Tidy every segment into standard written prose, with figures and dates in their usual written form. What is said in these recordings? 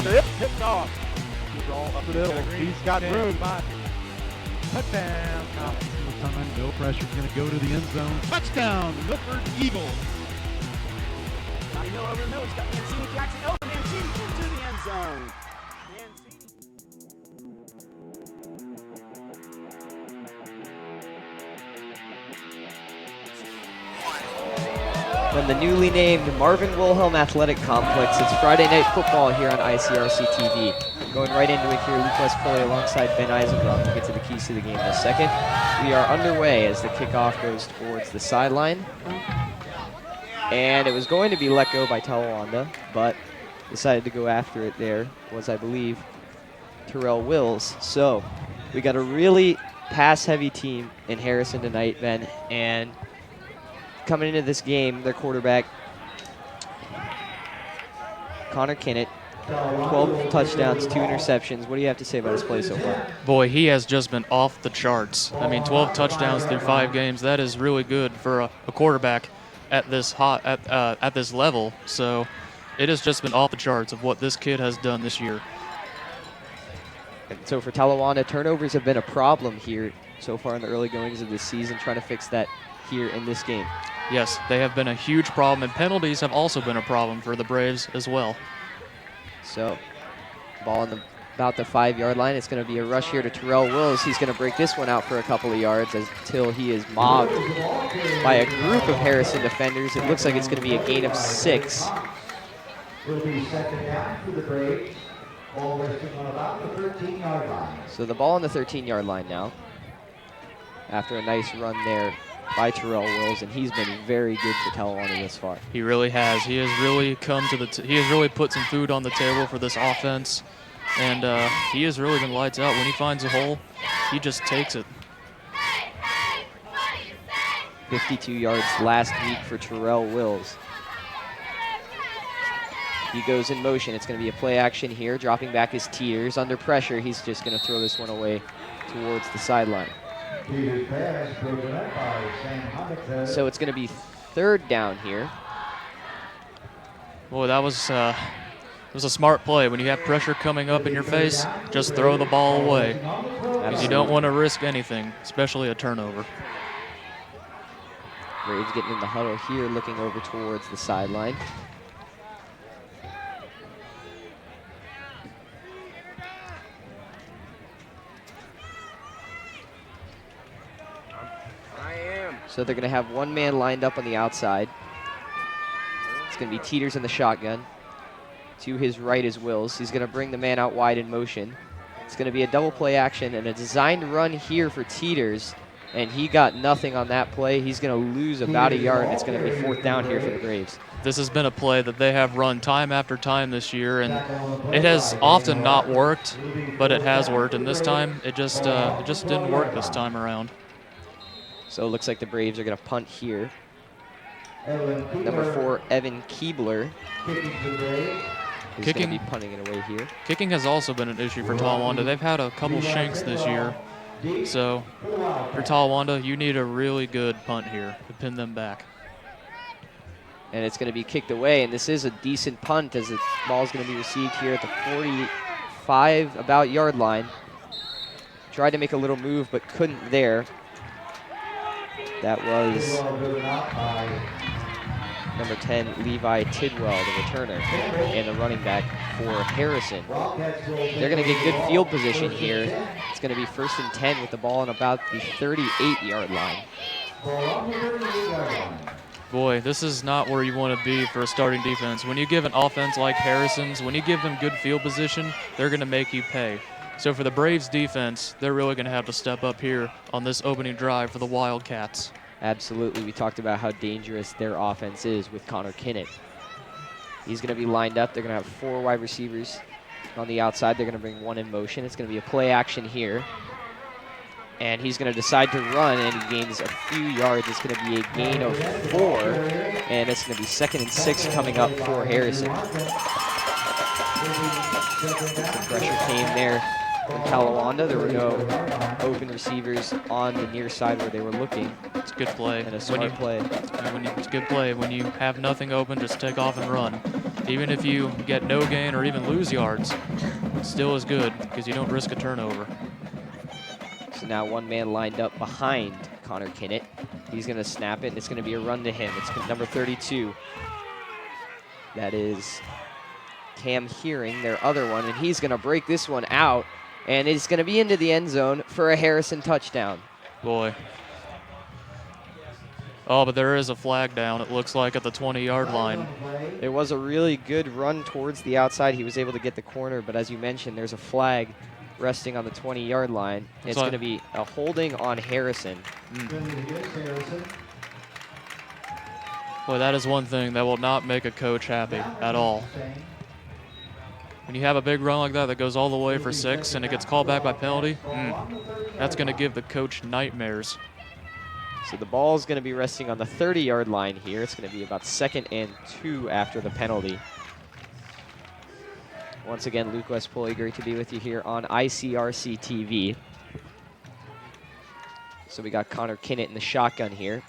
Talawanda, it's picked off. He's all up the middle. He's got room. Touchdown. Time, no pressure, going to go to the end zone. Touchdown, Milford Eagles. Johnny Hill over the middle. He's got Mancini Jackson over. Mancini into the end zone. From the newly named Marvin Wilhelm Athletic Complex, it's Friday Night Football here on ICRC-TV. Going right into it here, Luke Westfoley alongside Ben Eisenbrock. We'll get to the keys to the game in a second. We are underway as the kickoff goes towards the sideline. And it was going to be let go by Talawanda, but decided to go after it there was, I believe, Terrell Wills. So we got a really pass-heavy team in Harrison tonight, Ben, and coming into this game, their quarterback, Connor Kinnett, 12 touchdowns, 2 interceptions. What do you have to say about his play so far? Boy, he has just been off the charts. I mean, 12 touchdowns through 5 games. That is really good for a quarterback at this at this level. So it has just been off the charts of what this kid has done this year. And so for Talawanda, turnovers have been a problem here so far in the early goings of this season, trying to fix that here in this game. Yes, they have been a huge problem, and penalties have also been a problem for the Braves as well. So, ball on about the 5-yard line. It's going to be a rush here to Terrell Wills. He's going to break this one out for a couple of yards until he is mobbed by a group of Harrison defenders. It looks like it's going to be a gain of 6. Will be second down for the Braves. Ball resting on about the 13-yard line. So the ball on the 13-yard line now. After a nice run there by Terrell Wills, and he's been very good for Talawanda this far. He really has. He has really come to he has really put some food on the table for this offense, and he has really been lights out. When he finds a hole, he just takes it. 52 yards last week for Terrell Wills. He goes in motion. It's going to be a play action here. Dropping back his Teeters. Under pressure, he's just going to throw this one away towards the sideline. So it's going to be 3rd down here. Boy, that was a smart play. When you have pressure coming up in your face, just throw the ball away. Because you don't want to risk anything, especially a turnover. Braves getting in the huddle here, looking over towards the sideline. So they're going to have one man lined up on the outside. It's going to be Teeters in the shotgun. To his right is Wills. He's going to bring the man out wide in motion. It's going to be a double play action and a designed run here for Teeters, and he got nothing on that play. He's going to lose about a yard, and it's going to be 4th down here for the Braves. This has been a play that they have run time after time this year, and it has often not worked, but it has worked, and this time it just didn't work this time around. So it looks like the Braves are going to punt here. Number 4, Evan Keebler, is going to be punting it away here. Kicking has also been an issue for Talawanda. They've had a couple shanks this year. So for Talawanda, you need a really good punt here to pin them back. And it's going to be kicked away, and this is a decent punt as the ball is going to be received here at the 45 about yard line. Tried to make a little move, but couldn't there. That was number 10, Levi Tidwell, the returner, and the running back for Harrison. They're going to get good field position here. It's going to be 1st and 10 with the ball on about the 38-yard line. Boy, this is not where you want to be for a starting defense. When you give an offense like Harrison's, when you give them good field position, they're going to make you pay. So for the Braves defense, they're really going to have to step up here on this opening drive for the Wildcats. Absolutely. We talked about how dangerous their offense is with Connor Kinnett. He's going to be lined up. They're going to have 4 wide receivers on the outside. They're going to bring 1 in motion. It's going to be a play action here. And he's going to decide to run, and he gains a few yards. It's going to be a gain of 4, and it's going to be 2nd and 6 coming up for Harrison. Some pressure came there from Talawanda. There were no open receivers on the near side where they were looking. It's a good play. And a smart play. It's a good play. When you have nothing open, just take off and run. Even if you get no gain or even lose yards, it still is good because you don't risk a turnover. So now one man lined up behind Connor Kinnett. He's going to snap it, and it's going to be a run to him. It's number 32. That is Cam Hearing, their other one, and he's going to break this one out, and it's going to be into the end zone for a Harrison touchdown. Boy. Oh, but there is a flag down, it looks like, at the 20-yard line. It was a really good run towards the outside. He was able to get the corner, but as you mentioned, there's a flag resting on the 20-yard line. It's going to be a holding on Harrison. Boy, that is one thing that will not make a coach happy at all. When you have a big run like that goes all the way for 6 and it gets called back by penalty, that's going to give the coach nightmares. So the ball is going to be resting on the 30-yard line here. It's going to be about 2nd and 2 after the penalty. Once again, Luke Westpoli, great to be with you here on ICRC-TV. So we got Connor Kinnett in the shotgun here.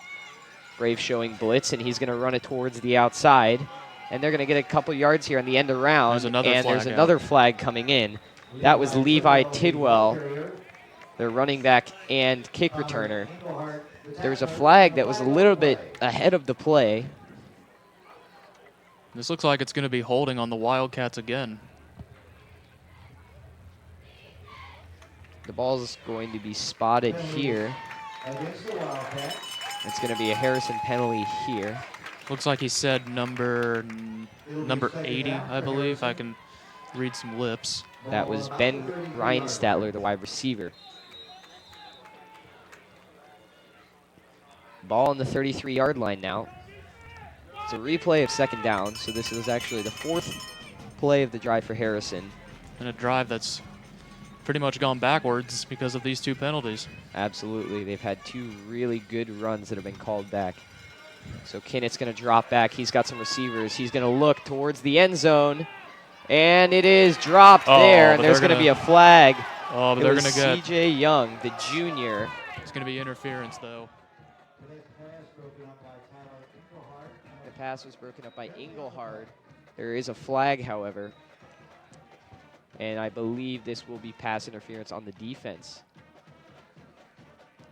Brave showing blitz, and he's going to run it towards the outside. And they're going to get a couple yards here on the end around. There's another flag coming in. That was Levi Tidwell, their running back and kick returner. There was a flag that was a little bit ahead of the play. This looks like it's going to be holding on the Wildcats again. The ball is going to be spotted here. It's going to be a Harrison penalty here. Looks like he said number 80, I believe. I can read some lips. That was Ben Reinstatler, the wide receiver. Ball on the 33-yard line now. It's a replay of 2nd down, so this is actually the 4th play of the drive for Harrison. And a drive that's pretty much gone backwards because of these 2 penalties. Absolutely. They've had 2 really good runs that have been called back. So Kinnett's going to drop back. He's got some receivers. He's going to look towards the end zone, and it is dropped there, and there's going to be a flag. Oh, but they're going to get C.J. Young, the junior. It's going to be interference, though. The pass was broken up by Engelhard. There is a flag, however. And I believe this will be pass interference on the defense.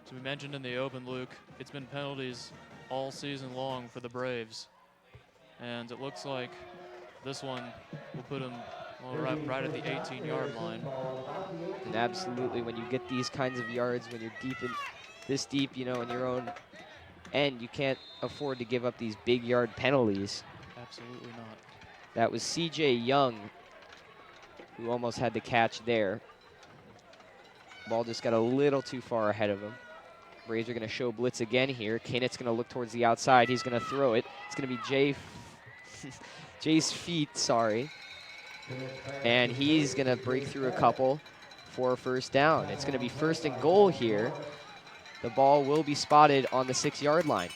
So we mentioned in the open, Luke, it's been penalties all season long for the Braves. And it looks like this one will put them right at the 18-yard line. And absolutely, when you get these kinds of yards, when you're this deep, in your own end, you can't afford to give up these big yard penalties. Absolutely not. That was C.J. Young who almost had the catch there. Ball just got a little too far ahead of him. Braves are going to show blitz again here. Kinnett's going to look towards the outside. He's going to throw it. It's going to be Jay's feet, sorry. And he's going to break through a couple for a 1st down. It's going to be 1st and goal here. The ball will be spotted on the 6-yard line.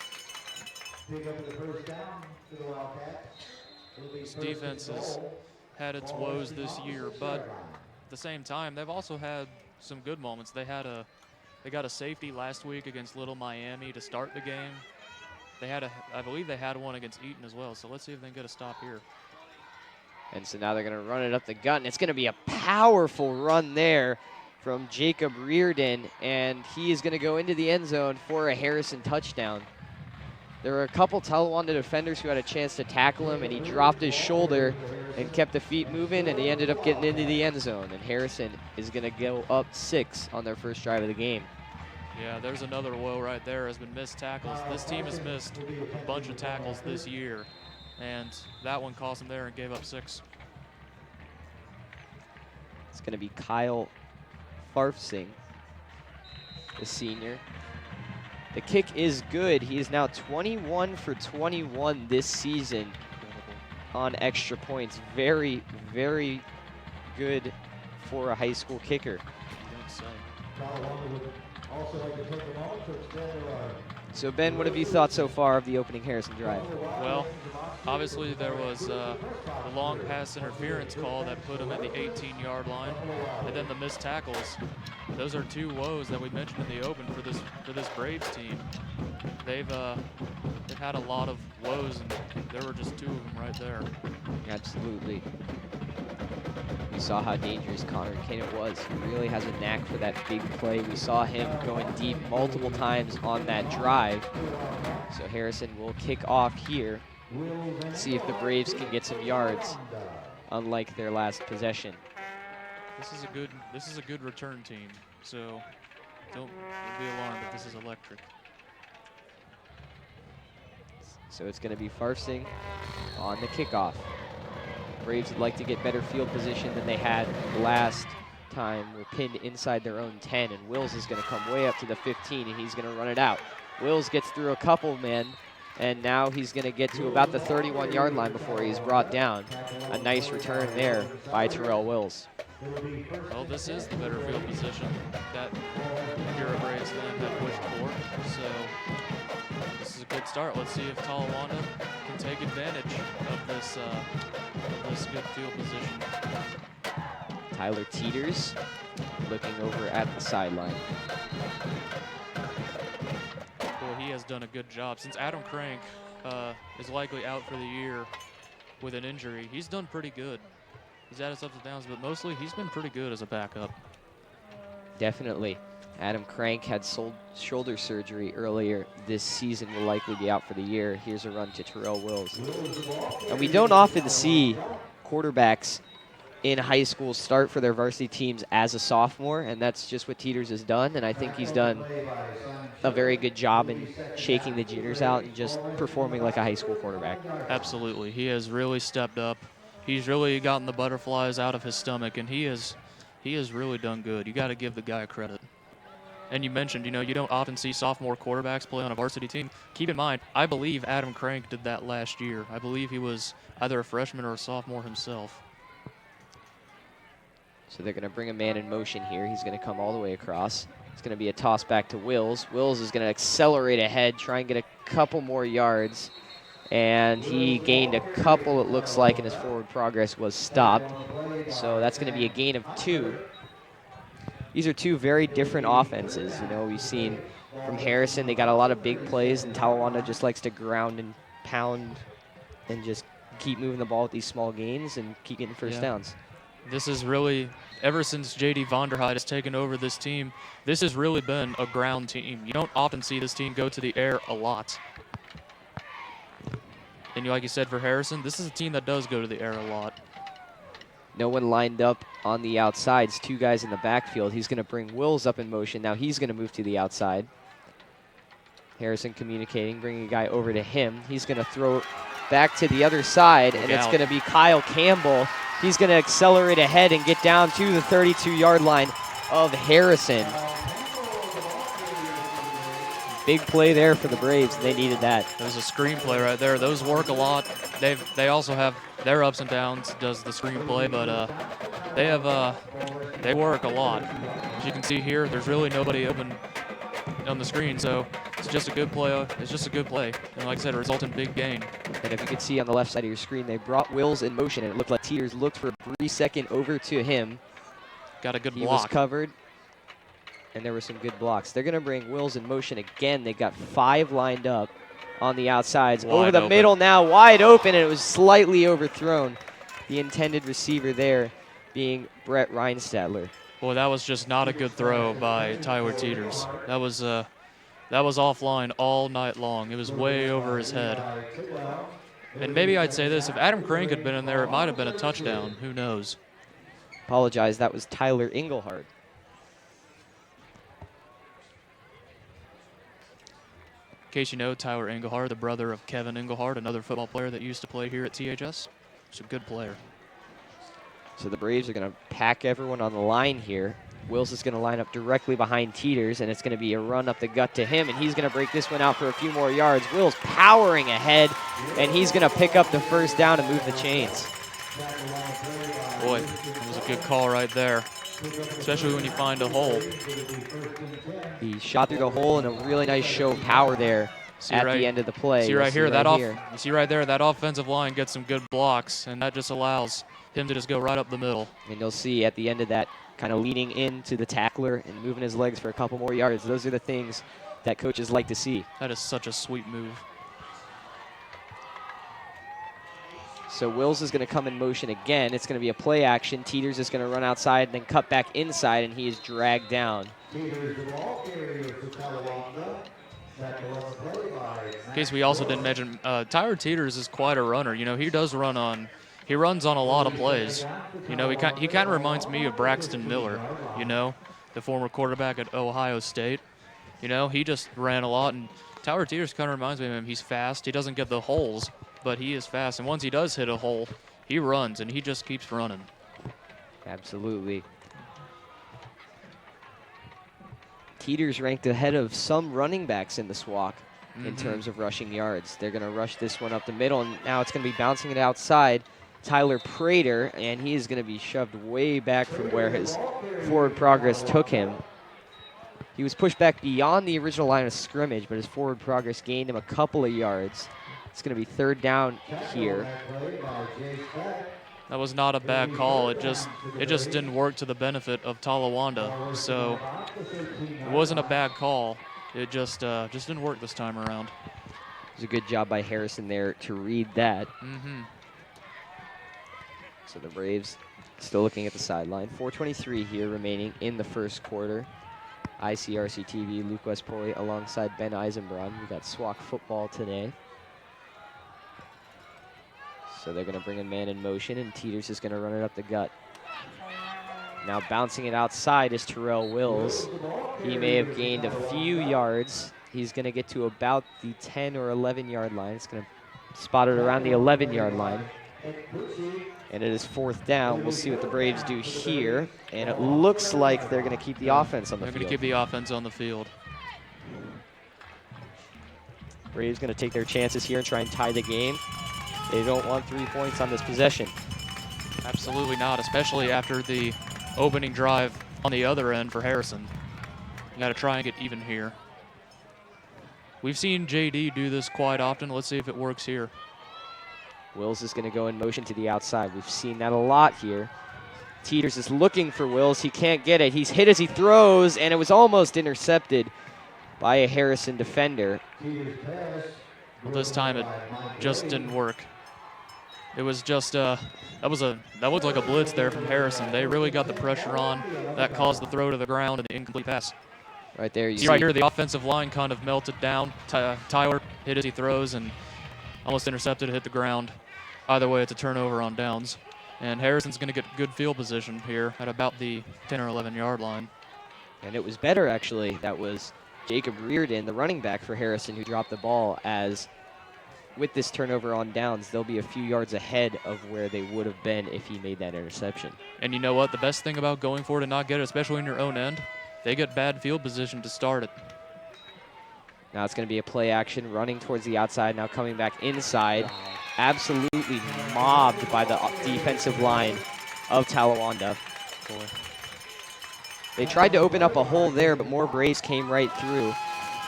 This defense has had its woes this year, but at the same time, they've also had some good moments. They got a safety last week against Little Miami to start the game. I believe they had one against Eaton as well, so let's see if they can get a stop here. And so now they're going to run it up the gut, and it's going to be a powerful run there from Jacob Reardon, and he is going to go into the end zone for a Harrison touchdown. There were a couple Talawanda defenders who had a chance to tackle him, and he dropped his shoulder and kept the feet moving, and he ended up getting into the end zone. And Harrison is going to go up 6 on their 1st drive of the game. Yeah, there's another woe right there. Has been missed tackles. This team has missed a bunch of tackles this year, and that one cost them there and gave up 6. It's going to be Kyle Farfsing, the senior. The kick is good. He is now 21 for 21 this season on extra points. Very, very good for a high school kicker. So Ben, what have you thought so far of the opening Harrison drive? Well, obviously there was the long pass interference call that put him at the 18-yard line, and then the missed tackles. Those are two woes that we mentioned in the open for this Braves team. They've had a lot of woes, and there were just two of them right there. Absolutely. We saw how dangerous Connor Kinnett was. He really has a knack for that big play. We saw him going deep multiple times on that drive. So Harrison will kick off here. See if the Braves can get some yards, unlike their last possession. This is a good return team. So don't be alarmed if this is electric. So it's going to be Farsing on the kickoff. Braves would like to get better field position than they had last time. We're pinned inside their own 10, and Wills is going to come way up to the 15, and he's going to run it out. Wills gets through a couple men, and now he's going to get to about the 31-yard line before he's brought down. A nice return there by Terrell Wills. Well, this is the better field position that Bureau Braves then have wished for. So this is a good start. Let's see if Talawanda can take advantage of this good field position. Tyler Teeters looking over at the sideline. Boy, he has done a good job. Since Adam Crank is likely out for the year with an injury, he's done pretty good. He's had his ups and downs, but mostly he's been pretty good as a backup. Definitely. Adam Crank had shoulder surgery earlier this season, will likely be out for the year. Here's a run to Terrell Wills. And we don't often see quarterbacks in high school start for their varsity teams as a sophomore, and that's just what Teeters has done, and I think he's done a very good job in shaking the jitters out and just performing like a high school quarterback. Absolutely. He has really stepped up. He's really gotten the butterflies out of his stomach, and he has really done good. You got to give the guy credit. And you mentioned, you don't often see sophomore quarterbacks play on a varsity team. Keep in mind, I believe Adam Crank did that last year. I believe he was either a freshman or a sophomore himself. So they're going to bring a man in motion here. He's going to come all the way across. It's going to be a toss back to Wills. Wills is going to accelerate ahead, try and get a couple more yards. And he gained a couple, it looks like, and his forward progress was stopped. So that's going to be a gain of 2. These are two very different offenses. We've seen from Harrison, they got a lot of big plays, and Talawanda just likes to ground and pound and just keep moving the ball with these small gains and keep getting first downs. This is really, ever since J.D. Vonderheid has taken over this team, this has really been a ground team. You don't often see this team go to the air a lot. And like you said, for Harrison, this is a team that does go to the air a lot. No one lined up on the outsides. 2 guys in the backfield. He's going to bring Wills up in motion. Now he's going to move to the outside. Harrison communicating, bringing a guy over to him. He's going to throw back to the other side, and it's going to be Kyle Campbell. He's going to accelerate ahead and get down to the 32-yard line of Harrison. Big play there for the Braves. They needed that. There's a screenplay right there. Those work a lot. They also have their ups and downs, does the screenplay, but they work a lot. As you can see here, there's really nobody open on the screen, so it's just a good play. It's just a good play, and like I said, it results in big gain. And if you can see on the left side of your screen, they brought Wills in motion, and it looked like Teeters looked for a 3-second over to him. Got a good block. He was covered, and there were some good blocks. They're going to bring Wills in motion again. They got 5 lined up on the outsides. Over the middle now, wide open, and it was slightly overthrown. The intended receiver there being Brett Reinstadler. Boy, that was just not a good throw by Tyler Teeters. That was offline all night long. It was way over his head. And maybe I'd say this, if Adam Crank had been in there, it might have been a touchdown. Who knows? Apologize, that was Tyler Engelhardt. In case you know, Tyler Engelhardt, the brother of Kevin Engelhardt, another football player that used to play here at THS. He's a good player. So the Braves are going to pack everyone on the line here. Wills is going to line up directly behind Teeters, and it's going to be a run up the gut to him, and he's going to break this one out for a few more yards. Wills powering ahead, and he's going to pick up the first down and move the chains. Boy, that was a good call right there. especially when you find a hole. He shot through the hole and a really nice show of power there at the end of the play. See right here, you see right there, that offensive line gets some good blocks, and that just allows him to just go right up the middle. And you'll see at the end of that, kind of leaning into the tackler and moving his legs for a couple more yards. Those are the things that coaches like to see. That is such a sweet move. So Wills is going to come in motion again. It's going to be a play action. Teeters is going to run outside and then cut back inside, and he is dragged down. In case we also didn't mention, Tyler Teeters is quite a runner. You know, he runs on a lot of plays. You know, he kind of reminds me of Braxton Miller, you know, the former quarterback at Ohio State. You know, he just ran a lot, and Tyler Teeters kind of reminds me of him. He's fast. He doesn't get the holes, but he is fast. And once he does hit a hole, he runs, and he just keeps running. Absolutely. Teeters ranked ahead of some running backs in the SWAC in terms of rushing yards. They're going to rush this one up the middle, and now it's going to be bouncing it outside. Tyler Prater, and he is going to be shoved way back from where his forward progress took him. He was pushed back beyond the original line of scrimmage, but his forward progress gained him a couple of yards. It's going to be third down here. That was not a bad call. It just didn't work to the benefit of Talawanda. So it wasn't a bad call. It just didn't work this time around. It was a good job by Harrison there to read that. So the Braves still looking at the sideline. 4:23 here remaining in the first quarter. ICRC-TV, Luke Westpoli alongside Ben Eisenbrun. We got SWAC football today. So they're going to bring a man in motion, and Teeters is going to run it up the gut. Now bouncing it outside is Terrell Wills. He may have gained a few yards. He's going to get to about the 10 or 11 yard line. It's going to spot it around the 11 yard line. And it is fourth down. We'll see what the Braves do here. And it looks like they're going to keep the offense on the field. They're going to keep the offense on the field. Braves going to take their chances here and try and tie the game. They don't want 3 points on this possession. Absolutely not, especially after the opening drive on the other end for Harrison. You got to try and get even here. We've seen JD do this quite often. Let's see if it works here. Wills is going to go in motion to the outside. We've seen that a lot here. Teeters is looking for Wills. He can't get it. He's hit as he throws, and it was almost intercepted by a Harrison defender. Well, this time it just didn't work. It was just that looked like a blitz there from Harrison. They really got the pressure on. That caused the throw to the ground and the incomplete pass. Right there, you see right here, the offensive line kind of melted down. Tyler hit as he throws and almost intercepted, hit the ground. Either way, it's a turnover on downs. And Harrison's going to get good field position here at about the 10 or 11 yard line. And it was better, actually. That was Jacob Reardon, the running back for Harrison, who dropped the ball, as with this turnover on downs, they'll be a few yards ahead of where they would have been if he made that interception. And you know what? The best thing about going for it and not get it, especially in your own end, they get bad field position to start it. Now it's going to be a play action, running towards the outside, now coming back inside. Absolutely mobbed by the defensive line of Talawanda. Boy. They tried to open up a hole there, but more Braves came right through.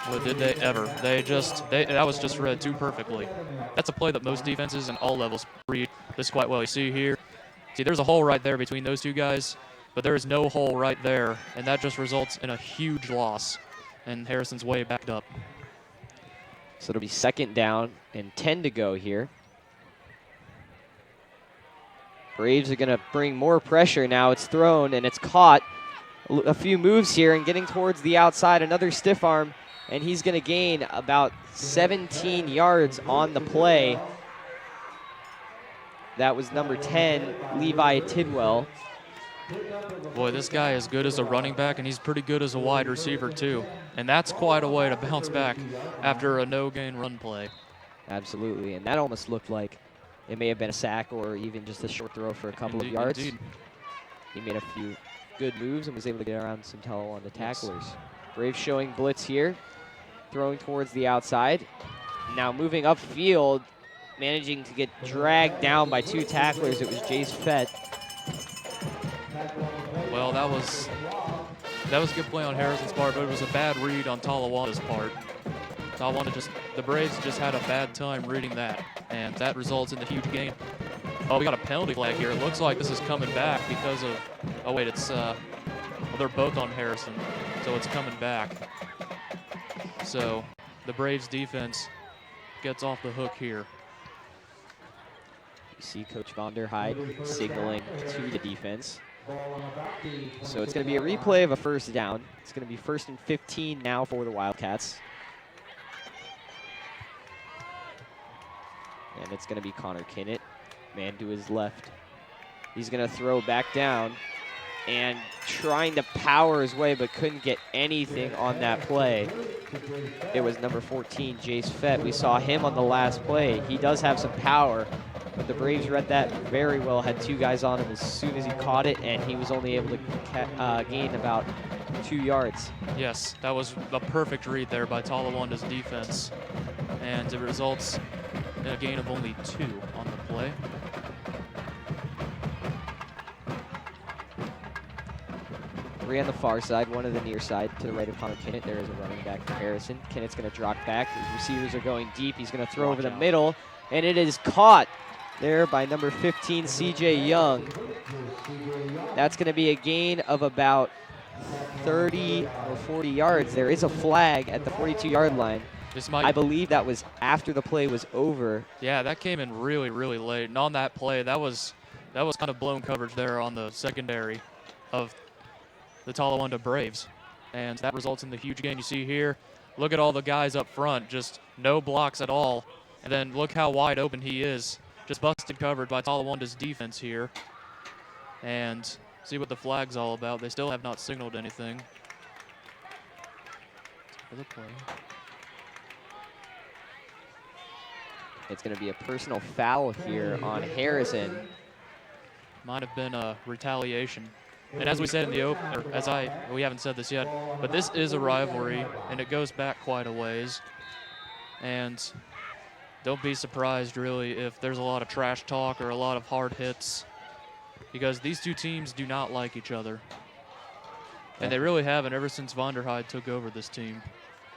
Well, did they ever. That was just read too perfectly. That's a play that most defenses and all levels read this quite well. You see here, there's a hole right there between those two guys, but there is no hole right there, and that just results in a huge loss, and Harrison's way backed up. So it'll be second down and 10 to go here. Braves are going to bring more pressure now. It's thrown and it's caught. A few moves here and getting towards the outside. Another stiff arm, and he's going to gain about 17 yards on the play. That was number 10, Levi Tidwell. Boy, this guy is good as a running back, and he's pretty good as a wide receiver too. And that's quite a way to bounce back after a no-gain run play. Absolutely, and that almost looked like it may have been a sack or even just a short throw for a couple of yards. Indeed. He made a few good moves and was able to get around some Talawanda tacklers. Braves showing blitz here, throwing towards the outside. Now moving upfield, managing to get dragged down by two tacklers. It was Jace Fett. Well, that was a good play on Harrison's part, but it was a bad read on Talawanda's part. The Braves just had a bad time reading that, and that results in the huge gain. Oh, we got a penalty flag here. It looks like this is coming back because of, oh wait, it's, well, they're both on Harrison, so it's coming back. So the Braves defense gets off the hook here. You see Coach Von der Heide signaling to the defense. So it's going to be a replay of a first down. It's going to be 1st and 15 now for the Wildcats. And it's going to be Connor Kinnett, man to his left. He's going to throw back down and trying to power his way, but couldn't get anything on that play. It was number 14, Jace Fett. We saw him on the last play. He does have some power, but the Braves read that very well, had 2 guys on him as soon as he caught it, and he was only able to gain about 2 yards. Yes, that was a perfect read there by Talawanda's defense, and it results in a gain of only 2 on the play. Three on the far side, 1 on the near side to the right of Connor Kinnett. There is a running back for Harrison. Kinnett's going to drop back. His receivers are going deep. He's going to throw over the middle, and it is caught there by number 15, CJ Young. That's going to be a gain of about 30 or 40 yards. There is a flag at the 42-yard line. I believe that was after the play was over. Yeah, that came in really, really late. And on that play, that was kind of blown coverage there on the secondary of the Talawanda Braves. And that results in the huge gain you see here. Look at all the guys up front, just no blocks at all. And then look how wide open he is. Just busted covered by Talawanda's defense here. And see what the flag's all about. They still have not signaled anything for the play. It's going to be a personal foul here on Harrison. Might have been a retaliation. And as we said in the opener, we haven't said this yet, but this is a rivalry, and it goes back quite a ways. And don't be surprised, really, if there's a lot of trash talk or a lot of hard hits, because these 2 teams do not like each other. And they really haven't ever since Von der Heide took over this team.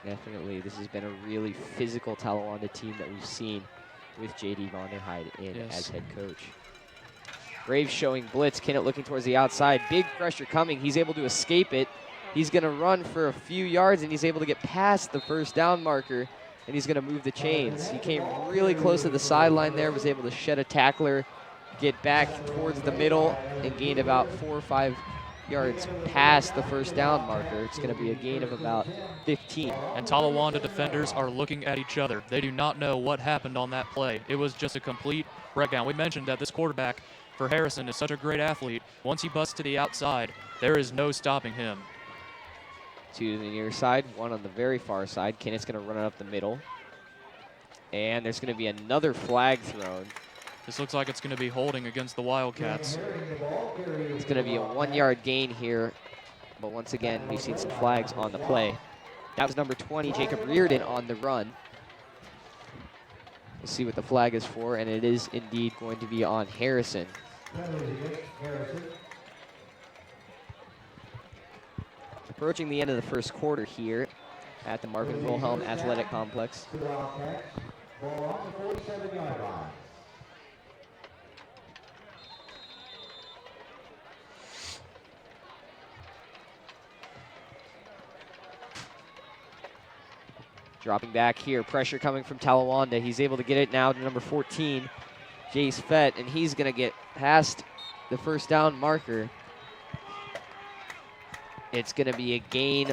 Definitely, this has been a really physical Talawanda team that we've seen with J.D. Von der Heide in as head coach. Braves showing blitz. Kinnett looking towards the outside. Big pressure coming. He's able to escape it. He's going to run for a few yards, and he's able to get past the first down marker, and he's going to move the chains. He came really close to the sideline there, was able to shed a tackler, get back towards the middle, and gained about 4 or 5 yards past the first down marker. It's going to be a gain of about 15. And Talawanda defenders are looking at each other. They do not know what happened on that play. It was just a complete breakdown. We mentioned that this quarterback for Harrison is such a great athlete. Once he busts to the outside, there is no stopping him. 2 to the near side, 1 on the very far side. Kinnett's going to run it up the middle. And there's going to be another flag thrown. This looks like it's going to be holding against the Wildcats. It's going to be a 1-yard gain here. But once again, we've seen some flags on the play. That was number 20, Jacob Reardon, on the run. We'll see what the flag is for, and it is indeed going to be on Harrison. Approaching the end of the first quarter here at the Marvin Wilhelm Athletic Complex. Dropping back here, pressure coming from Talawanda. He's able to get it now to number 14, Jace Fett, and he's going to get past the first down marker. It's going to be a gain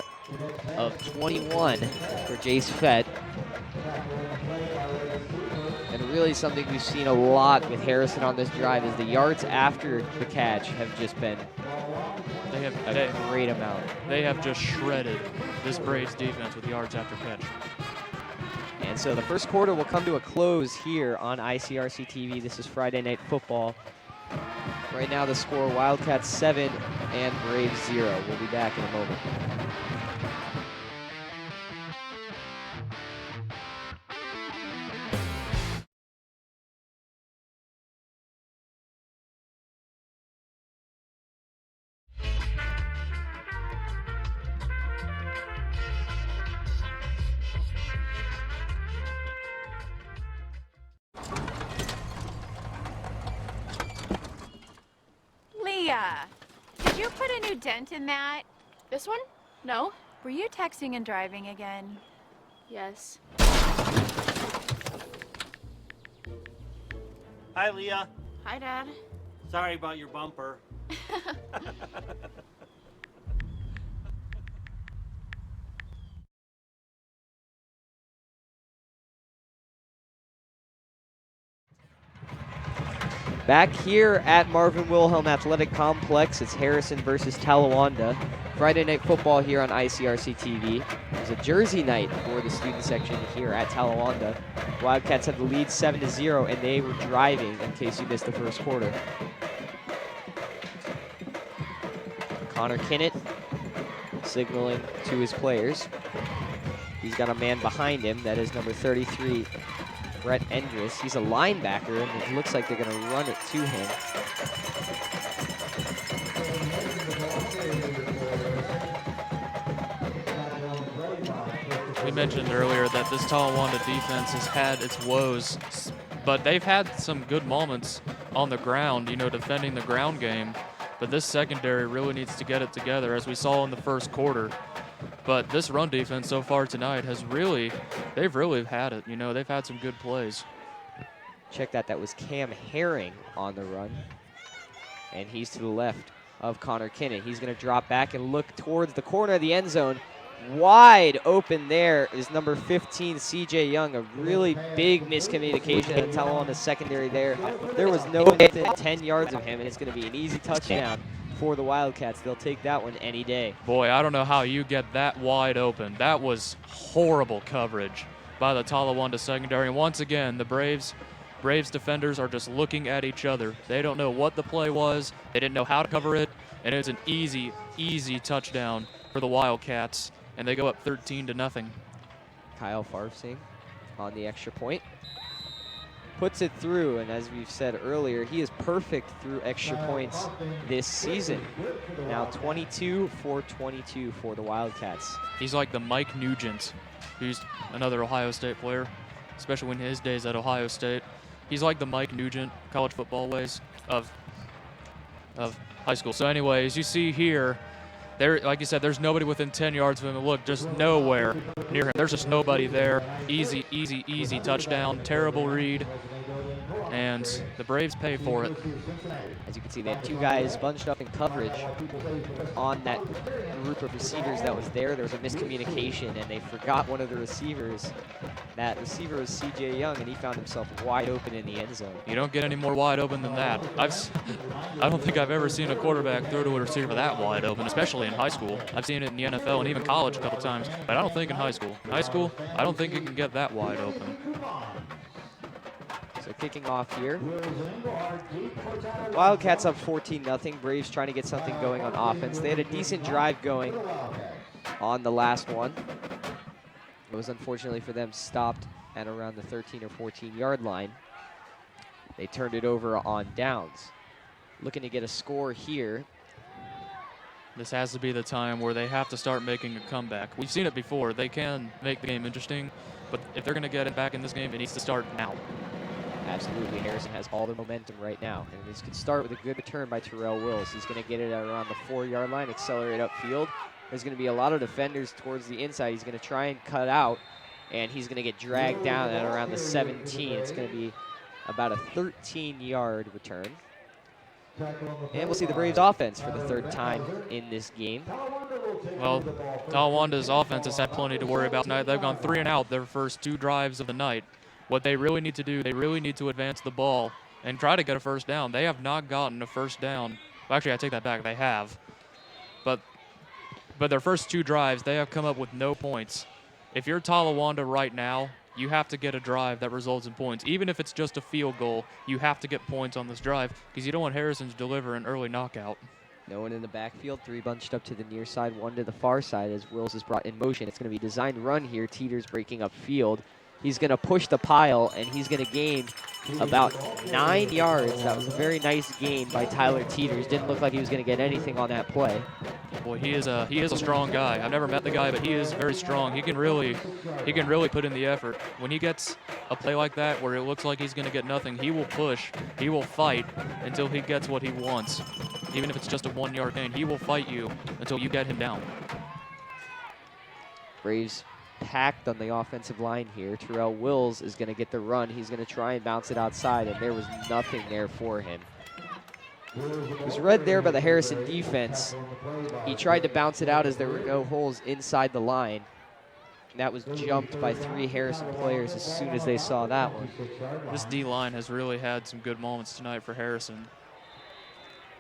of 21 for Jace Fett. And really something we've seen a lot with Harrison on this drive is the yards after the catch have just been a great amount. They have just shredded this Braves defense with yards after catch. And so the first quarter will come to a close here on ICRC-TV. This is Friday Night Football. Right now the score, Wildcats 7 and Braves 0. We'll be back in a moment. Talawanda, did you put a new dent in that? This one? No. Were you texting and driving again? Yes. Hi, Leah. Hi, Dad. Sorry about your bumper. Back here at Marvin Wilhelm Athletic Complex, it's Harrison versus Talawanda. Friday night football here on ICRC-TV. It was a Jersey night for the student section here at Talawanda. Wildcats have the lead 7-0, and they were driving in case you missed the first quarter. Connor Kinnett signaling to his players. He's got a man behind him. That is number 33, Brett Endress. He's a linebacker, and it looks like they're going to run it to him. We mentioned earlier that this Talawanda defense has had its woes, but they've had some good moments on the ground, you know, defending the ground game. But this secondary really needs to get it together, as we saw in the first quarter. But this run defense so far tonight has they've really had it. You know, they've had some good plays. Check that, that was Cam Herring on the run. And he's to the left of Connor Kinnett. He's gonna drop back and look towards the corner of the end zone. Wide open there is number 15, CJ Young. A really big miscommunication in Talawanda's secondary there. There was no one within 10 yards of him, and it's gonna be an easy touchdown for the Wildcats. They'll take that one any day. Boy, I don't know how you get that wide open. That was horrible coverage by the Talawanda secondary. And once again, the Braves defenders are just looking at each other. They don't know what the play was. They didn't know how to cover it. And it's an easy, easy touchdown for the Wildcats. And they go up 13-0. Kyle Farfsing on the extra point. Puts it through, and as we've said earlier, he is perfect through extra points this season. Now 22 for 22 for the Wildcats. He's like the Mike Nugent, who's another Ohio State player, especially in his days at Ohio State. He's like the Mike Nugent college football ways of high school. So anyway, as you see here, there, like you said, there's nobody within 10 yards of him. Look, just nowhere near him. There's just nobody there. Easy, easy, easy touchdown. Terrible read. And the Braves pay for it. As you can see, they had two guys bunched up in coverage on that group of receivers that was there. There was a miscommunication, and they forgot one of the receivers. That receiver was CJ Young, and he found himself wide open in the end zone. You don't get any more wide open than that. I don't think I've ever seen a quarterback throw to a receiver that wide open, especially in high school. I've seen it in the NFL and even college a couple times, but I don't think in high school. In high school, I don't think it can get that wide open. So kicking off here. Wildcats up 14-0. Braves trying to get something going on offense. They had a decent drive going on the last one. It was unfortunately for them stopped at around the 13 or 14 yard line. They turned it over on downs. Looking to get a score here. This has to be the time where they have to start making a comeback. We've seen it before. They can make the game interesting, but if they're going to get it back in this game, it needs to start now. Absolutely, Harrison has all the momentum right now. And this could start with a good return by Terrell Wills. He's going to get it at around the 4 yard line, accelerate upfield. There's going to be a lot of defenders towards the inside. He's going to try and cut out, and he's going to get dragged down at around the 17. It's going to be about a 13-yard return. And we'll see the Braves offense for the third time in this game. Well, Talawanda's offense has had plenty to worry about tonight. They've gone 3 and out their first 2 drives of the night. What they really need to do, they really need to advance the ball and try to get a first down. They have not gotten a first down. Well, actually, I take that back. They have. But their first 2 drives, they have come up with no points. If you're Talawanda right now, you have to get a drive that results in points. Even if it's just a field goal, you have to get points on this drive because you don't want Harrison to deliver an early knockout. No one in the backfield, 3 bunched up to the near side, 1 to the far side as Wills is brought in motion. It's going to be designed run here. Teeters breaking up field. He's going to push the pile, and he's going to gain about 9 yards. That was a very nice gain by Tyler Teeters. Didn't look like he was going to get anything on that play. Boy, he is a strong guy. I've never met the guy, but he is very strong. He can really put in the effort. When he gets a play like that where it looks like he's going to get nothing, he will push, he will fight until he gets what he wants. Even if it's just a 1 yard gain, he will fight you until you get him down. Braves packed on the offensive line here. Terrell Wills is going to get the run. He's going to try and bounce it outside, and there was nothing there for him. It was read there by the Harrison defense. He tried to bounce it out as there were no holes inside the line. And that was jumped by 3 Harrison players as soon as they saw that one. This D-line has really had some good moments tonight for Harrison.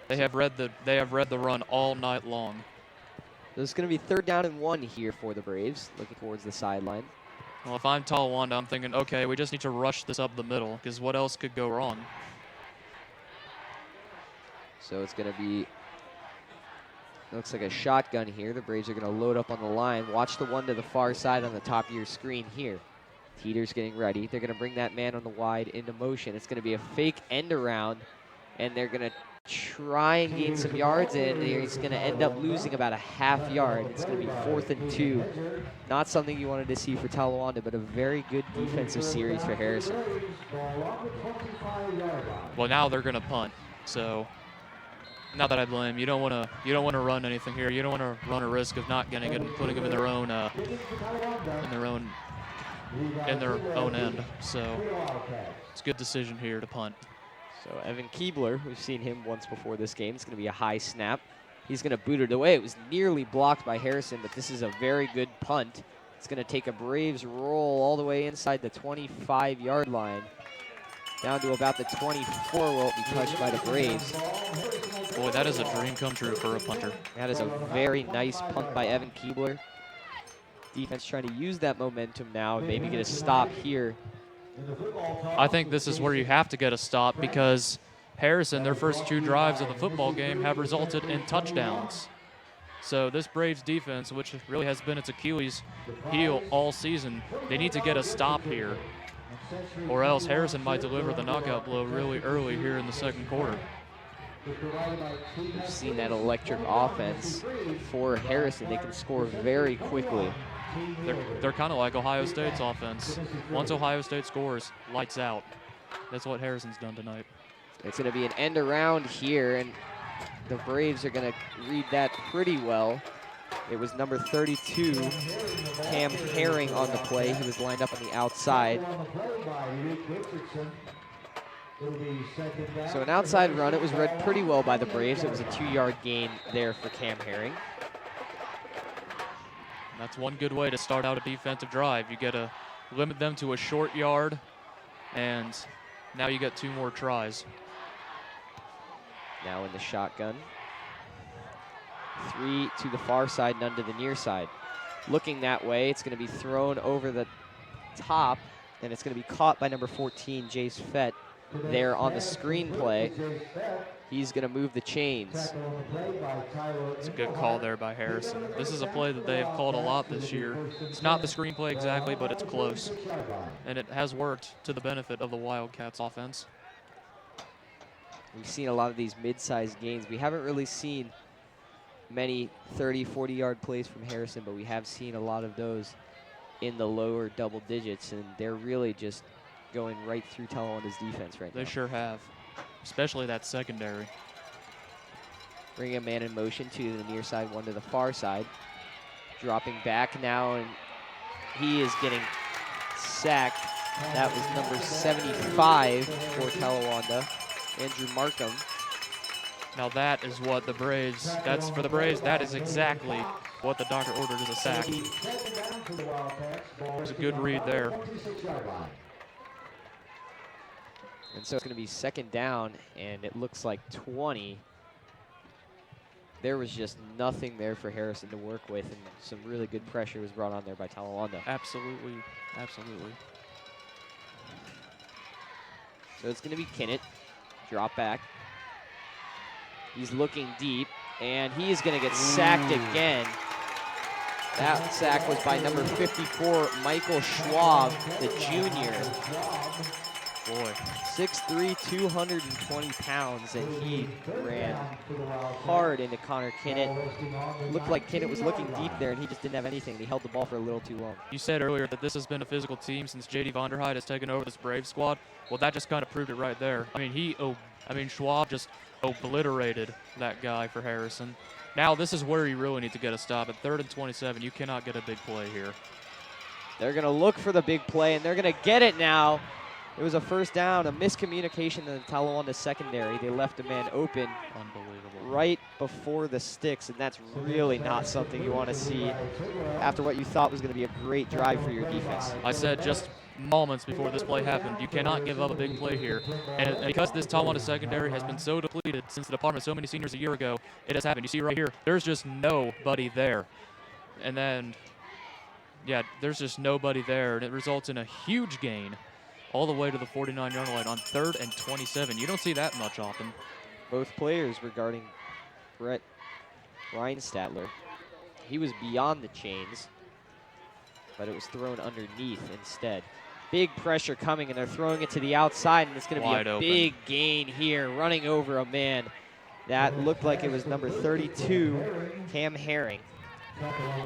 They have read the run all night long. There's going to be 3rd down and 1 here for the Braves, looking towards the sideline. Well, if I'm Talawanda, I'm thinking, okay, we just need to rush this up the middle, because what else could go wrong? So it's going to be, looks like a shotgun here. The Braves are going to load up on the line. Watch the one to the far side on the top of your screen here. Teeters getting ready. They're going to bring that man on the wide into motion. It's going to be a fake end around, and they're going to try and gain some yards, and he's going to end up losing about a half yard. It's going to be 4th and 2. Not something you wanted to see for Talawanda, but a very good defensive series for Harrison. Well, now they're going to punt. So, not that I blame. You don't want to run anything here. You don't want to run a risk of not getting it and putting them in their own end. So, it's a good decision here to punt. So Evan Keebler, we've seen him once before this game. It's going to be a high snap. He's going to boot it away. It was nearly blocked by Harrison, but this is a very good punt. It's going to take a Braves roll all the way inside the 25-yard line, down to about the 24, where it will be touched by the Braves. Boy, that is a dream come true for a punter. That is a very nice punt by Evan Keebler. Defense trying to use that momentum now, maybe get a stop here. I think this is where you have to get a stop, because Harrison, their first 2 drives of the football game, have resulted in touchdowns. So this Braves defense, which really has been its Achilles heel all season, they need to get a stop here, or else Harrison might deliver the knockout blow really early here in the 2nd quarter. We've seen that electric offense for Harrison. They can score very quickly. They're kind of like Ohio State's offense. Once Ohio State scores, lights out. That's what Harrison's done tonight. It's going to be an end around here, and the Braves are going to read that pretty well. It was number 32, Cam Herring, on the play. He was lined up on the outside. So an outside run. It was read pretty well by the Braves. It was a 2-yard gain there for Cam Herring. That's one good way to start out a defensive drive. You got to limit them to a short yard, and now you get 2 more tries. Now in the shotgun. 3 to the far side, none to the near side. Looking that way, it's going to be thrown over the top, and it's going to be caught by number 14, Jace Fett, there on the screen play. He's going to move the chains. It's a good call there by Harrison. This is a play that they have called a lot this year. It's not the screenplay exactly, but it's close. And it has worked to the benefit of the Wildcats offense. We've seen a lot of these mid-sized gains. We haven't really seen many 30, 40-yard plays from Harrison, but we have seen a lot of those in the lower double digits, and they're really just going right through Talawanda's defense right now. They sure have, especially that secondary. Bringing a man in motion to the near side, one to the far side. Dropping back now, and he is getting sacked. That was number 75 for Talawanda, Andrew Markham. Now that is what the Braves, that's for the Braves, that is exactly what the doctor ordered as a sack. There's a good read there. And so it's going to be 2nd down, and it looks like 20. There was just nothing there for Harrison to work with, and some really good pressure was brought on there by Talawanda. Absolutely, absolutely. So it's going to be Kinnett, drop back. He's looking deep, and he is going to get sacked again. That sack was by number 54, Michael Schwab, the junior. Boy. 6'3", 220 pounds, and he ran hard into Connor Kinnett. Looked like Kinnett was looking deep there, and he just didn't have anything. He held the ball for a little too long. You said earlier that this has been a physical team since J.D. Vonderheide has taken over this Brave squad. Well, that just kind of proved it right there. I mean, Schwab just obliterated that guy for Harrison. Now this is where you really need to get a stop. At 3rd and 27, you cannot get a big play here. They're going to look for the big play, and they're going to get it now. It was a first down, a miscommunication in the Talawanda secondary. They left a man open. Unbelievable. Right before the sticks, and that's really not something you want to see after what you thought was going to be a great drive for your defense. I said just moments before this play happened, you cannot give up a big play here. And because this Talawanda secondary has been so depleted since the department of so many seniors a year ago, it has happened. You see right here, there's just nobody there. And then, yeah, there's just nobody there, and it results in a huge gain all the way to the 49-yard line on 3rd and 27. You don't see that much often. Both players regarding Brett Reinstadler. He was beyond the chains, but it was thrown underneath instead. Big pressure coming, and they're throwing it to the outside, and it's going to be a big gain here, running over a man. That looked like it was number 32, Cam Herring.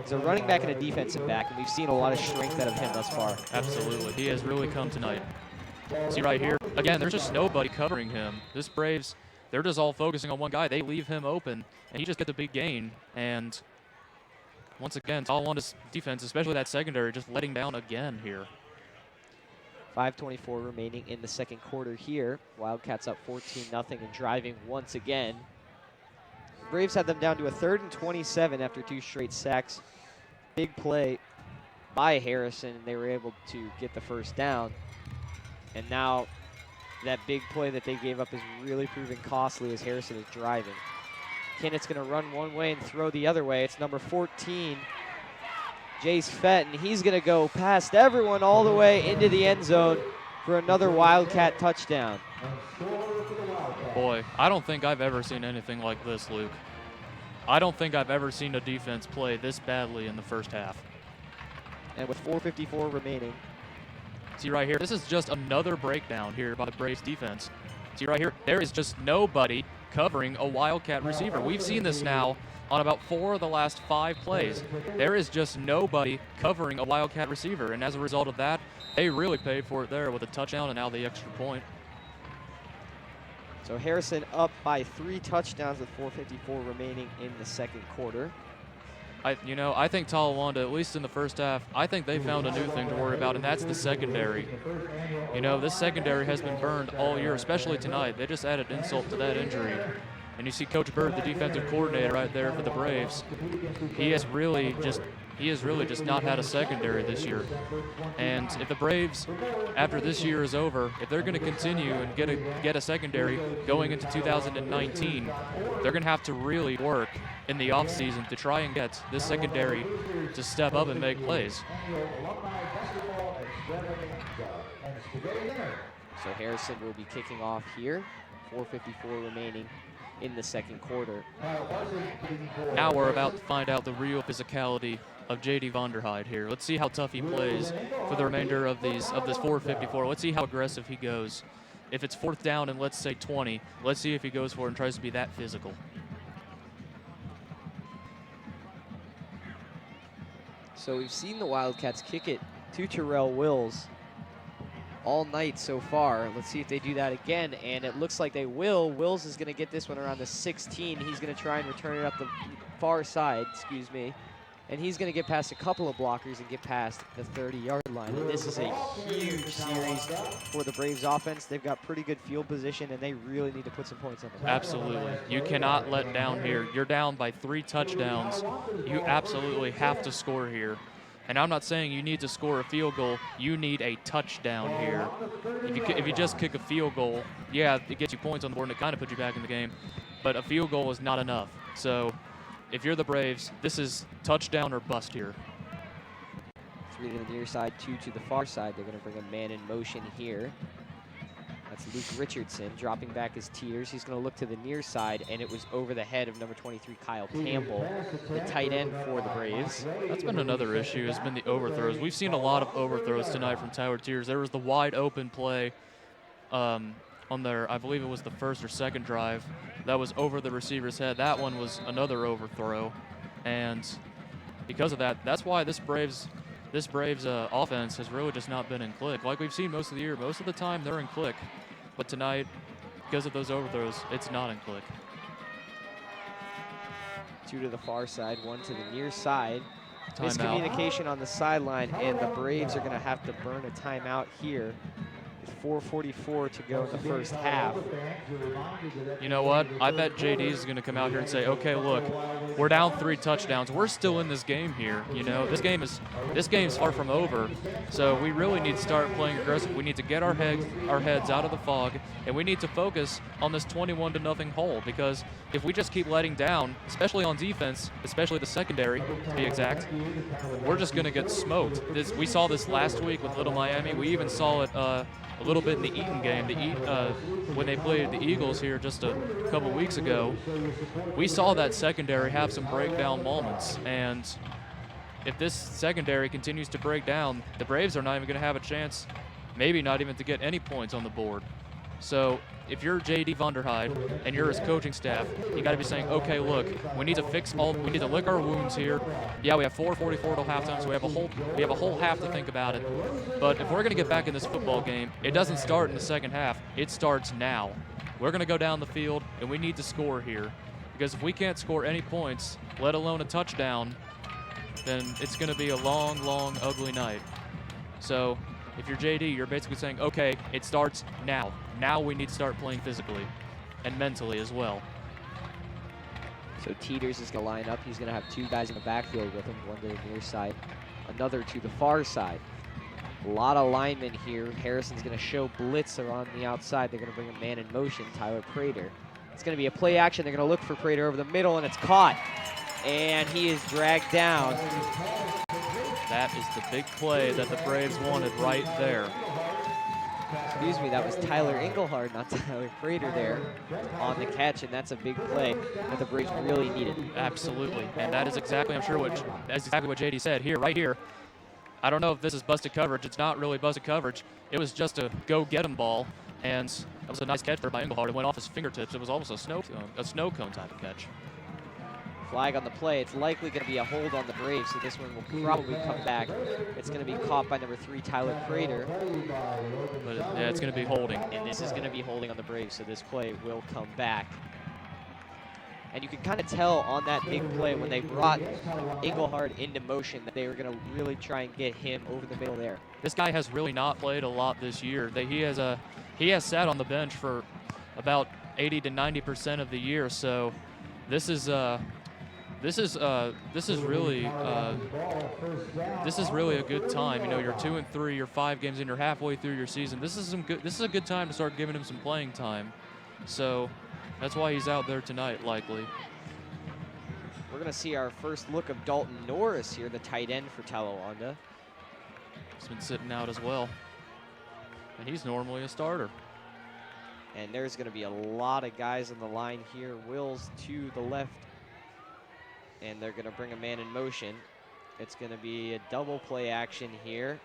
He's a running back and a defensive back, and we've seen a lot of strength out of him thus far. Absolutely. He has really come tonight. See right here, again, there's just nobody covering him. This Braves, they're just all focusing on one guy. They leave him open, and he just gets a big gain. And once again, Talawanda's defense, especially that secondary, just letting down again here. 5:24 remaining in the second quarter here. Wildcats up 14-0 and driving once again. Braves had them down to a 3rd and 27 after 2 straight sacks. Big play by Harrison, and they were able to get the first down. And now that big play that they gave up is really proving costly as Harrison is driving. Kinnett's going to run one way and throw the other way. It's number 14, Jace Fett, and he's going to go past everyone all the way into the end zone for another Wildcat touchdown. Boy, I don't think I've ever seen anything like this, Luke. I don't think I've ever seen a defense play this badly in the first half. And with 4:54 remaining. See right here, this is just another breakdown here by the Braves defense. See right here, there is just nobody covering a Wildcat receiver. We've seen this now on about 4 of the last 5 plays. There is just nobody covering a Wildcat receiver, and as a result of that, they really paid for it there with a touchdown and now the extra point. So Harrison up by 3 touchdowns with 4:54 remaining in the second quarter. I think Talawanda, at least in the first half, I think they found a new thing to worry about, and that's the secondary. This secondary has been burned all year, especially tonight. They just added insult to that injury. And you see Coach Bird, the defensive coordinator right there for the Braves. He has really just not had a secondary this year. And if the Braves, after this year is over, if they're going to continue and get a secondary going into 2019, they're going to have to really work in the offseason to try and get this secondary to step up and make plays. So Harrison will be kicking off here. 4:54 remaining in the second quarter. Now we're about to find out the real physicality of J.D. Vonderheide here. Let's see how tough he plays for the remainder of this 4:54. Let's see how aggressive he goes. If it's 4th down and let's say 20, let's see if he goes for it and tries to be that physical. So we've seen the Wildcats kick it to Terrell Wills all night so far. Let's see if they do that again, and it looks like they will. Wills is going to get this one around the 16. He's going to try and return it up the far side, and he's going to get past a couple of blockers and get past the 30-yard line. And this is a huge series for the Braves offense. They've got pretty good field position, and they really need to put some points on the board. Absolutely. You cannot let down here. You're down by 3 touchdowns. You absolutely have to score here. And I'm not saying you need to score a field goal. You need a touchdown here. If you just kick a field goal, yeah, it gets you points on the board and it kind of puts you back in the game. But a field goal is not enough. So if you're the Braves, this is touchdown or bust here. 3 to the near side, 2 to the far side. They're going to bring a man in motion here. That's Luke Richardson dropping back his teeters. He's going to look to the near side, and it was over the head of number 23, Kyle Campbell, the tight end for the Braves. That's been another issue, has been the overthrows. We've seen a lot of overthrows tonight from Tyler Teeters. There was the wide open play on their, I believe it was the first or second drive, that was over the receiver's head. That one was another overthrow. And because of that, that's why this Braves offense has really just not been in click. Like we've seen most of the year, most of the time they're in click. But tonight, because of those overthrows, it's not in click. 2 to the far side, 1 to the near side. Timeout. Miscommunication on the sideline, and the Braves are going to have to burn a timeout here. 4:44 to go in the first half. You know what? I bet JD is going to come out here and say, okay, look, we're down 3 touchdowns. We're still in this game here. You know, this game's far from over. So we really need to start playing aggressive. We need to get our heads out of the fog, and we need to focus on this 21-0 hole, because if we just keep letting down, especially on defense, especially the secondary to be exact, we're just going to get smoked. We saw this last week with Little Miami. We even saw it a little bit in the Eaton game. When they played the Eagles here just a couple weeks ago, we saw that secondary have some breakdown moments. And if this secondary continues to break down, the Braves are not even going to have a chance, maybe not even to get any points on the board. So if you're J.D. Vonderheide and you're his coaching staff, you got to be saying, okay, look, we need to we need to lick our wounds here. Yeah, we have 4:44 till halftime, so we have a whole half to think about it. But if we're going to get back in this football game, it doesn't start in the second half. It starts now. We're going to go down the field, and we need to score here. Because if we can't score any points, let alone a touchdown, then it's going to be a long, long, ugly night. So if you're JD, you're basically saying, okay, it starts now. Now we need to start playing physically and mentally as well. So Teeters is going to line up. He's going to have 2 guys in the backfield with him, 1 to the near side, another to the far side. A lot of linemen here. Harrison's going to show blitzer on the outside. They're going to bring a man in motion, Tyler Prater. It's going to be a play action. They're going to look for Prater over the middle, and it's caught. And he is dragged down. That is the big play that the Braves wanted right there. Excuse me, that was Tyler Engelhard, not Tyler Prater there on the catch, and that's a big play that the Braves really needed. Absolutely, and that is exactly, I'm sure, that's exactly what JD said here, right here. I don't know if this is busted coverage. It's not really busted coverage. It was just a go-get-him ball, and that was a nice catch there by Engelhard. It went off his fingertips. It was almost a snow cone type of catch. Flag on the play. It's likely going to be a hold on the Braves, so this one will probably come back. It's going to be caught by number 3, Tyler Prater. But yeah, it's going to be holding. And this is going to be holding on the Braves, so this play will come back. And you can kind of tell on that big play when they brought Engelhard into motion that they were going to really try and get him over the middle there. This guy has really not played a lot this year. He has sat on the bench for about 80 to 90% of the year, so this is really a good time. You know, you're 2-3, you're 5 games in, you're halfway through your season. This is a good time to start giving him some playing time. So that's why he's out there tonight, likely. We're going to see our first look of Dalton Norris here, the tight end for Talawanda. He's been sitting out as well, and he's normally a starter. And there's going to be a lot of guys on the line here. Wills to the left, and they're going to bring a man in motion. It's going to be a double play action here,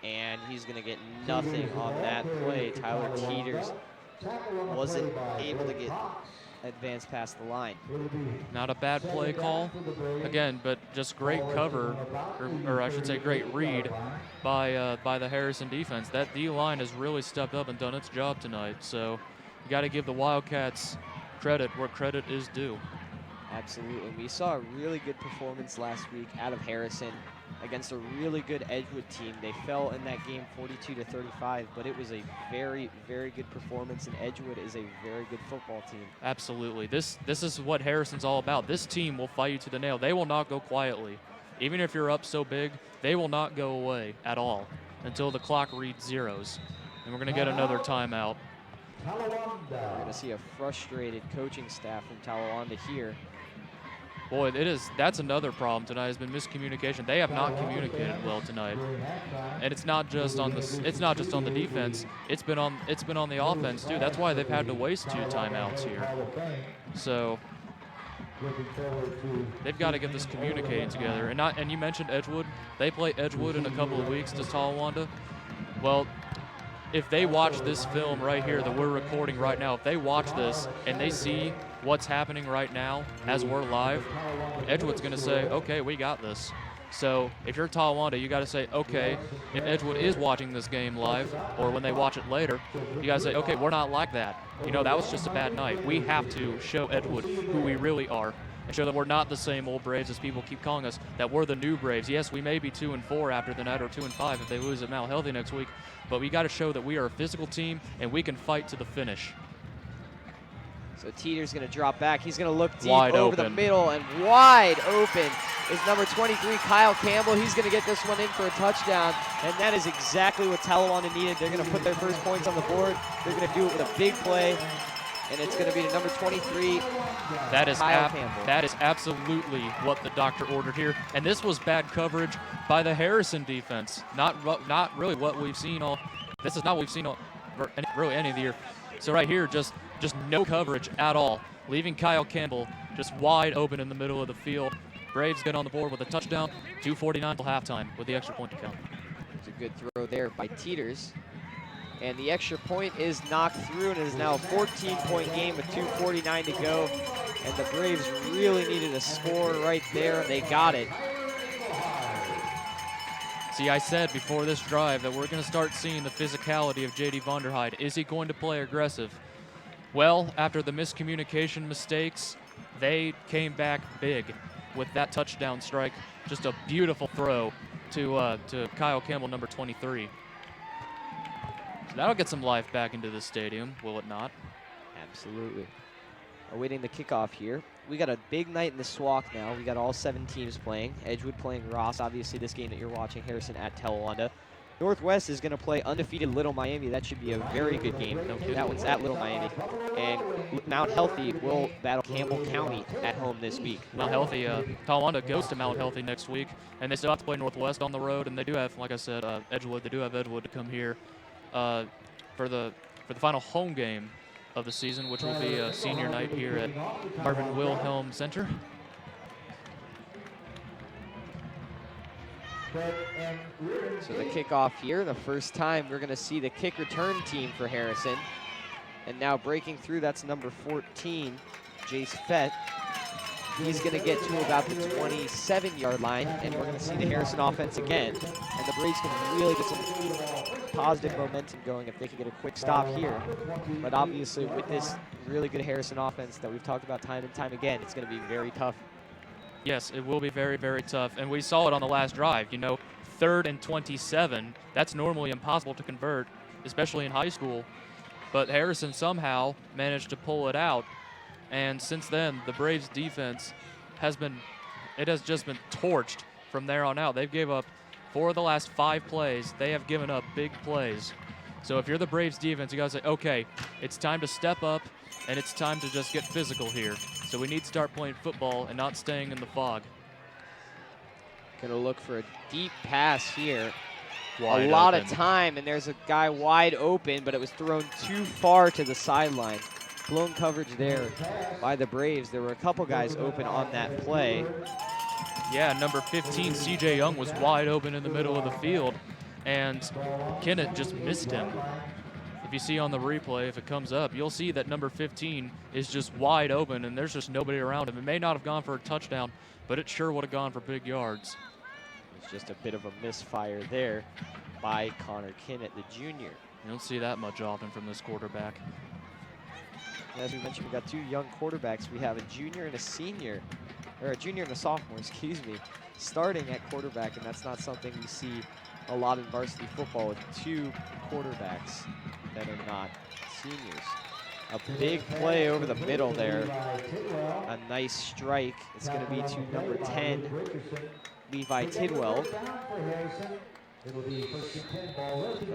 and he's going to get nothing on that play. Tyler Teeters wasn't able to get advanced past the line. Not a bad play call, again, but just great cover, or I should say great read by the Harrison defense. That D-line has really stepped up and done its job tonight, so you got to give the Wildcats credit where credit is due. Absolutely. We saw a really good performance last week out of Harrison against a really good Edgewood team. They fell in that game 42-35, but it was a very, very good performance, and Edgewood is a very good football team. Absolutely. This is what Harrison's all about. This team will fight you to the nail. They will not go quietly. Even if you're up so big, they will not go away at all until the clock reads zeros. And we're going to get another timeout. We're going to see a frustrated coaching staff from Talawanda here. Boy, that's another problem tonight has been miscommunication. They have not communicated well tonight. And it's not just on the defense. It's been on the offense too. That's why they've had to waste 2 timeouts here. So they've got to get this communicating together. And you mentioned Edgewood. They play Edgewood in a couple of weeks to Talawanda. Well, if they watch this film right here that we're recording right now, if they watch this and they see what's happening right now as we're live, Edgewood's going to say, okay, we got this. So if you're Talawanda, you got to say, okay, if Edgewood is watching this game live or when they watch it later, you got to say, okay, we're not like that. You know, that was just a bad night. We have to show Edgewood who we really are and show that we're not the same old Braves as people keep calling us, that we're the new Braves. Yes, we may be 2-4 after the night or 2-5 if they lose at Mount Healthy next week, but we got to show that we are a physical team and we can fight to the finish. So Teeter's going to drop back. He's going to look deep Wide over the open. middle, and wide open is number 23, Kyle Campbell. He's going to get this one in for a touchdown, and that is exactly what Talawanda needed. They're going to put their first points on the board. They're going to do it with a big play, and it's going to be to number 23, Kyle Campbell. That is absolutely what the doctor ordered here, and this was bad coverage by the Harrison defense. Not really what we've seen all. This is not what we've seen all, really any of the year. So right here, just no coverage at all, leaving Kyle Campbell just wide open in the middle of the field. Braves get on the board with a touchdown, 2:49 till halftime with the extra point to count. It's a good throw there by Teeters. And the extra point is knocked through, and it is now a 14-point game with 2:49 to go. And the Braves really needed a score right there, and they got it. See, I said before this drive that we're going to start seeing the physicality of J.D. Vonderheide. Is he going to play aggressive? Well, after the miscommunication mistakes, they came back big with that touchdown strike. Just a beautiful throw to Kyle Campbell, number 23. So that'll get some life back into the stadium, will it not? Absolutely. Awaiting the kickoff here. We got a big night in the SWAC now. We got all 7 teams playing. Edgewood playing Ross. Obviously, this game that you're watching, Harrison at Talawanda. Northwest is going to play undefeated Little Miami. That should be a very good game. That one's at Little Miami. And Mount Healthy will battle Campbell County at home this week. Mount Healthy, Talawanda goes to Mount Healthy next week, and they still have to play Northwest on the road. And they do have, like I said, Edgewood. They do have Edgewood to come here for the final home game of the season, which will be a senior night here at Marvin Wilhelm Center. So the kickoff here, the first time we're going to see the kick return team for Harrison. And now breaking through, that's number 14, Jace Fett. He's going to get to about the 27-yard line, and we're going to see the Harrison offense again. And the Braves can really get some positive momentum going if they can get a quick stop here. But obviously, with this really good Harrison offense that we've talked about time and time again, it's going to be very tough. Yes, it will be very, very tough. And we saw it on the last drive. You know, 3rd and 27, that's normally impossible to convert, especially in high school. But Harrison somehow managed to pull it out. And since then, the Braves defense has just been torched from there on out. They've gave up 4 of the last 5 plays. They have given up big plays. So if you're the Braves defense, you got to say, okay, it's time to step up, and it's time to just get physical here. So we need to start playing football and not staying in the fog. Gonna look for a deep pass here. Wide a lot open. of time, and there's a guy wide open, but it was thrown too far to the sideline. Blown coverage there by the Braves. There were a couple guys open on that play. Yeah, number 15, C.J. Young, was wide open in the middle of the field, and Kennett just missed him. If you see on the replay, if it comes up, you'll see that number 15 is just wide open, and there's just nobody around him. It may not have gone for a touchdown, but it sure would have gone for big yards. It's just a bit of a misfire there by Connor Kennett, the junior. You don't see that much often from this quarterback. As we mentioned, we got 2 young quarterbacks. We have a junior and a senior, or a junior and a sophomore, excuse me, starting at quarterback, and that's not something we see a lot in varsity football with 2 quarterbacks that are not seniors. A big play over the middle there. A nice strike. It's going to be to number 10, Levi Tidwell, the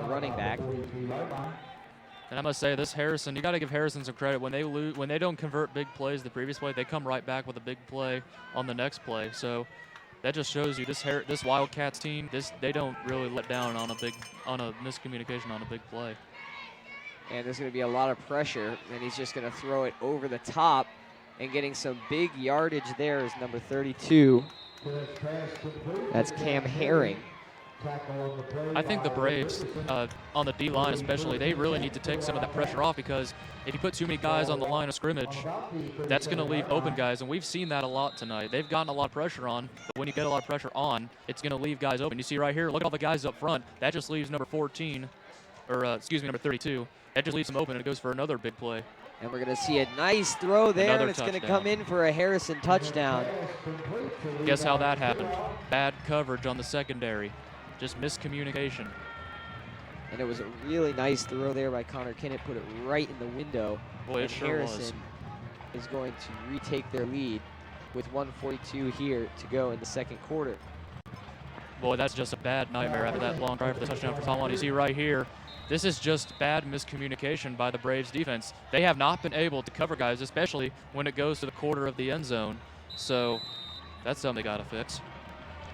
running back. And I must say, this Harrison, you got to give Harrison some credit. When they don't convert big plays the previous play, they come right back with a big play on the next play. So that just shows you this Wildcats team, they don't really let down on a miscommunication on a big play. And there's going to be a lot of pressure, and he's just going to throw it over the top, and getting some big yardage there is number 32. That's Cam Herring. I think the Braves, on the D-line especially, they really need to take some of that pressure off, because if you put too many guys on the line of scrimmage, that's going to leave open guys, and we've seen that a lot tonight. They've gotten a lot of pressure on, but when you get a lot of pressure on, it's going to leave guys open. You see right here, look at all the guys up front. That just leaves number 14, or excuse me, number 32. That just leaves them open, and it goes for another big play. And we're going to see a nice throw there, Another and it's going to touchdown. come in for a Harrison touchdown. Guess how that happened? Bad coverage on the secondary. Just miscommunication. And it was a really nice throw there by Connor Kinnett, put it right in the window. Boy, it and sure Harrison is going to retake their lead with 1:42 here to go in the second quarter. Boy, that's just a bad nightmare after that long drive for the touchdown for Talonada. You see right here, this is just bad miscommunication by the Braves defense. They have not been able to cover guys, especially when it goes to the quarter of the end zone. So that's something they got to fix.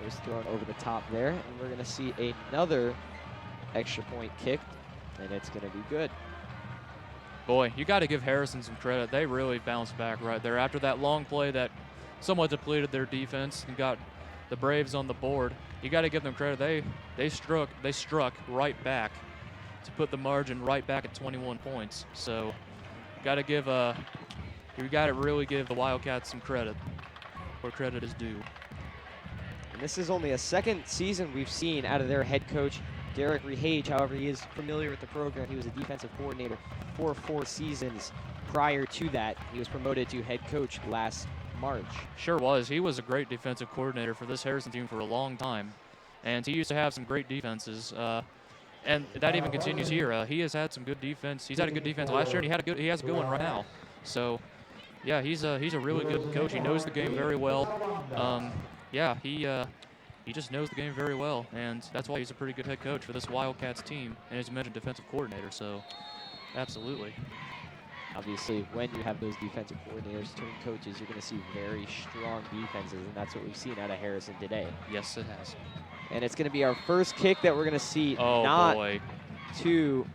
It was thrown over the top there, and we're going to see another extra point kicked, and it's going to be good. Boy, you got to give Harrison some credit. They really bounced back right there after that long play that somewhat depleted their defense and got the Braves on the board. You got to give them credit. They struck right back to put the margin right back at 21 points. So, you got to really give the Wildcats some credit where credit is due. And this is only a second season we've seen out of their head coach, Derek Rehage. However, he is familiar with the program. He was a defensive coordinator for 4 seasons. Prior to that, he was promoted to head coach last March. Sure was. He was a great defensive coordinator for this Harrison team for a long time. And he used to have some great defenses. And that even continues here. He has had some good defense. He's had a good defense last year, and he has a good one right now. So, yeah, he's a really good coach. He knows the game very well. Yeah, he just knows the game very well, and that's why he's a pretty good head coach for this Wildcats team. And as you mentioned, defensive coordinator. So, absolutely. Obviously, when you have those defensive coordinators turn coaches, you're going to see very strong defenses, and that's what we've seen out of Harrison today. Yes, it has. And it's going to be our first kick that we're going to see Oh, boy. to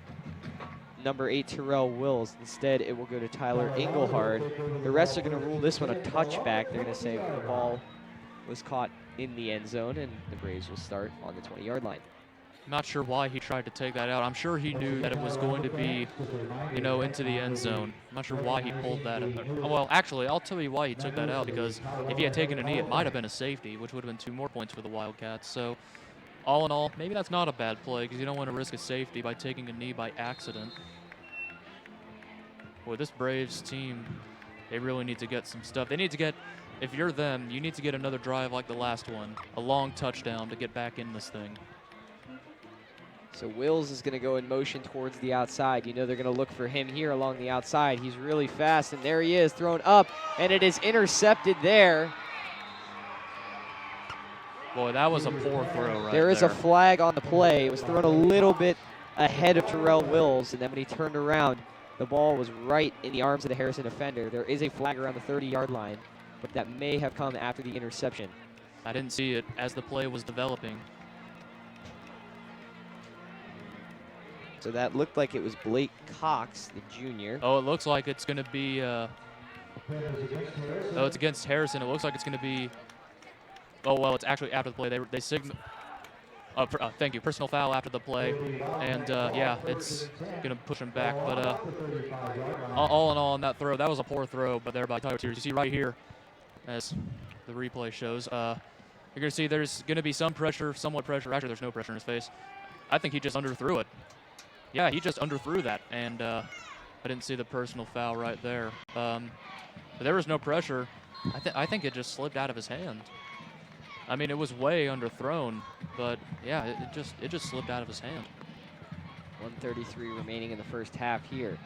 number 8, Terrell Wills. Instead, it will go to Tyler Engelhard. The rest are going to rule this one a touchback. They're going to say the ball was caught in the end zone, and the Braves will start on the 20-yard line. Not sure why he tried to take that out. I'm sure he knew that it was going to be, into the end zone. I'm not sure why he pulled that. Well, actually, I'll tell you why he took that out, because if he had taken a knee, it might have been a safety, which would have been 2 more points for the Wildcats. So, all in all, maybe that's not a bad play, because you don't want to risk a safety by taking a knee by accident. Boy, this Braves team, they really need to get some stuff. They need to get, if you're them, you need to get another drive like the last one, a long touchdown to get back in this thing. So Wills is going to go in motion towards the outside. You know they're going to look for him here along the outside. He's really fast, and there he is, thrown up, and it is intercepted there. Boy, that was a poor throw right there. There is a flag on the play. It was thrown a little bit ahead of Terrell Wills, and then when he turned around, the ball was right in the arms of the Harrison defender. There is a flag around the 30-yard line, but that may have come after the interception. I didn't see it as the play was developing. So that looked like it was Blake Cox, the junior. Oh, it looks like it's going to be, it's against Harrison. It looks like it's going to be, it's actually after the play. They signal, thank you, personal foul after the play. And, yeah, it's going to push him back. But all in all, on that throw, that was a poor throw, but there by Tyler Tears. You see right here, as the replay shows, you're going to see there's going to be some pressure, somewhat pressure. Actually, there's no pressure in his face. I think he just underthrew it. Yeah, he just underthrew that, and I didn't see the personal foul right there. But there was no pressure. I think it just slipped out of his hand. I mean, it was way underthrown, but yeah, it just slipped out of his hand. 1:33 remaining in the first half here.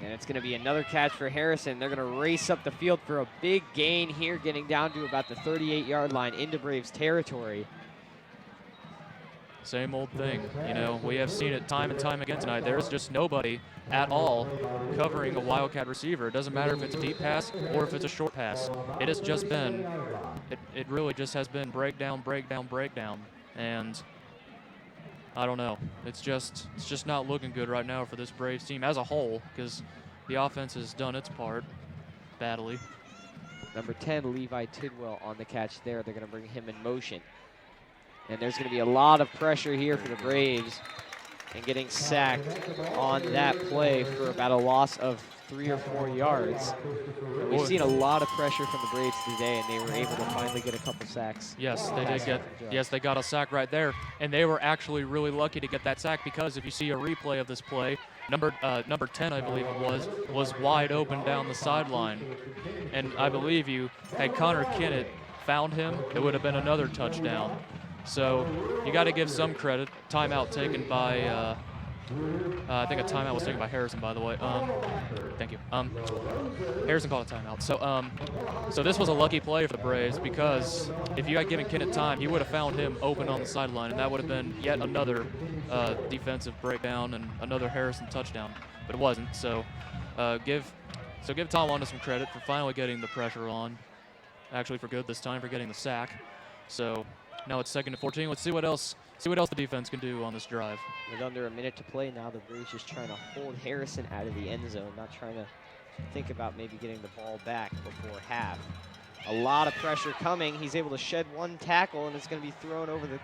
And it's going to be another catch for Harrison. They're going to race up the field for a big gain here, getting down to about the 38-yard line into Braves territory. Same old thing. You know, we have seen it time and time again tonight. There's just nobody at all covering a Wildcat receiver. It doesn't matter if it's a deep pass or if it's a short pass. It has just been, it really just has been breakdown, breakdown, breakdown. And I don't know. It's just not looking good right now for this Braves team as a whole, because the offense has done its part badly. Number 10, Levi Tidwell on the catch there. They're going to bring him in motion. And there's going to be a lot of pressure here for the Braves, and getting sacked on that play for about a loss of 3 or 4 yards. And we've seen a lot of pressure from the Braves today, and they were able to finally get a couple sacks. Yes, they did get. Yes, they got a sack right there, and they were actually really lucky to get that sack, because if you see a replay of this play, number 10, I believe it was wide open down the sideline, and I believe had Connor Kinnett found him, it would have been another touchdown. So you got to give some credit. Timeout taken by, I think a timeout was taken by Harrison, by the way. Thank you. Harrison called a timeout. So this was a lucky play for the Braves, because if you had given Kinnett time, he would have found him open on the sideline, and that would have been yet another defensive breakdown and another Harrison touchdown. But it wasn't. So give Talawanda some credit for finally getting the pressure on. Actually, for good this time, for getting the sack. So now it's 2nd and 14. Let's see what else the defense can do on this drive. With under a minute to play now, the Braves just trying to hold Harrison out of the end zone, not trying to think about maybe getting the ball back before half. A lot of pressure coming. He's able to shed one tackle, and it's going to be thrown over the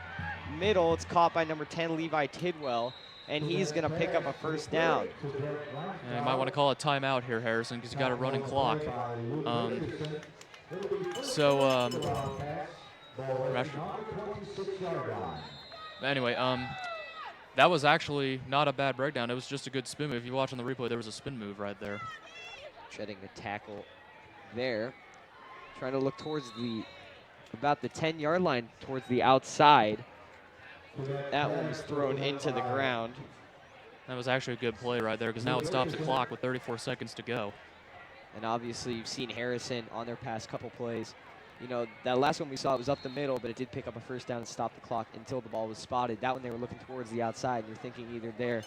middle. It's caught by number 10, Levi Tidwell, and he's going to pick up a first down. And you might want to call a timeout here, Harrison, because you got a running clock. Anyway, that was actually not a bad breakdown. It was just a good spin move. If you watch on the replay, there was a spin move right there. Shedding the tackle there. Trying to look towards about the 10-yard line, towards the outside. That one was thrown into the ground. That was actually a good play right there, because now it stops the clock with 34 seconds to go. And obviously you've seen Harrison on their past couple plays. You know, that last one we saw, it was up the middle, but it did pick up a first down and stop the clock until the ball was spotted. That one they were looking towards the outside, and you're thinking either there,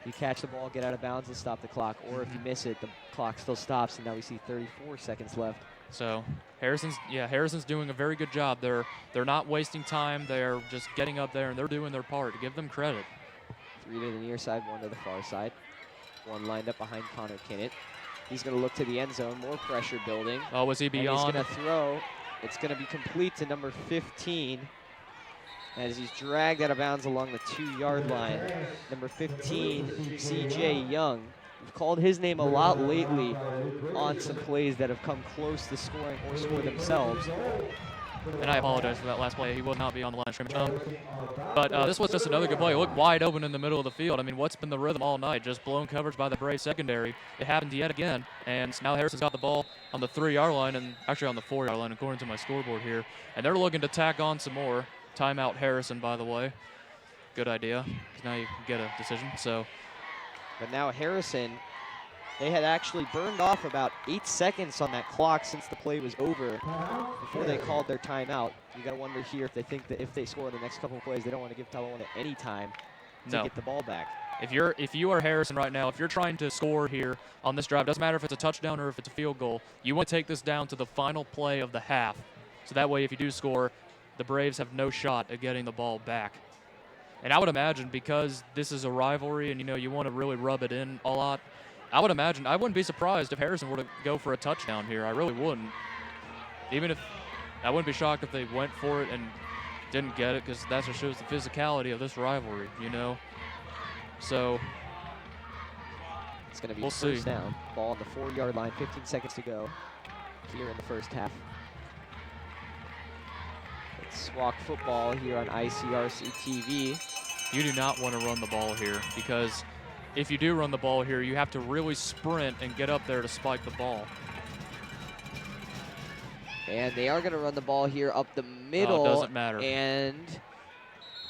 you catch the ball, get out of bounds, and stop the clock, or if you miss it, the clock still stops, and now we see 34 seconds left. So Harrison's doing a very good job. They're not wasting time. They're just getting up there, and they're doing their part. Give them credit. 3 to the near side, 1 to the far side. 1 lined up behind Connor Kinnett. He's going to look to the end zone. More pressure building. Oh, was he beyond? And he's going to throw. It's going to be complete to number 15 as he's dragged out of bounds along the 2-yard line. Number 15, C.J. Young. We've called his name a lot lately on some plays that have come close to scoring or score themselves. And I apologize for that last play. He will not be on the line of scrimmage. But this was just another good play. It looked wide open in the middle of the field. I mean, what's been the rhythm all night? Just blown coverage by the Braves secondary. It happened yet again. And now Harrison's got the ball on the 3-yard line, and actually on the 4-yard line, according to my scoreboard here. And they're looking to tack on some more. Timeout Harrison, by the way. Good idea, because now you can get a decision. But now Harrison, they had actually burned off about 8 seconds on that clock since the play was over before they called their timeout. You got to wonder here if they think that if they score the next couple of plays, they don't want to give Talawanda any time to get the ball back. If you are Harrison right now, if you're trying to score here on this drive, doesn't matter if it's a touchdown or if it's a field goal, you want to take this down to the final play of the half. So that way, if you do score, the Braves have no shot at getting the ball back. And I would imagine, because this is a rivalry and you want to really rub it in a lot, I would imagine, I wouldn't be surprised if Harrison were to go for a touchdown here. I really wouldn't. I wouldn't be shocked if they went for it and didn't get it, because that just shows the physicality of this rivalry, So it's going to be first down. Ball on the 4-yard line, 15 seconds to go here in the first half. It's SWAC football here on ICRC-TV. You do not want to run the ball here, because if you do run the ball here, you have to really sprint and get up there to spike the ball. And they are going to run the ball here up the middle. It doesn't matter. And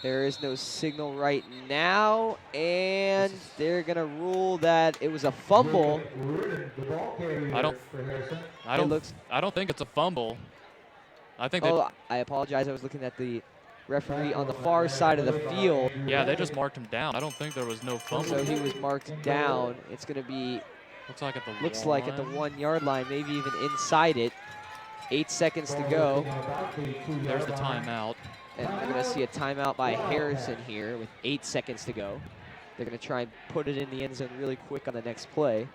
there is no signal right now. And they're going to rule that it was a fumble. I don't think it's a fumble. I think I apologize. I was looking at the referee on the far side of the field. Yeah, they just marked him down. I don't think there was no fumble. So he was marked down. It's going to be, looks like at the like at the 1 yard line, maybe even inside it. 8 seconds to go. There's the timeout. And we're going to see a timeout by Harrison here with 8 seconds to go. They're going to try and put it in the end zone really quick on the next play.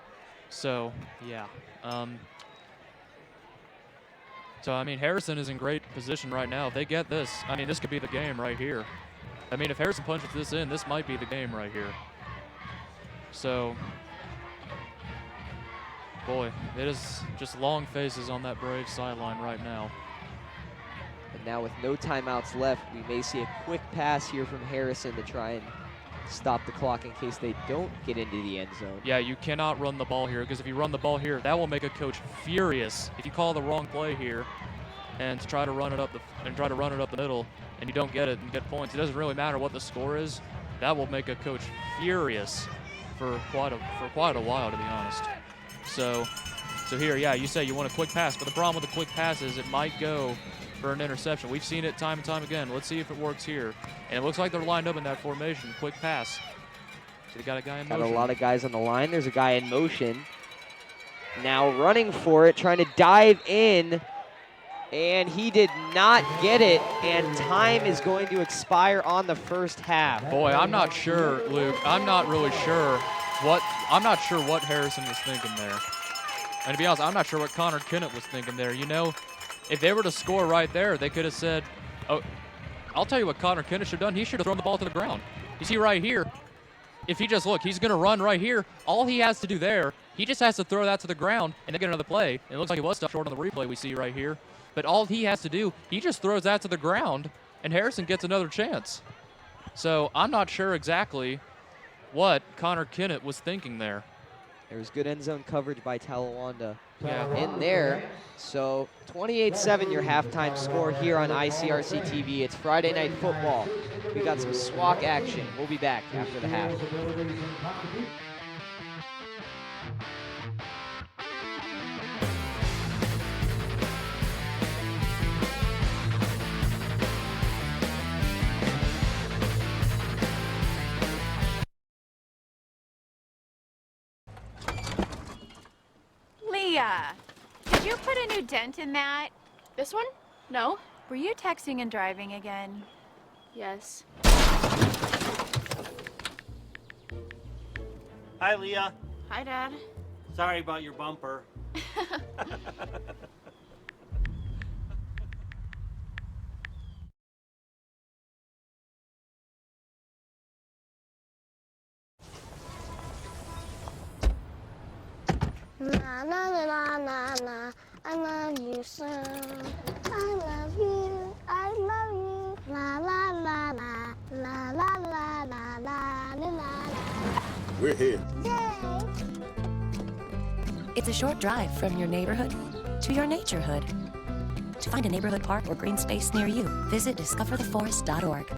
So, yeah. So, I mean, Harrison is in great position right now. If they get this, I mean, this could be the game right here. I mean, if Harrison punches this in, this might be the game right here. So, boy, it is just long faces on that Braves sideline right now. And now with no timeouts left, we may see a quick pass here from Harrison to try and stop the clock in case they don't get into the end zone. Yeah, you cannot run the ball here, because if you run the ball here, that will make a coach furious. If you call the wrong play here and try to run it up the middle and you don't get it and get points, it doesn't really matter what the score is. That will make a coach furious for quite a while, to be honest. So here, yeah, you say you want a quick pass, but the problem with the quick pass is it might go for an interception. We've seen it time and time again. Let's see if it works here. And it looks like they're lined up in that formation. Quick pass. So they got a guy in motion. Got a lot of guys on the line. There's a guy in motion. Now running for it, trying to dive in. And he did not get it. And time is going to expire on the first half. Boy, I'm not sure, Luke. I'm not really sure what Harrison was thinking there. And to be honest, I'm not sure what Connor Kennett was thinking there. You know, if they were to score right there, they could have said, oh, I'll tell you what Connor Kennett should have done. He should have thrown the ball to the ground. You see right here, if he just, look, he's going to run right here. All he has to do there, he just has to throw that to the ground and then get another play. And it looks like he was stopped short on the replay we see right here. But all he has to do, he just throws that to the ground, and Harrison gets another chance. So I'm not sure exactly what Connor Kennett was thinking there. There was good end zone coverage by Talawanda Yeah. in there. So 28-7 your halftime score here on ICRC-TV. It's Friday Night Football. We got some SWAC action. We'll be back after the half. Leah, did you put a new dent in that? This one? No. Were you texting and driving again? Yes. Hi, Leah. Hi, Dad. Sorry about your bumper. Na na na na na, I love you so. I love you, I love you. La la la la, la la la la la la la. We're here. Yay! It's a short drive from your neighborhood to your naturehood. To find a neighborhood park or green space near you, visit discovertheforest.org.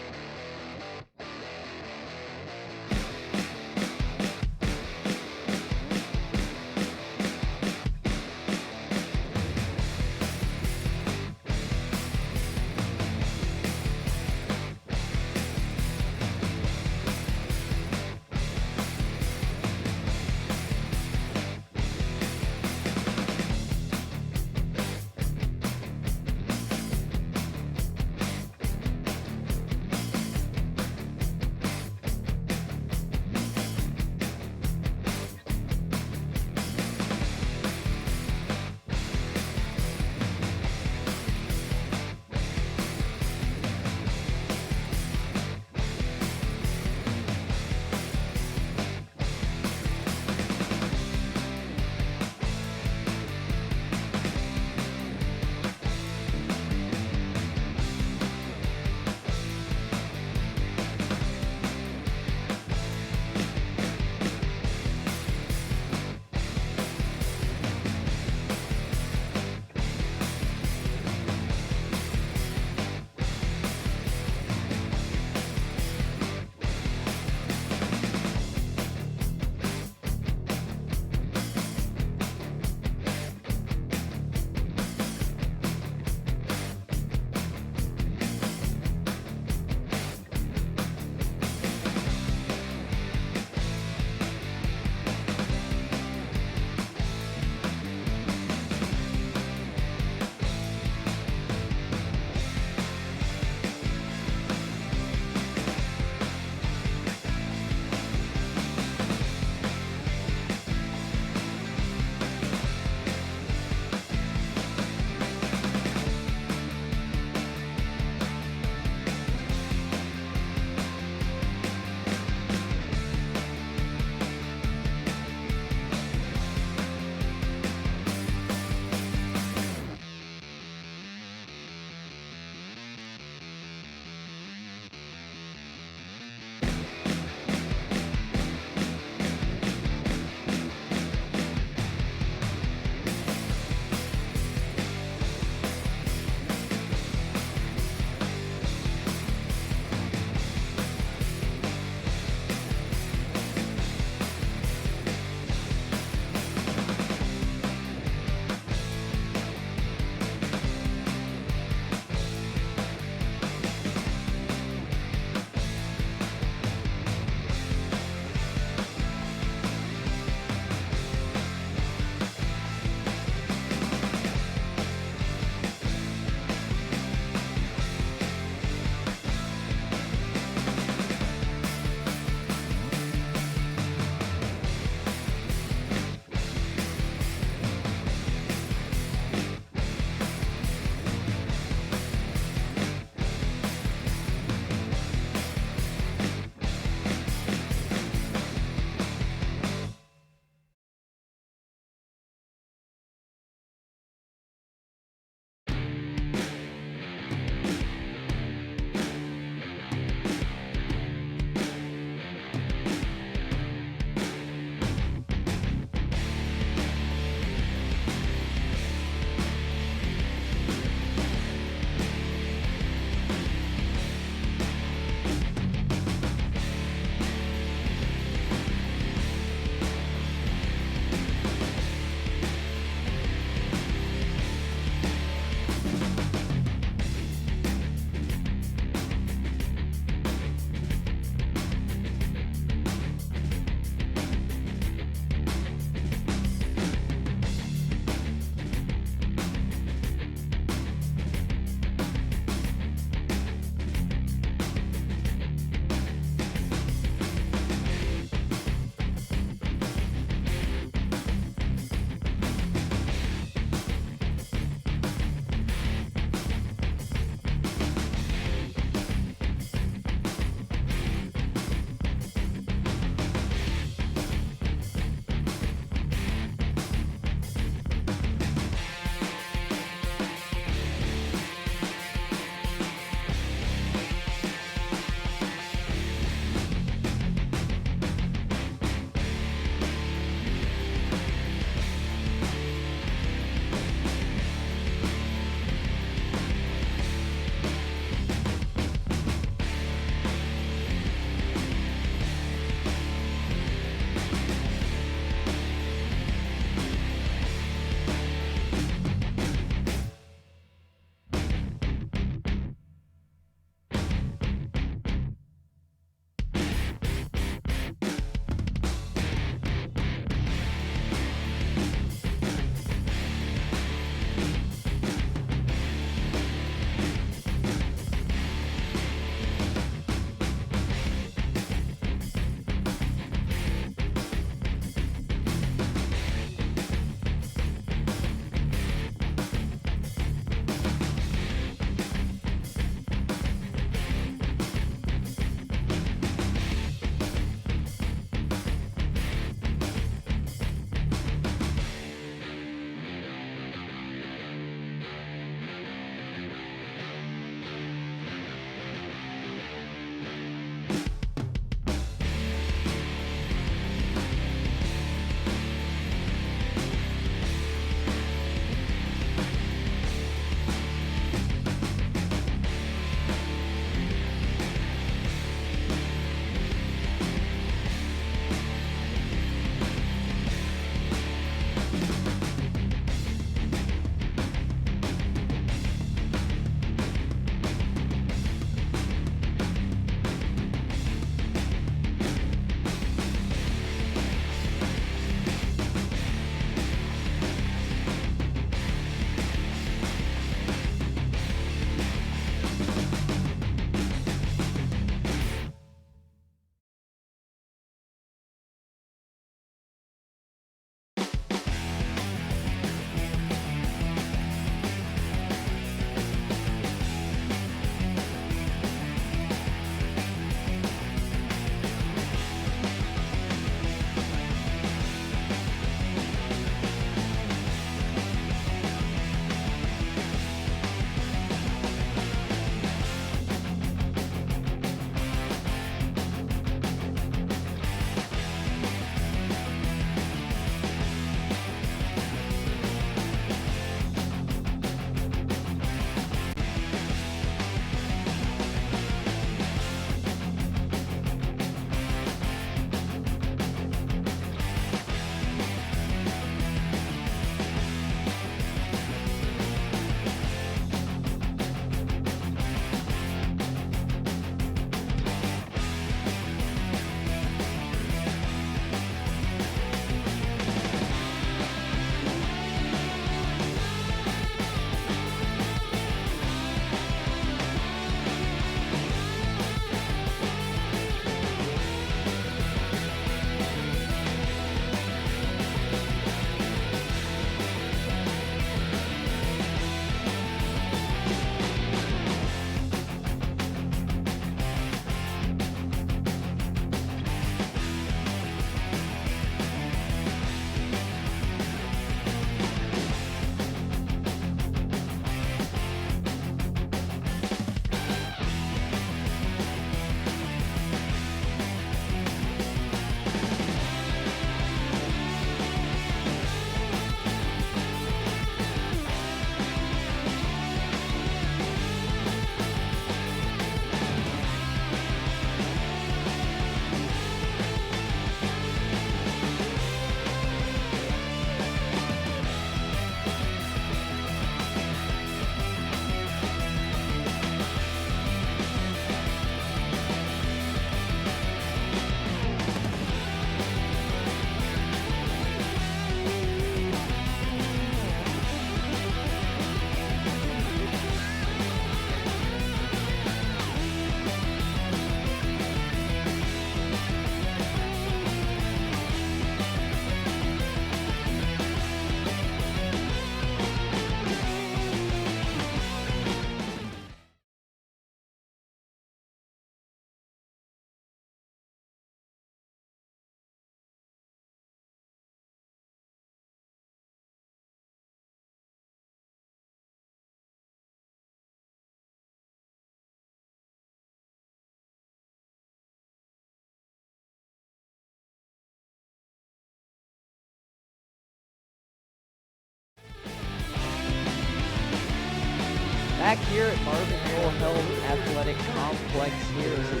back here at Marvin Wilhelm Athletic Complex here as a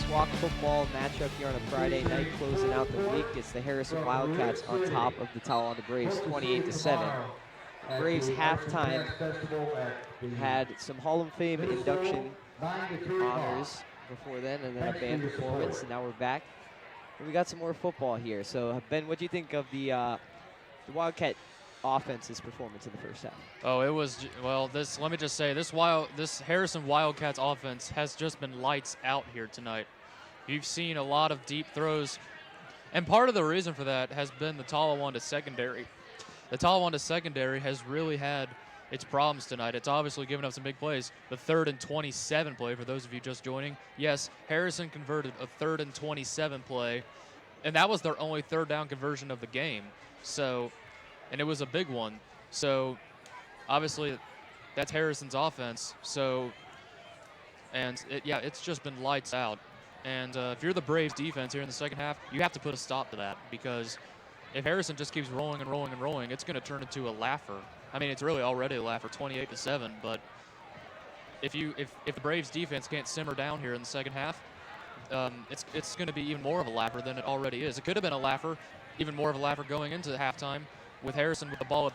SWAC football matchup here on a Friday night closing out the week. It's the Harrison Wildcats on top of the Talawanda Braves 28-7. Braves halftime had some Hall of Fame induction honors before then, and then a band performance, and now we're back. And we got some more football here. So Ben, what do you think of the Wildcat offense's performance in the first half? Oh, it was, well, let me just say, this Harrison Wildcats offense has just been lights out here tonight. You've seen a lot of deep throws, and part of the reason for that has been the Talawanda secondary. The Talawanda secondary has really had its problems tonight. It's obviously given up some big plays. The 3rd and 27 play, for those of you just joining, yes, Harrison converted a 3rd and 27 play, and that was their only 3rd down conversion of the game. So, and it was a big one. So, obviously, that's Harrison's offense. So, and it's just been lights out. And if you're the Braves defense here in the second half, you have to put a stop to that, because if Harrison just keeps rolling and rolling and rolling, it's going to turn into a laugher. I mean, it's really already a laugher, 28-7. But if the Braves defense can't simmer down here in the second half, it's going to be even more of a laugher than it already is. It could have been a laugher, even more of a laugher going into halftime, with Harrison with the ball at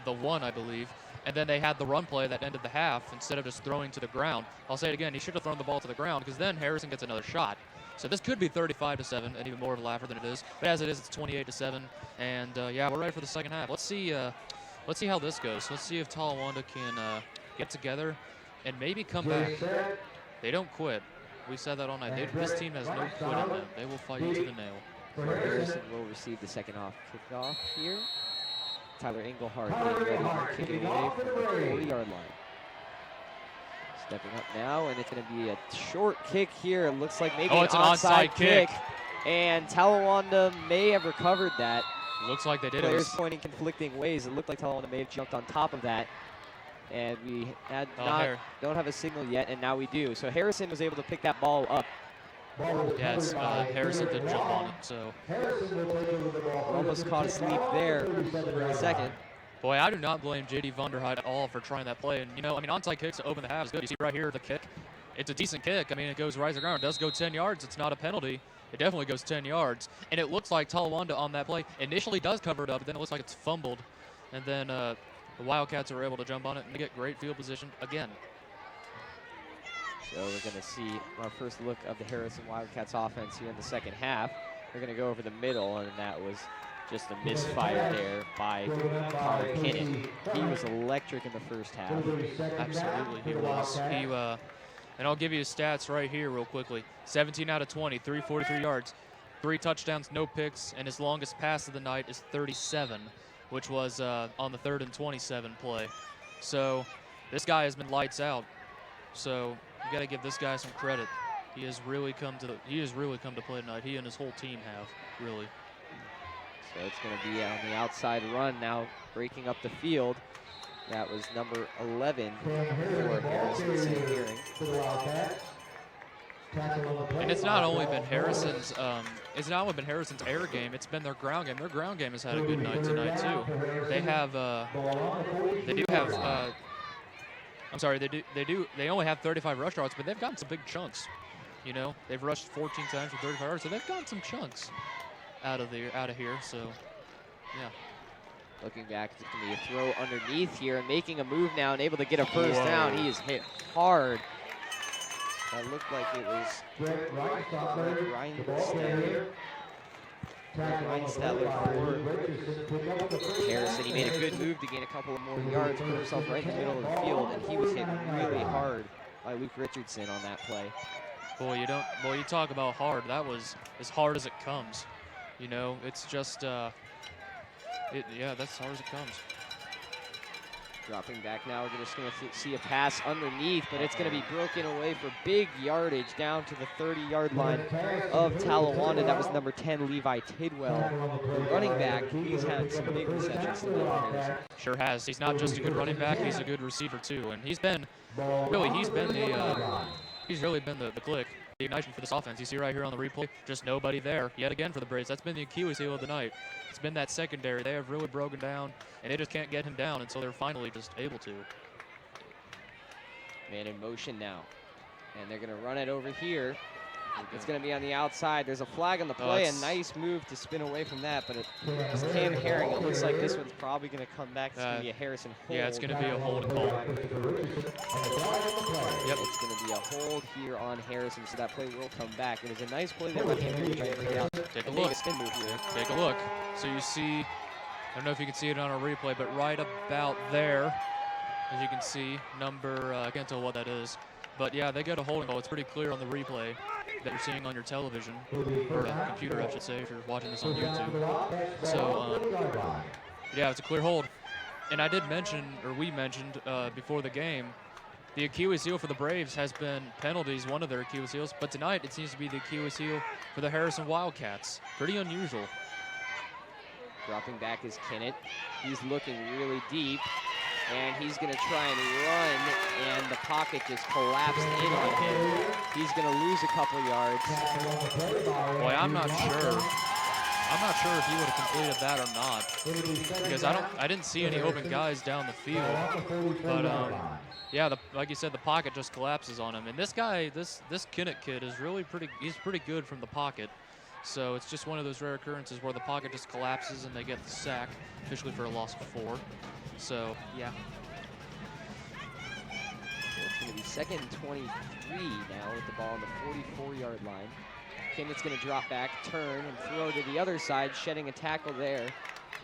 the 1, I believe. And then they had the run play that ended the half instead of just throwing to the ground. I'll say it again, he should have thrown the ball to the ground, because then Harrison gets another shot. So this could be 35-7, and even more of a laugher than it is. But as it is, it's 28-7. And yeah, we're ready for the second half. Let's see how this goes. Let's see if Talawanda can get together and maybe come back. They don't quit. We said that all night. This team has no quit in them. They will fight you to the nail. Harrison will receive the second half kickoff here. Tyler Engelhardt getting ready to kick it away from the 40-yard line. Stepping up now, and it's going to be a short kick here. It looks like maybe it's an onside kick. And Talawanda may have recovered that. Looks like they did. Players pointing conflicting ways. It looked like Talawanda may have jumped on top of that. And we don't have a signal yet, and now we do. So Harrison was able to pick that ball up. Yes, Harrison did jump on it, so. Almost caught asleep there for a second. Boy, I do not blame J.D. Vonderheid at all for trying that play. And, you know, I mean, onside kicks to open the half is good. You see right here the kick. It's a decent kick. I mean, it goes right to the ground. It does go 10 yards. It's not a penalty. It definitely goes 10 yards. And it looks like Talawanda on that play initially does cover it up, but then it looks like it's fumbled. And then the Wildcats are able to jump on it and get great field position again. So we're going to see our first look of the Harrison Wildcats offense here in the second half. We're going to go over the middle, and that was just a misfire there by Connor Kinnan. He was electric in the first half. Absolutely, he was. And I'll give you his stats right here real quickly. 17 out of 20, 343 yards, 3 touchdowns, no picks, and his longest pass of the night is 37, which was on the 3rd and 27 play. So this guy has been lights out. So you got to give this guy some credit. He has really come to play tonight. He and his whole team have, really. So it's going to be on the outside run now, breaking up the field. That was number 11 for Harrison St. Hearing. And it's not only been Harrison's air game, it's been their ground game. Their ground game has had a good night tonight too. They only have 35 rush yards, but they've gotten some big chunks. You know, they've rushed 14 times for 35 yards, so they've gotten some chunks out of here. So, yeah. Looking back, it's going to be a throw underneath here and making a move now and able to get a first down. He is hit hard. That looked like it was Greg Reinstadler for Harrison. He made a good move to gain a couple of more yards, put himself right in the middle of the field, and he was hit really hard by Luke Richardson on that play. Boy, you talk about hard. That was as hard as it comes. You know, it's just, that's as hard as it comes. Dropping back now, we're just going to see a pass underneath, but it's going to be broken away for big yardage down to the 30-yard line of Talawanda. That was number 10, Levi Tidwell. The running back, he's had some big receptions tonight. Sure has. He's not just a good running back, he's a good receiver too. And he's really been the click, the ignition for this offense. You see right here on the replay, just nobody there yet again for the Braves. That's been the Achilles heel of the night. It's been that secondary. They have really broken down, and they just can't get him down until they're finally just able to. Man in motion now. And they're going to run it over here. It's going to be on the outside. There's a flag on the play. A nice move to spin away from that, but it's Cam Herring. It looks like this one's probably going to come back. It's going to be a Harrison hold. Yeah, it's going to be a holding call. Yep. It's going to be a hold here on Harrison, so that play will come back. It was a nice play there by Henry trying to bring it out. Take a look. Spin move here. Take a look. So you see, I don't know if you can see it on a replay, but right about there, as you can see, number, I can't tell what that is. But yeah, they got a holding call. It's pretty clear on the replay that you're seeing on your television, or computer, I should say, if you're watching this on YouTube. So, yeah, it's a clear hold. And I did mention, or we mentioned before the game, the Achilles heel for the Braves has been penalties, one of their Achilles heels. But tonight, it seems to be the Achilles heel for the Harrison Wildcats. Pretty unusual. Dropping back is Kennett. He's looking really deep. And he's going to try and run, and the pocket just collapsed in on him. He's going to lose a couple yards. Boy, I'm not sure. I'm not sure if he would have completed that or not, because I didn't see any open guys down the field. But yeah, like you said, the pocket just collapses on him. And this guy, this Kennett kid is really he's pretty good from the pocket. So it's just one of those rare occurrences where the pocket just collapses and they get the sack, officially for a loss of 4. So, yeah. So it's going to be 2nd and 23 now with the ball on the 44-yard line. Kennett's going to drop back, turn, and throw to the other side, shedding a tackle there,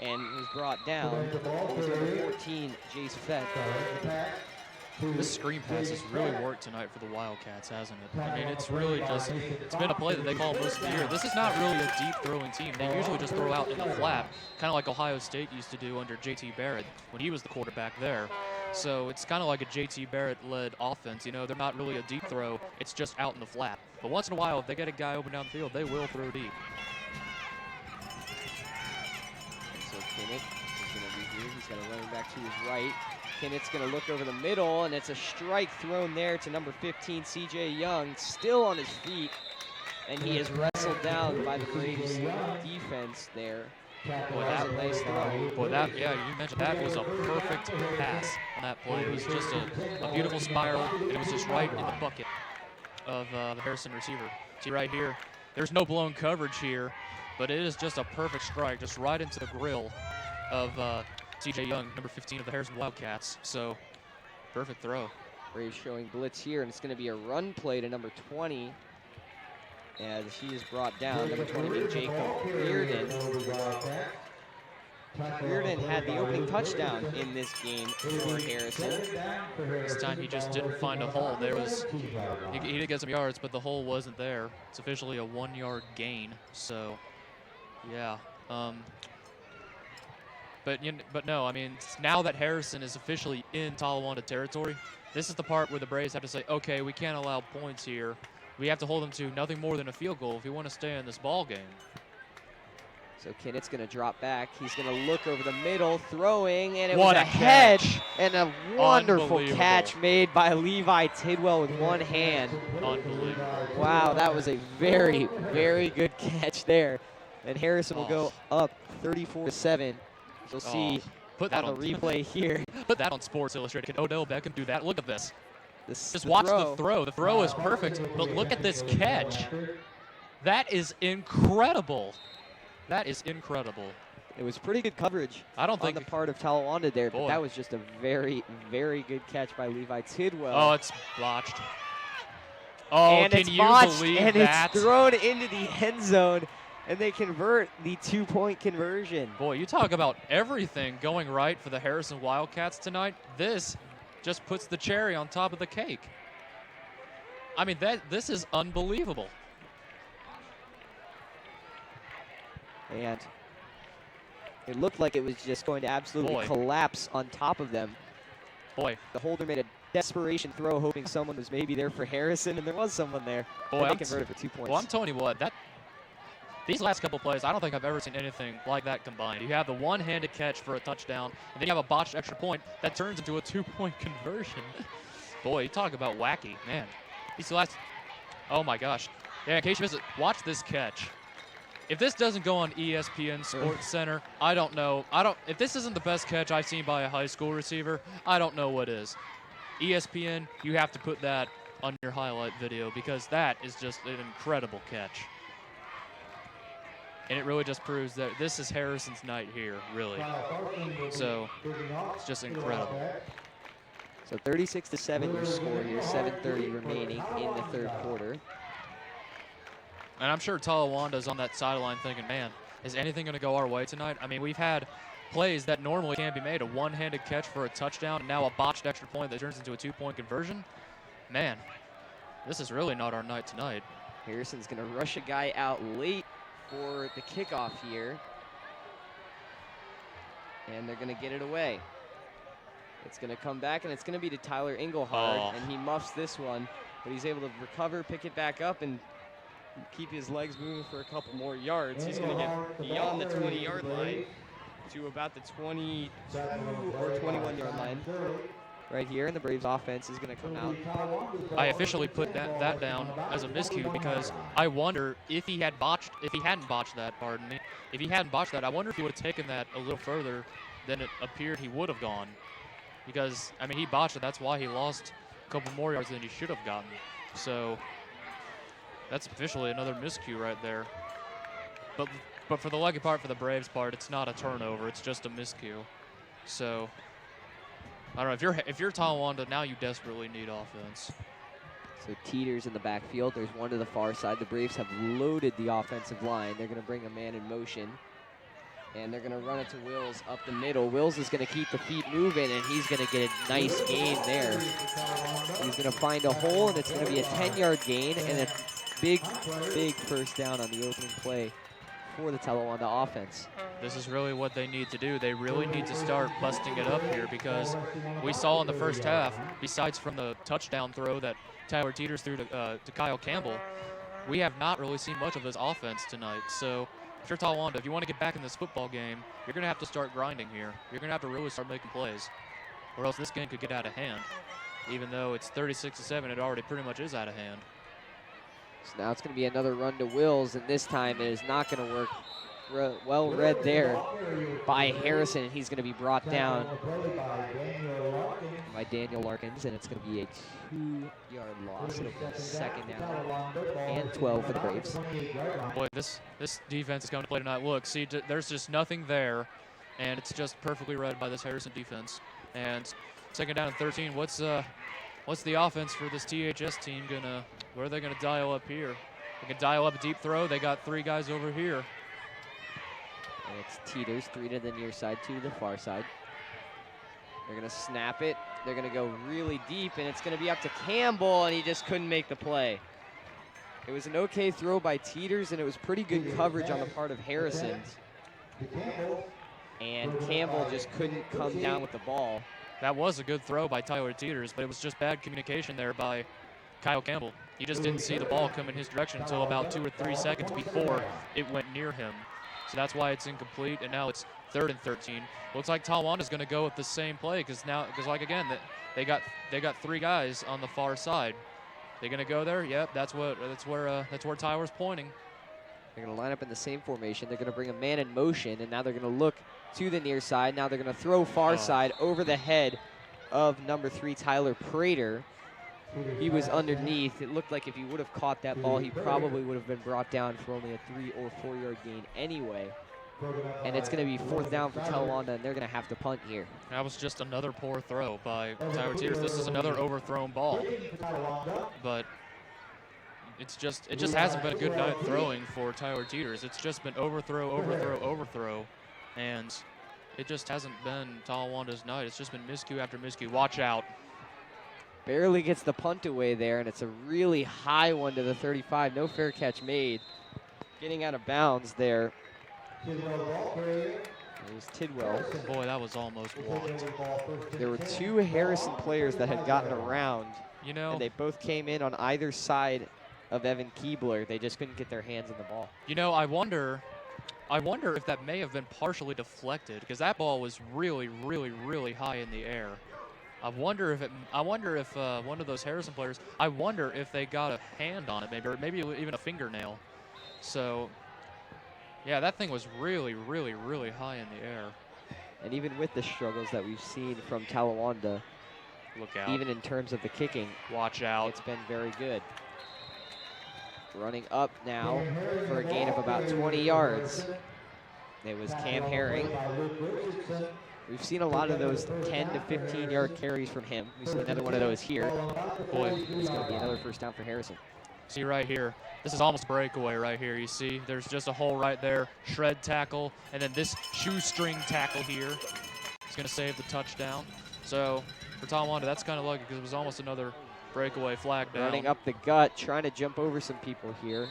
and was brought down. It was number 14, Jace Fett. This screen pass has really worked tonight for the Wildcats, hasn't it? I mean, it's really just, it's been a play that they call most of the year. This is not really a deep throwing team. They usually just throw out in the flat, kind of like Ohio State used to do under J.T. Barrett when he was the quarterback there. So it's kind of like a J.T. Barrett-led offense. You know, they're not really a deep throw. It's just out in the flat. But once in a while, if they get a guy open down the field, they will throw deep. So Kennett is going to be here. He's got a running back to his right. Kennett's going to look over the middle, and it's a strike thrown there to number 15, C.J. Young, still on his feet, and he is wrestled down by the Braves defense there. Boy, that was a nice throw. Boy, yeah, you mentioned that was a perfect pass on that play. It was just a beautiful spiral, and it was just right in the bucket of the Harrison receiver. See right here, there's no blown coverage here, but it is just a perfect strike, just right into the grill of C.J. Young, number 15 of the Harrison Wildcats. So, perfect throw. Braves showing blitz here, and it's going to be a run play to number 20 as he is brought down. Number 20 being Jacob Reardon. Reardon had the opening touchdown in this game for Harrison. This time he just didn't find a hole. He did get some yards, but the hole wasn't there. It's officially a 1-yard gain. So, yeah. But no, I mean, now that Harrison is officially in Talawanda territory, this is the part where the Braves have to say, okay, we can't allow points here. We have to hold them to nothing more than a field goal if we want to stay in this ball game. So Kennett's going to drop back. He's going to look over the middle, throwing, and it was a catch. And a wonderful catch made by Levi Tidwell with one hand. Unbelievable. Wow, that was a very, very good catch there. And Harrison will go up 34-7. You'll see put that on the replay here. Put that on Sports Illustrated. Can Odell Beckham do that? Look at this. Just the watch throw. the throw. The throw is perfect, but look at this catch. That is incredible. That is incredible. It was pretty good coverage on the part of Talawanda there, but that was just a very, very good catch by Levi Tidwell. Oh, it's botched. Oh, and can it's you botched, believe and that? It's thrown into the end zone, and they convert the 2-point conversion. Boy, you talk about everything going right for the Harrison Wildcats tonight. This just puts the cherry on top of the cake. I mean, this is unbelievable. And it looked like it was just going to absolutely collapse on top of them. Boy. The holder made a desperation throw, hoping someone was maybe there for Harrison, and there was someone there. Boy, they converted for 2 points. Well, I'm telling you what, these last couple plays, I don't think I've ever seen anything like that combined. You have the one-handed catch for a touchdown, and then you have a botched extra point that turns into a 2-point conversion. Boy, you talk about wacky, man. These last, oh my gosh. Yeah, in case you missed it, watch this catch. If this doesn't go on ESPN Sports Center, I don't know. If this isn't the best catch I've seen by a high school receiver, I don't know what is. ESPN, you have to put that on your highlight video because that is just an incredible catch. And it really just proves that this is Harrison's night here, really. So it's just incredible. So 36-7 your score here, 7:30 remaining in the third quarter. And I'm sure Talawanda's on that sideline thinking, man, is anything going to go our way tonight? I mean, we've had plays that normally can't be made, a one-handed catch for a touchdown, and now a botched extra point that turns into a two-point conversion. Man, this is really not our night tonight. Harrison's going to rush a guy out late for the kickoff here. And they're going to get it away. It's going to come back, and it's going to be to Tyler Engelhard, and he muffs this one, but he's able to recover, pick it back up, and keep his legs moving for a couple more yards. He's going to get beyond the 20-yard line to about the 22 or 21-yard line right here, and the Braves offense is going to come out. I officially put that down as a miscue because I wonder if he hadn't botched that, I wonder if he would have taken that a little further than it appeared he would have gone. Because, I mean, he botched it. That's why he lost a couple more yards than he should have gotten. So that's officially another miscue right there. But for the lucky part, for the Braves part, it's not a turnover. It's just a miscue. So I don't know. If you're Talawanda, now you desperately need offense. So Teeters in the backfield. There's one to the far side. The Braves have loaded the offensive line. They're going to bring a man in motion. And they're going to run it to Wills up the middle. Wills is going to keep the feet moving, and he's going to get a nice gain there. He's going to find a hole, and it's going to be a 10-yard gain and a big, big first down on the opening play for the Talawanda offense. This is really what they need to do. They really need to start busting it up here because we saw in the first half, besides from the touchdown throw that Tyler Teeters threw to Kyle Campbell, we have not really seen much of this offense tonight. So if you're Talawanda, if you want to get back in this football game, you're going to have to start grinding here. You're going to have to really start making plays, or else this game could get out of hand. Even though it's 36-7, it already pretty much is out of hand. So now it's going to be another run to Wills, and this time it is not going to work. Well read there by Harrison, and he's going to be brought down by Daniel Larkins, and it's going to be a 2-yard loss. It'll be second down and 12 for the Braves. Boy, this defense is going to play tonight. Look, see, there's just nothing there, and it's just perfectly read by this Harrison defense. And second down and 13. What's the offense for this THS team gonna? Where are they gonna dial up here? They can dial up a deep throw. They got three guys over here. And it's Teeters, 3 to the near side, 2 to the far side. They're going to snap it. They're going to go really deep, and it's going to be up to Campbell, and he just couldn't make the play. It was an okay throw by Teeters, and it was pretty good coverage on the part of Harrison. And Campbell just couldn't come down with the ball. That was a good throw by Tyler Teeters, but it was just bad communication there by Kyle Campbell. He just didn't see the ball come in his direction until about 2 or 3 seconds before it went near him. So that's why it's incomplete, and now it's 3rd and 13. Looks like Talawanda's going to go with the same play because like again, they got 3 guys on the far side. They're going to go there. Yep, that's where Tyler's pointing. They're going to line up in the same formation. They're going to bring a man in motion, and now they're going to look to the near side. Now they're going to throw far side over the head of number 3 Tyler Prater. He was underneath. It looked like if he would have caught that ball, he probably would have been brought down for only a 3 or 4 yard gain anyway. And it's going to be 4th down for Talawanda, and they're going to have to punt here. That was just another poor throw by Tyler Teeters. This is another overthrown ball. But it just hasn't been a good night throwing for Tyler Teeters. It's just been overthrow, overthrow, overthrow. And it just hasn't been Talawanda's night. It's just been miscue after miscue. Watch out. Barely gets the punt away there, and it's a really high one to the 35. No fair catch made. Getting out of bounds there. It was Tidwell. Boy, that was almost walked. There were 2 Harrison players that had gotten around, and they both came in on either side of Evan Keebler. They just couldn't get their hands on the ball. I wonder if that may have been partially deflected because that ball was really, really, really high in the air. I wonder if one of those Harrison players, I wonder if they got a hand on it, maybe even a fingernail. So, yeah, that thing was really, really, really high in the air. And even with the struggles that we've seen from Talawanda, Look out. Even in terms of the kicking, Watch out. it's been very good. Running up now for a gain of about 20 yards. It was Cam Herring. We've seen a lot of those 10 to 15-yard carries from him. We see another one of those here. Boy, It's going to be another first down for Harrison. see right here. This is almost breakaway right here. You see, there's just a hole right there. Shred tackle, and then this shoestring tackle here is going to save the touchdown. So for Talawanda, that's kind of lucky because it was almost another breakaway flag down. Running up the gut, trying to jump over some people here.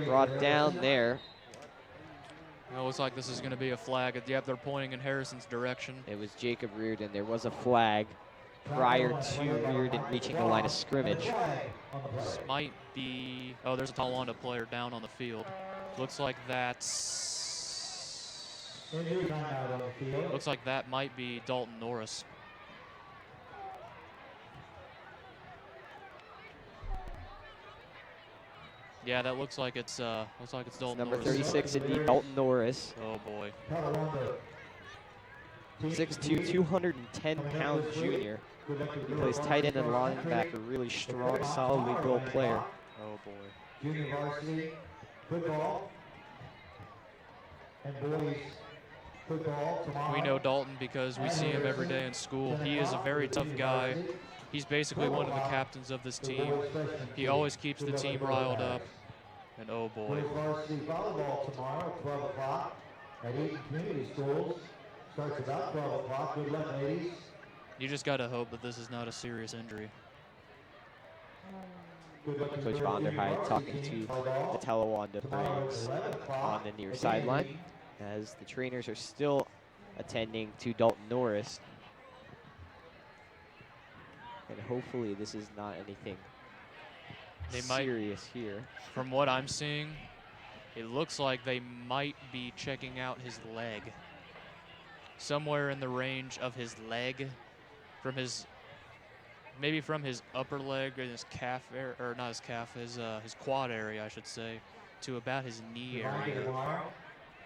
Brought down there. It looks like this is going to be a flag. Yep, they're pointing in Harrison's direction. It was Jacob Reardon. There was a flag prior to Reardon reaching the line of scrimmage. This might be, oh, there's a Talonada player down on the field. Looks like that might be Dalton Norris. Yeah, that looks like it's Dalton Number Norris. 36, indeed, Dalton Norris. Oh boy. 6'2", 210-pound junior. He plays tight end and linebacker, really strong, solidly built player. Oh boy. Junior varsity football and boys football tomorrow. We know Dalton because we see him every day in school. He is a very tough guy. He's basically one of the captains of this team. He always keeps the team riled up. And oh boy. Boys varsity volleyball tomorrow at 12 o'clock at Eaton Community Schools. Starts about 12 o'clock. Good luck, ladies. You just got to hope that this is not a serious injury. Coach Vonderheide talking to the Talawanda Braves on the near sideline as the trainers are still attending to Dalton Norris. And hopefully this is not anything serious here. From what I'm seeing, it looks like they might be checking out his leg. Somewhere in the range of his leg, maybe from his upper leg and his calf area, or not his calf, his quad area, I should say, to about his knee area.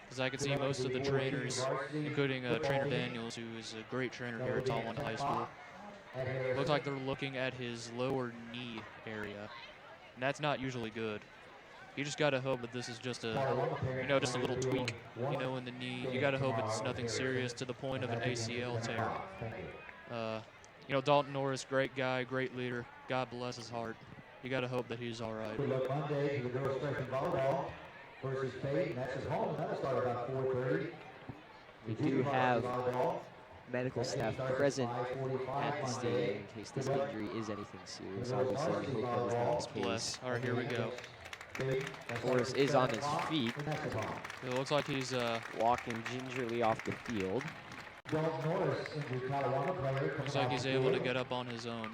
Because I can see most of the trainers, including Trainer Daniels, who is a great trainer here at Talawanda High School, looks like they're looking at his lower knee area, and that's not usually good. You just got to hope that this is just a, just a little tweak, in the knee. You got to hope it's nothing serious to the point of an ACL tear. Dalton Norris, great guy, great leader. God bless his heart. You got to hope that he's all right. Good luck Monday to the girls' freshman volleyball versus Peyton. That's at home. That'll start about 4:30. We do have medical staff present at the stadium in case this injury is anything serious. Obviously, we hope that is not the case. All right, here we go. Norris is on his feet. It looks like he's walking gingerly off the field. Looks like he's able to get up on his own.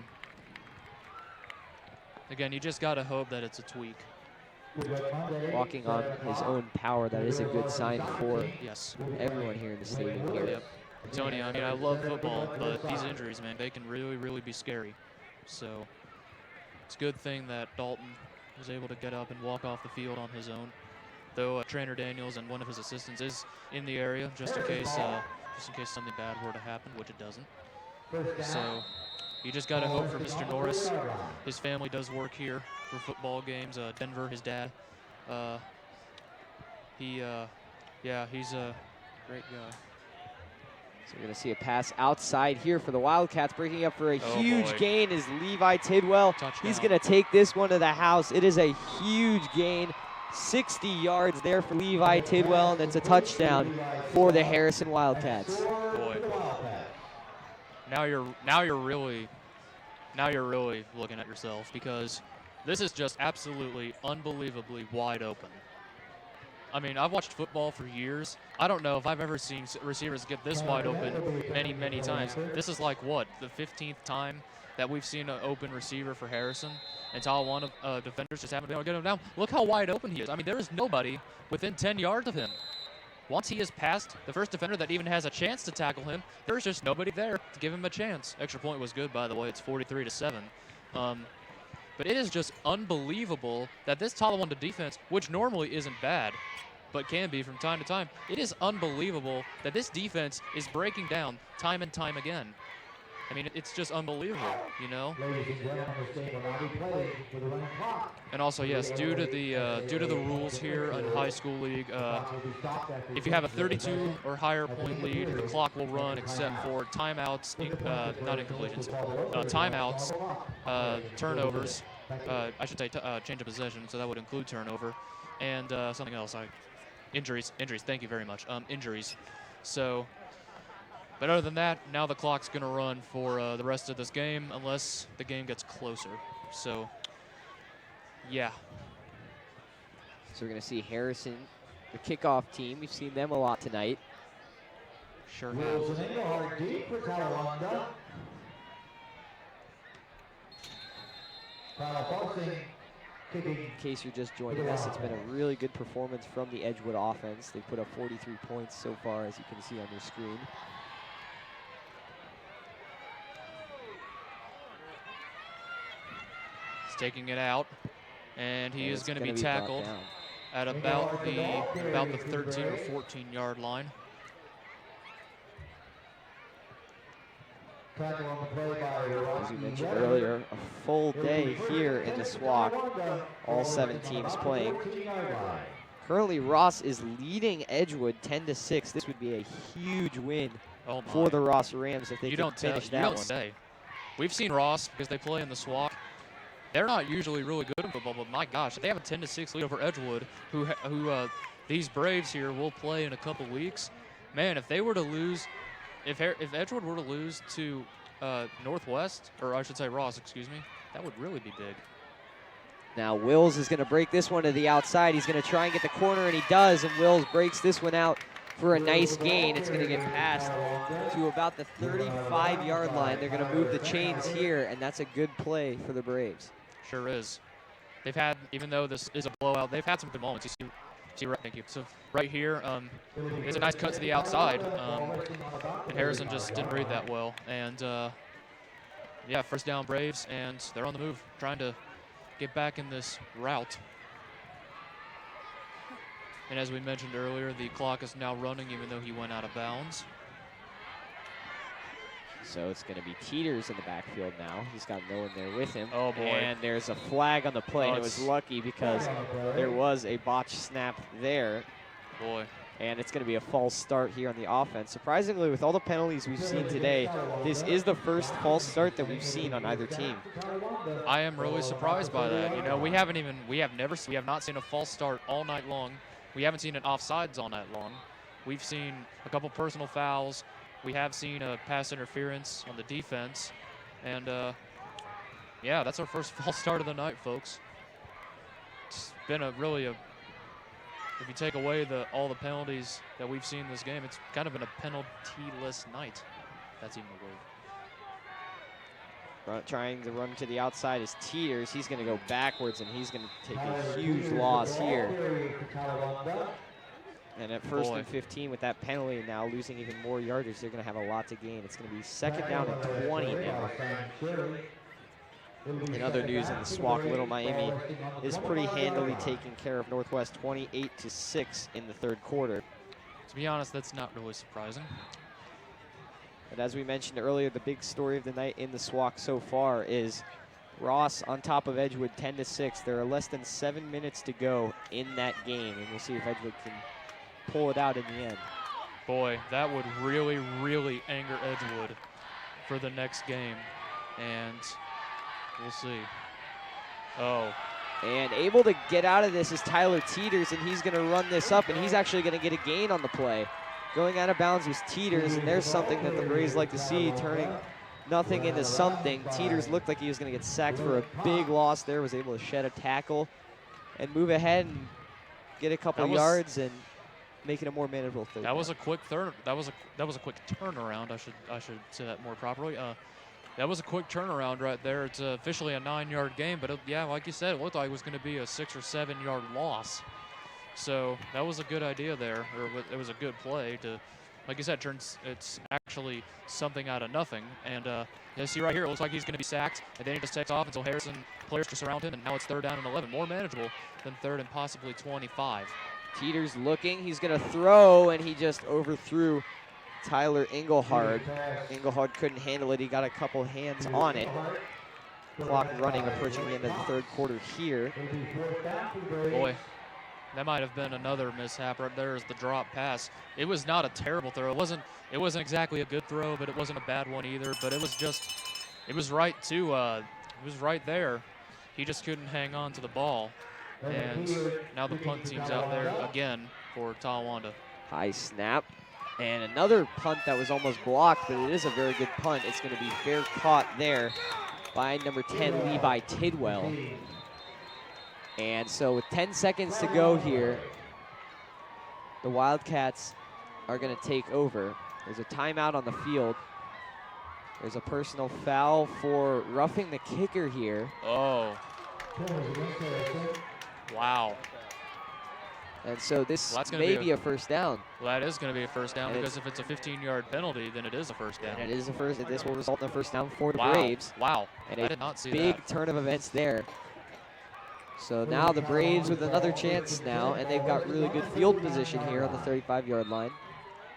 Again, you just got to hope that it's a tweak. Walking on his own power, that is a good sign for Yes. everyone here in the stadium here. Yep. Tony, I mean, I love football, but these injuries, man, they can really, really be scary. So it's a good thing that Dalton was able to get up and walk off the field on his own. Though Trainer Daniels and one of his assistants is in the area just in case something bad were to happen, which it doesn't. So you just got to hope for Mr. Norris. His family does work here for football games. Denver, his dad. He's a great guy. So we're going to see a pass outside here for the Wildcats, breaking up for a huge gain is Levi Tidwell. Touchdown. He's going to take this one to the house. It is a huge gain. 60 yards there for Levi Tidwell, and it's a touchdown for the Harrison Wildcats. Boy. Now you're really looking at yourself, because this is just absolutely unbelievably wide open. I mean, I've watched football for years. I don't know if I've ever seen receivers get this wide open many, many times. This is like, what, the 15th time that we've seen an open receiver for Harrison, and Talawanda defenders just haven't been able to get him down. Look how wide open he is. I mean, there is nobody within 10 yards of him. Once he is past the first defender that even has a chance to tackle him, there's just nobody there to give him a chance. Extra point was good, by the way. It's 43-7. But it is just unbelievable that this Talawanda defense, which normally isn't bad, but can be from time to time, it is unbelievable that this defense is breaking down time and time again. I mean, it's just unbelievable, you know. Ladies and gentlemen, this game will now be played with a running clock. And also, yes, due to the rules here in high school league, if you have a 32 or higher point lead, the clock will run except for timeouts, not incompletions, timeouts, turnovers. I should say change of possession, so that would include turnover, and something else. Injuries. Thank you very much. Injuries. So. But other than that, now the clock's going to run for the rest of this game unless the game gets closer. So, yeah. So we're going to see Harrison, the kickoff team. We've seen them a lot tonight. Sure Wilson have. in the hard deep for Talawanda. Kyle Farsing kicking. In case you're just joining us, it's been a really good performance from the Edgewood offense. They put up 43 points so far, as you can see on your screen. Taking it out, and he is going to be tackled at about the 13 or 14 yard line. As we mentioned earlier, a full day here in the SWAC, all 7 teams playing. Currently, Ross is leading Edgewood 10-6. This would be a huge win for the Ross Rams if they could finish that one. You don't say. We've seen Ross because they play in the SWAC. They're not usually really good in football, but my gosh, they have a 10-6 lead over Edgewood, who these Braves here will play in a couple weeks. Man, if they were to lose, if Edgewood were to lose to Northwest, or I should say Ross, excuse me, that would really be big. Now Wills is going to break this one to the outside. He's going to try and get the corner, and he does, and Wills breaks this one out for a nice gain. It's going to get passed to about the 35-yard line. They're going to move the chains here, and that's a good play for the Braves. Sure is. They've had, even though this is a blowout, they've had some good moments. You see right, thank you. So right here, it's a nice cut to the outside, and Harrison just didn't read that well. And yeah, first down Braves, and they're on the move, trying to get back in this route. And as we mentioned earlier, the clock is now running, even though he went out of bounds. So it's going to be Teeters in the backfield now. He's got no one there with him. Oh, boy. And there's a flag on the play, and it was lucky because there was a botched snap there. Boy. And it's going to be a false start here on the offense. Surprisingly, with all the penalties we've seen today, this is the first false start that we've seen on either team. I am really surprised by that. You know, we have not seen a false start all night long. We haven't seen an offsides all night long. We've seen a couple personal fouls. We have seen a pass interference on the defense. And, yeah, that's our first false start of the night, folks. It's been if you take away all the penalties that we've seen in this game, it's kind of been a penalty-less night. That's even a word. Trying to run to the outside is Teeters. He's going to go backwards, and he's going to take a huge loss here. And at first and 15 with that penalty, now losing even more yardage, they're going to have a lot to gain. It's going to be second down and 20 now. In other news in the SWAC, Little Miami is pretty handily taking care of Northwest 28-6 in the third quarter. To be honest, that's not really surprising. But as we mentioned earlier, the big story of the night in the SWAC so far is Ross on top of Edgewood 10-6. There are less than 7 minutes to go in that game, and we'll see if Edgewood can pull it out in the end. Boy, that would really, really anger Edgewood for the next game. And we'll see. Oh. And able to get out of this is Tyler Teeters, and he's going to run this up, and he's actually going to get a gain on the play. Going out of bounds was Teeters, and there's something that the Braves like to see, turning nothing into something. Teeters looked like he was going to get sacked for a big loss there, was able to shed a tackle and move ahead and get a couple yards and make it a more manageable third. That was a quick that was a quick turnaround. I should say that more properly. That was a quick turnaround right there. It's officially a 9-yard game, but yeah, like you said, it looked like it was going to be a 6 or 7 yard loss. So that was a good idea there, or it was a good play to, like you said, it's actually something out of nothing. And you see right here, it looks like he's going to be sacked, and then he just takes off until Harrison players just surround him, and now it's 3rd down and 11, more manageable than 3rd and possibly 25. Teeters looking, he's going to throw, and he just overthrew Tyler Engelhard. Engelhard couldn't handle it. He got a couple hands on it. Clock running, approaching the end of the third quarter here. Boy, that might have been another mishap right there, is the drop pass. It was not a terrible throw. It wasn't exactly a good throw, but it wasn't a bad one either. But it was right there. He just couldn't hang on to the ball. And now the punt team's out there again for Talawanda. High snap. And another punt that was almost blocked, but it is a very good punt. It's going to be fair caught there by number 10, Levi Tidwell. And so with 10 seconds to go here, the Wildcats are going to take over. There's a timeout on the field. There's a personal foul for roughing the kicker here. Oh. Wow. And so this may be a first down. Well, that is going to be a first down, because if it's a 15-yard penalty, then it is a first down. And it is a first. This will result in a first down for the Wow. Braves. Wow. And I did not see big that. turn of events there. So now the Braves with another chance now, and they've got really good field position here on the 35-yard line.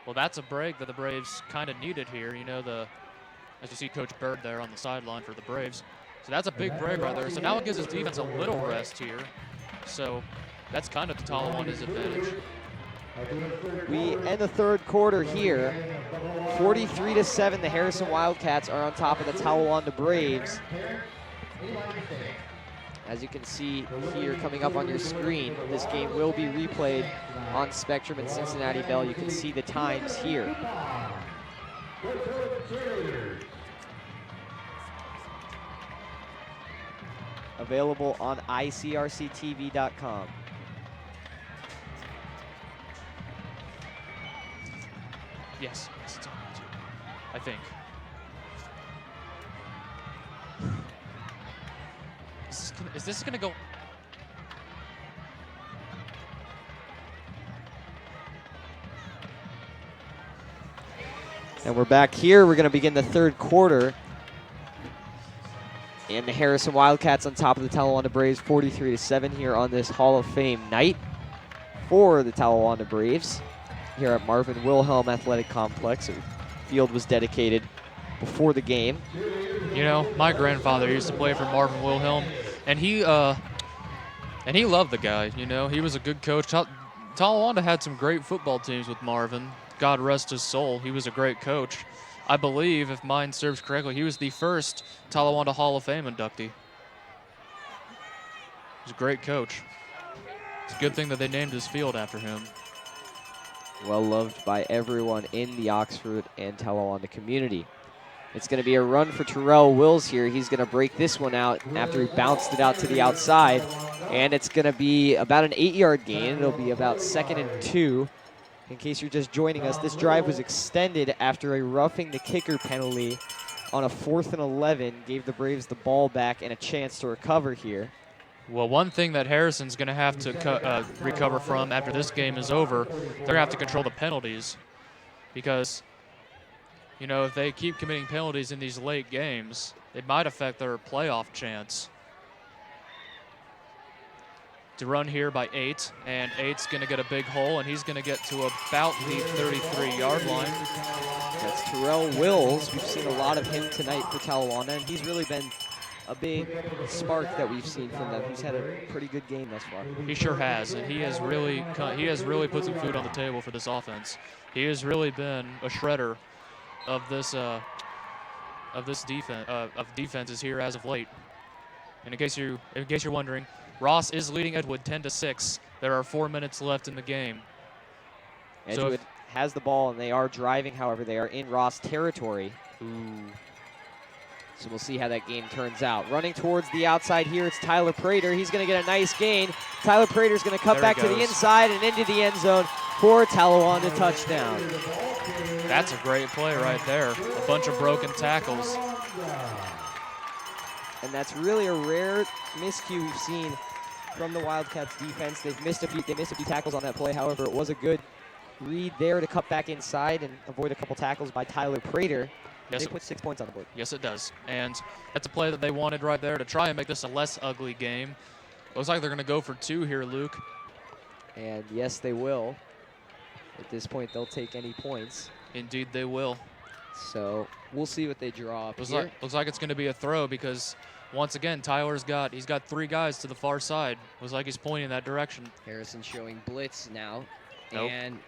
Well, that's a break that the Braves kind of needed here. You know, as you see Coach Bird there on the sideline for the Braves. So that's a big break right there. So now it gives his defense a little rest here. So that's kind of to Talawanda's advantage. We end the third quarter here. 43-7, the Harrison Wildcats are on top of the Talawanda Braves. As you can see here coming up on your screen, this game will be replayed on Spectrum and Cincinnati Bell. You can see the times here. Available on ICRC-TV.com. Yes, it's on YouTube, I think. Is this gonna go? And we're back here. We're going to begin the third quarter. And the Harrison Wildcats on top of the Talawanda Braves, 43-7 here on this Hall of Fame night for the Talawanda Braves here at Marvin Wilhelm Athletic Complex. The field was dedicated before the game. You know, my grandfather used to play for Marvin Wilhelm, and he loved the guy. You know, he was a good coach. Talawanda had some great football teams with Marvin. God rest his soul. He was a great coach. I believe, if mine serves correctly, he was the first Talawanda Hall of Fame inductee. He was a great coach. It's a good thing that they named his field after him. Well loved by everyone in the Oxford and Talawanda community. It's going to be a run for Terrell Wills here. He's going to break this one out after he bounced it out to the outside. And it's going to be about an 8-yard gain. It'll be about 2nd and 2. In case you're just joining us, this drive was extended after a roughing the kicker penalty on a 4th and 11. Gave the Braves the ball back and a chance to recover here. Well, one thing that Harrison's going to have to recover from after this game is over, they're going to have to control the penalties. Because, you know, if they keep committing penalties in these late games, it might affect their playoff chance. To run here by 8, and 8's going to get a big hole, and he's going to get to about the 33-yard line. That's Terrell Wills. We've seen a lot of him tonight for Talawanda, and he's really been a big spark that we've seen from them. He's had a pretty good game thus far. He sure has, and he has really put some food on the table for this offense. He has really been a shredder of this defenses here as of late. And in case you're wondering, Ross is leading Edgewood 10-6. There are 4 minutes left in the game. Edgewood has the ball, and they are driving. However, they are in Ross territory. So we'll see how that game turns out. Running towards the outside here, it's Tyler Prater. He's going to get a nice gain. Tyler Prater's going to cut back to the inside and into the end zone for a Talawanda touchdown. That's a great play right there. A bunch of broken tackles. And that's really a rare miscue we've seen from the Wildcats defense. They missed a few tackles on that play. However, it was a good read there to cut back inside and avoid a couple tackles by Tyler Prater. Yes, they put 6 points on the board. Yes, it does. And that's a play that they wanted right there to try and make this a less ugly game. Looks like they're going to go for 2 here, Luke. And yes, they will. At this point, they'll take any points. Indeed, they will. So we'll see what they draw up here. Looks like it's going to be a throw because once again, he's got 3 guys to the far side. Looks like he's pointing in that direction. Harrison showing blitz now. Nope. And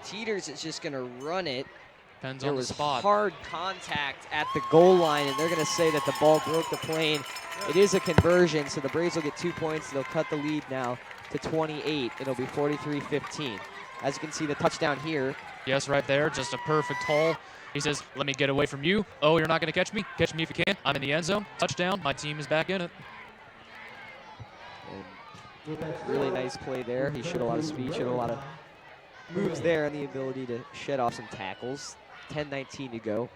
Teeters is just going to run it. Depends There on the was spot. hard contact at the goal line, and they're going to say that the ball broke the plane. It is a conversion, so the Braves will get 2 points. They'll cut the lead now to 28. It'll be 43-15. As you can see, the touchdown here. Yes, right there, just a perfect hole. He says, let me get away from you. Oh, you're not going to catch me? Catch me if you can. I'm in the end zone. Touchdown. My team is back in it. And really nice play there. He showed a lot of speed, showed a lot of moves there, and the ability to shed off some tackles. 10-19 to go.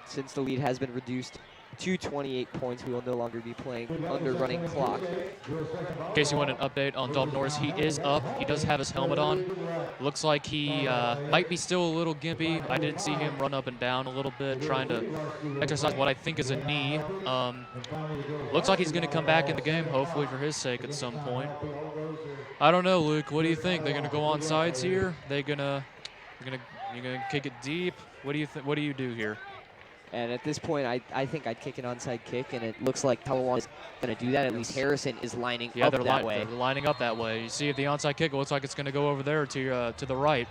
Since the lead has been reduced to 28 points, we will no longer be playing under running clock. In case you want an update on Dalton Norris, he is up. He does have his helmet on. Looks like he might be still a little gimpy. I did see him run up and down a little bit, trying to exercise what I think is a knee. Looks like he's going to come back in the game, hopefully for his sake at some point. I don't know, Luke. What do you think? They're going to go on sides here? You're gonna kick it deep? What do you think? What do you do here? And at this point, I think I'd kick an onside kick, and it looks like Talawanda is going to do that. At least Harrison is lining up that way. They're lining up that way. You see if the onside kick, it looks like it's going to go over there to the right.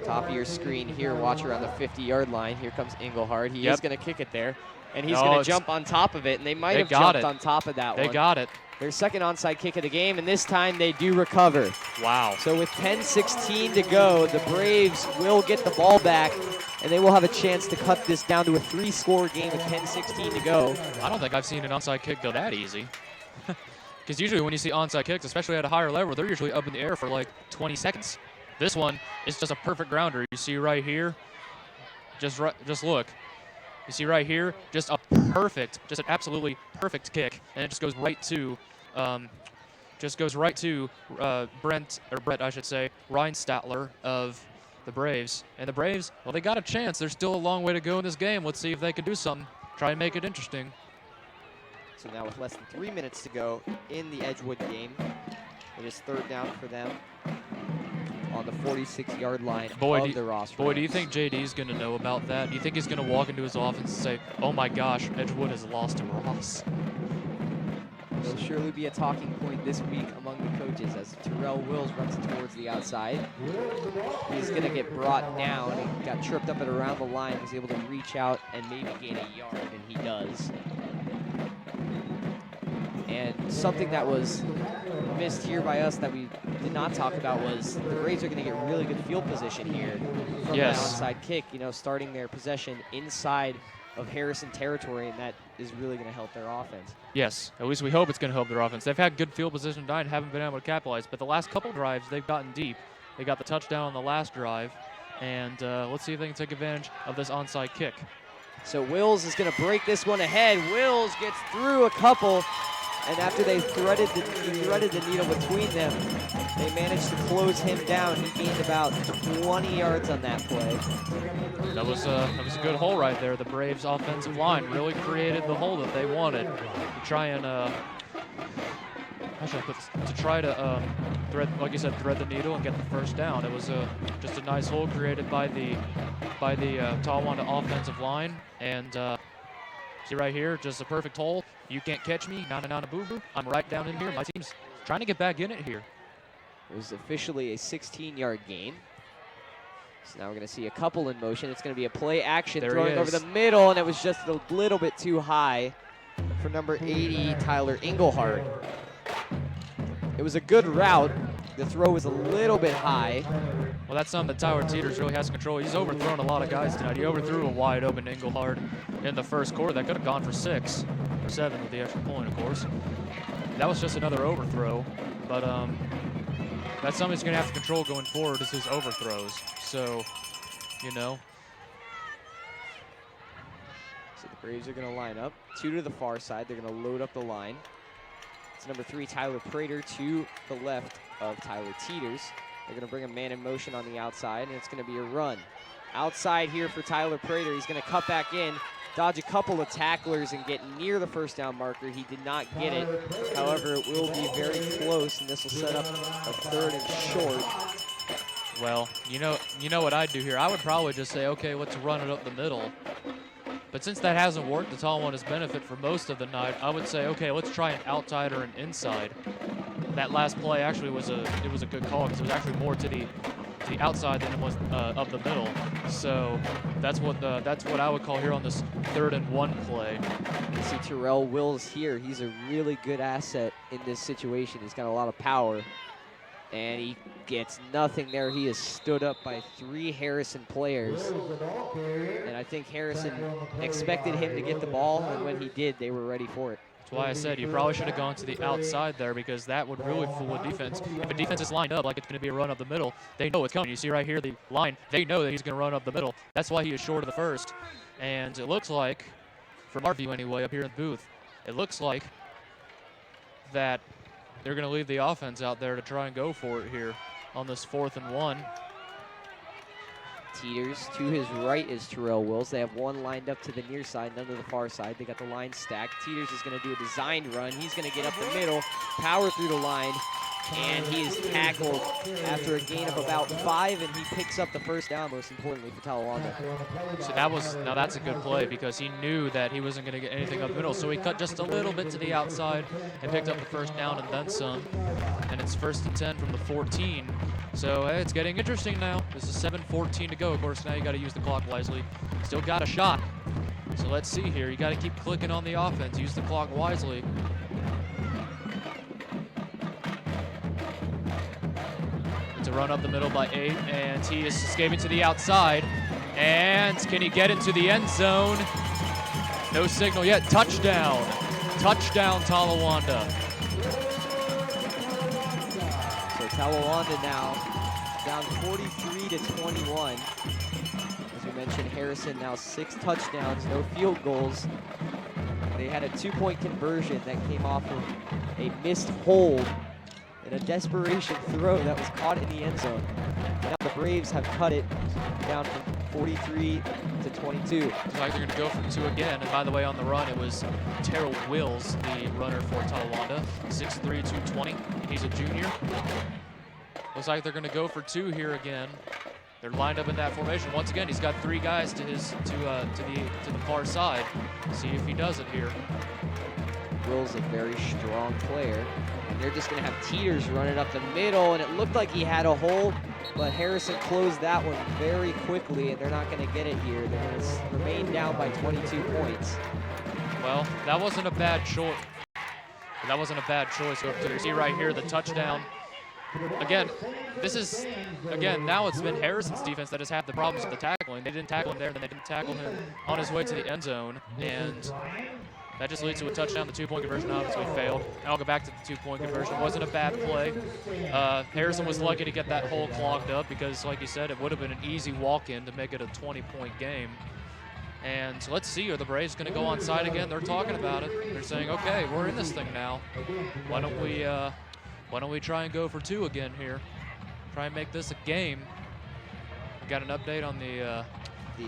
Top of your screen here, watch around the 50-yard line. Here comes Engelhard. He is going to kick it there, and he's going to jump on top of it, and they might have jumped on top of that one. They got it. Their second onside kick of the game, and this time they do recover. Wow. So with 10:16 to go, the Braves will get the ball back, and they will have a chance to cut this down to a 3-score game with 10:16 to go. I don't think I've seen an onside kick go that easy. Because usually when you see onside kicks, especially at a higher level, they're usually up in the air for like 20 seconds. This one is just a perfect grounder. You see right here, just look. You see right here, just an absolutely perfect kick, and it just goes right to, Brett, I should say, Reinstatler of the Braves. And the Braves, well, they got a chance. There's still a long way to go in this game. Let's see if they can do something. Try and make it interesting. So now with less than 3 minutes to go in the Edgewood game, it is third down for them on the 46-yard line of the roster. Boy, do you think JD's going to know about that? Do you think he's going to walk into his office and say, oh my gosh, Edgewood has lost to Ross? There'll surely be a talking point this week among the coaches as Terrell Wills runs towards the outside. He's going to get brought down. He got tripped up at around the line. Was able to reach out and maybe gain a yard, and he does. And something that was missed here by us that we did not talk about was the Braves are going to get really good field position here from that onside kick, starting their possession inside of Harrison territory, and that is really going to help their offense. Yes, at least we hope it's going to help their offense. They've had good field position tonight and haven't been able to capitalize, but the last couple drives, they've gotten deep. They got the touchdown on the last drive, and let's see if they can take advantage of this onside kick. So Wills is going to break this one ahead. Wills gets through a couple, and after they threaded the needle between them, they managed to close him down. He gained about 20 yards on that play. That was a good hole right there. The Braves' offensive line really created the hole that they wanted to try and thread the needle and get the first down. It was just a nice hole created by the Talawanda offensive line, and see right here, just a perfect hole. You can't catch me, na boo boo. I'm right down in here. My team's trying to get back in it here. It was officially a 16-yard gain. So now we're going to see a couple in motion. It's going to be a play action throwing over the middle, and it was just a little bit too high for number 80, Tyler Engelhard. It was a good route. The throw was a little bit high. Well, that's something that Tyler Teeters really has control. He's overthrown a lot of guys tonight. He overthrew a wide open Engelhard in the first quarter. That could have gone for 6 or 7 with the extra point, of course. That was just another overthrow, but that's something he's going to have to control going forward is his overthrows. So, So the Braves are going to line up. 2 to the far side. They're going to load up the line. It's number 3, Tyler Prater, to the left of Tyler Teeters. They're going to bring a man in motion on the outside, and it's going to be a run. Outside here for Tyler Prater. He's going to cut back in, dodge a couple of tacklers, and get near the first down marker. He did not get it. However, it will be very close, and this will set up a 3rd and short. Well, you know what I'd do here? I would probably just say, okay, let's run it up the middle. But since that hasn't worked to Talawanda's benefit for most of the night, I would say, okay, let's try an outside or an inside. That last play actually was a good call because it was actually more to the outside than it was up the middle. So that's what I would call here on this 3rd and 1 play. You see Terrell Wills here. He's a really good asset in this situation. He's got a lot of power, and he gets nothing there. He is stood up by 3 Harrison players, and I think Harrison expected him to get the ball, and when he did, they were ready for it. That's why I said you probably should have gone to the outside there, because that would really fool a defense. If a defense is lined up like it's going to be a run up the middle, they know it's coming. You see right here the line. They know that he's going to run up the middle. That's why he is short of the first. And it looks like, from our view anyway, up here in the booth, it looks like that they're going to leave the offense out there to try and go for it here on this 4th and 1. Teeters to his right is Terrell Wills. They have one lined up to the near side, none to the far side. They got the line stacked. Teeters is going to do a designed run. He's going to get up the middle, power through the line, and he is tackled after a gain of about 5, and he picks up the first down, most importantly for Talawanda. So that's a good play, because he knew that he wasn't going to get anything up the middle, so he cut just a little bit to the outside and picked up the first down and then some. And it's 1st and 10 from the 14. So hey, it's getting interesting now. This is 7:14 to go. Of course, now you got to use the clock wisely. Still got a shot. So let's see here. You got to keep clicking on the offense. Use the clock wisely. It's a run up the middle by 8, and he is escaping to the outside. And can he get into the end zone? No signal yet. Touchdown. Touchdown, Talawanda. So Talawanda now down 43-21. As we mentioned, Harrison now 6 touchdowns, no field goals. They had a 2-point conversion that came off of a missed hold and a desperation throw that was caught in the end zone. Now the Braves have cut it down from 43-22. Looks like they're going to go for 2 again. And by the way, on the run, it was Terrell Wills, the runner for Talawanda, 6'3", 220. He's a junior. Looks like they're going to go for 2 here again. They're lined up in that formation. Once again, he's got 3 guys to the far side. See if he does it here. Will's a very strong player. And they're just going to have Teeters running up the middle, and it looked like he had a hole, but Harrison closed that one very quickly, and they're not going to get it here. They're going to remain down by 22 points. Well, that wasn't a bad choice. That wasn't a bad choice. You see right here the touchdown. Again, now it's been Harrison's defense that has had the problems with the tackling. They didn't tackle him there, then they didn't tackle him on his way to the end zone, and that just leads to a touchdown. The 2-point conversion obviously failed. I'll go back to the 2-point conversion. It wasn't a bad play. Harrison was lucky to get that hole clogged up because, like you said, it would have been an easy walk-in to make it a 20-point game. And let's see, are the Braves going to go onside again? They're talking about it. They're saying, okay, we're in this thing now. Why don't we try and go for 2 again here? Try and make this a game. We got an update on the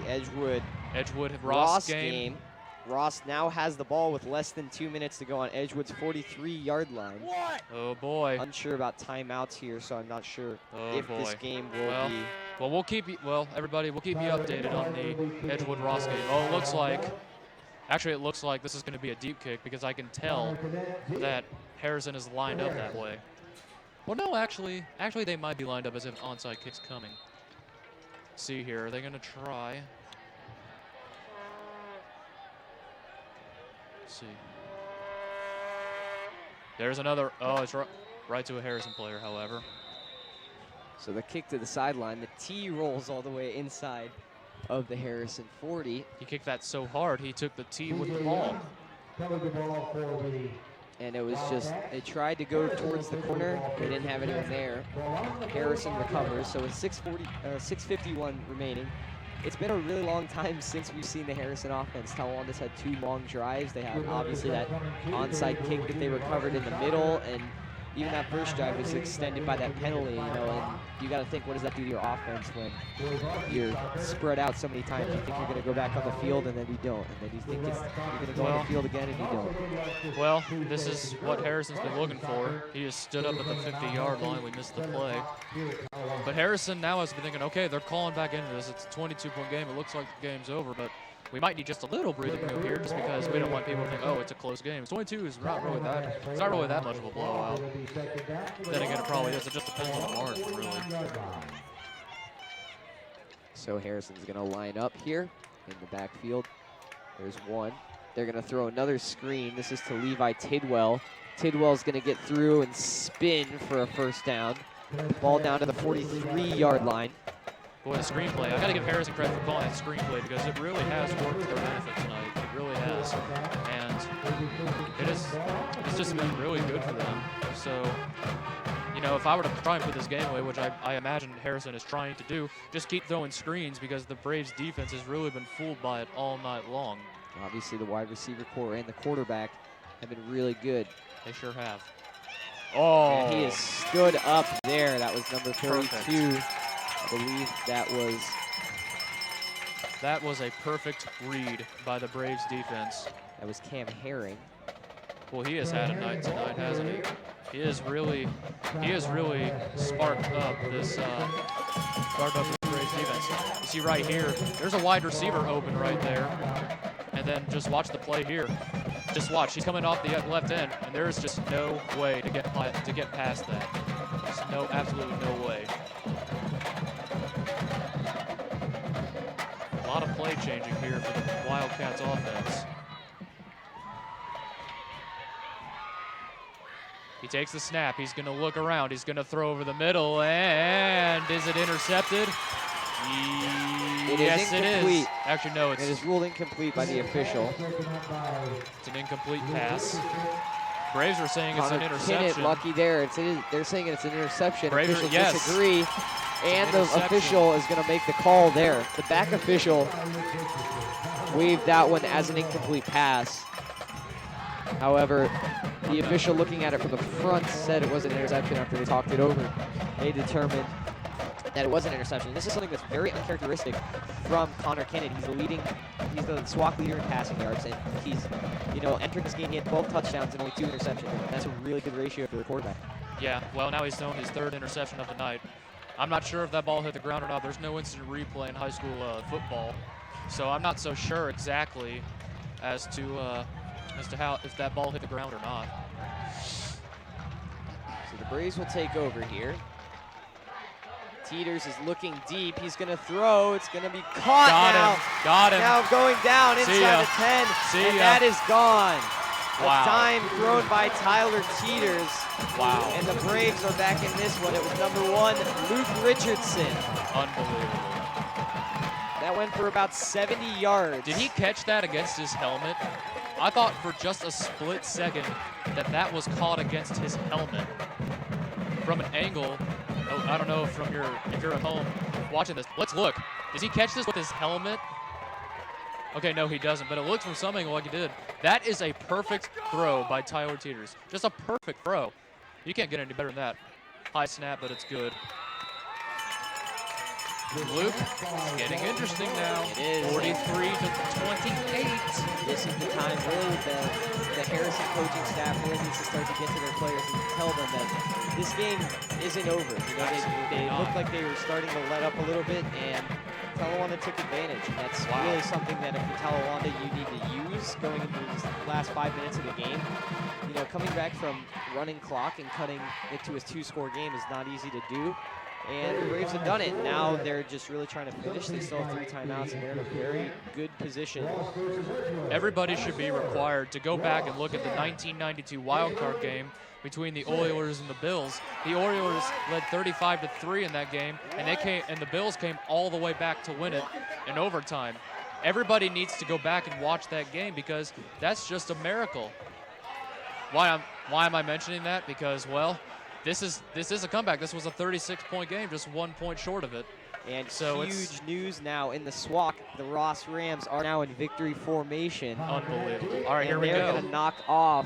Edgewood-Ross game. Ross now has the ball with less than 2 minutes to go on Edgewood's 43-yard line. What? Oh boy. Unsure about timeouts here, so I'm not sure if this game will be. Well, everybody, we'll keep you updated on the Edgewood-Ross game. Oh, it looks like this is going to be a deep kick because I can tell that Harrison is lined up that way. Well, no, actually they might be lined up as if onside kick's coming. Let's see here, are they going to try? Let's see. There's another. Oh, it's right to a Harrison player, however. So the kick to the sideline, the T rolls all the way inside of the Harrison 40. He kicked that so hard, he took the T with the ball. And it was just, they tried to go towards the corner. They didn't have anyone there. Harrison recovers, so with 6:51 remaining. It's been a really long time since we've seen the Harrison offense. Talawanda's had 2 long drives. They have obviously that onside kick that they recovered in the middle, and even that first drive was extended by that penalty, and you got to think, what does that do to your offense when you're spread out so many times? You think you're going to go back on the field, and then you don't, and then you think you're going to go on the field again, and you don't. Well, this is what Harrison's been looking for. He has stood up at the 50-yard line. We missed the play. But Harrison now has been thinking, okay, they're calling back into this. It's a 22-point game. It looks like the game's over, but we might need just a little breathing room here, just because we don't want people to think, oh, it's a close game. 22 is not really that. It's not really that much of a blowout. Then again, it probably is. It just depends on the margin, really. So Harrison's going to line up here in the backfield. There's one. They're going to throw another screen. This is to Levi Tidwell. Tidwell's going to get through and spin for a first down. Ball down to the 43-yard line. Boy, the screenplay. I got to give Harrison credit for calling that screenplay, because it really has worked to their benefit tonight. It really has. And it's just been really good for them. So, if I were to try and put this game away, which I imagine Harrison is trying to do, just keep throwing screens, because the Braves defense has really been fooled by it all night long. Obviously, the wide receiver core and the quarterback have been really good. They sure have. Oh! And he has stood up there. That was number 32. Perfect. I believe that was a perfect read by the Braves defense. That was Cam Herring. Well, he has had a night tonight, hasn't he? He has really sparked up this Braves defense. You see right here, there's a wide receiver open right there, and then just watch the play here. Just watch, he's coming off the left end, and there's just no way to get past that. There's absolutely no way. A lot of play changing here for the Wildcats offense. He takes the snap. He's going to look around. He's going to throw over the middle. And is it intercepted? Yes, it is. Actually, no. It is ruled incomplete by the official. It's an incomplete pass. Braves are saying it's an interception. Lucky there. They're saying it's an interception. Braves Officials yes. disagree. And the official is going to make the call there. The back official waved that one as an incomplete pass. However, the official looking at it from the front said it was an interception after they talked it over. They determined that it was an interception. This is something that's very uncharacteristic from Connor Kennedy. He's the SWAC leader in passing yards, and he's, entering this game, he had 12 touchdowns and only 2 interceptions. That's a really good ratio for the quarterback. Yeah, well, now he's thrown his 3rd interception of the night. I'm not sure if that ball hit the ground or not. There's no instant replay in high school football, so I'm not so sure exactly as to how, if that ball hit the ground or not. So the Braves will take over here. Teeters is looking deep. He's going to throw. It's going to be caught Got him. Now going down inside the 10. And that is gone. Wow. A dime thrown by Tyler Teeters. Wow. And the Braves are back in this one. It was number 1, Luke Richardson. Unbelievable. That went for about 70 yards. Did he catch that against his helmet? I thought for just a split second that was caught against his helmet. From an angle, I don't know if you're at home watching this. Let's look. Does he catch this with his helmet? Okay, no, he doesn't, but it looks from some angle like he did. That is a perfect throw by Tyler Teeters. Just a perfect throw. You can't get any better than that. High snap, but it's good. Luke, it's getting interesting now. It is. 43 to 28. This is the time really the Harrison coaching staff really needs to start to get to their players and tell them that this game isn't over. They looked like they were starting to let up a little bit, and Talawanda took advantage. And that's really something that if you're Talawanda, you need to use going into these last 5 minutes of the game. Coming back from running clock and cutting it to a 2-score game is not easy to do. And the Braves have done it. Now they're just really trying to finish. They still have 3 timeouts, and they're in a very good position. Everybody should be required to go back and look at the 1992 wildcard game between the Oilers and the Bills. The Oilers led 35-3 in that game, and the Bills came all the way back to win it in overtime. Everybody needs to go back and watch that game, because that's just a miracle. Why am I mentioning that? Because, well, this is a comeback. This was a 36-point game, just 1 point short of it. And so huge news now in the SWAC. The Ross Rams are now in victory formation. Unbelievable. All right, here we go. They're going to knock off.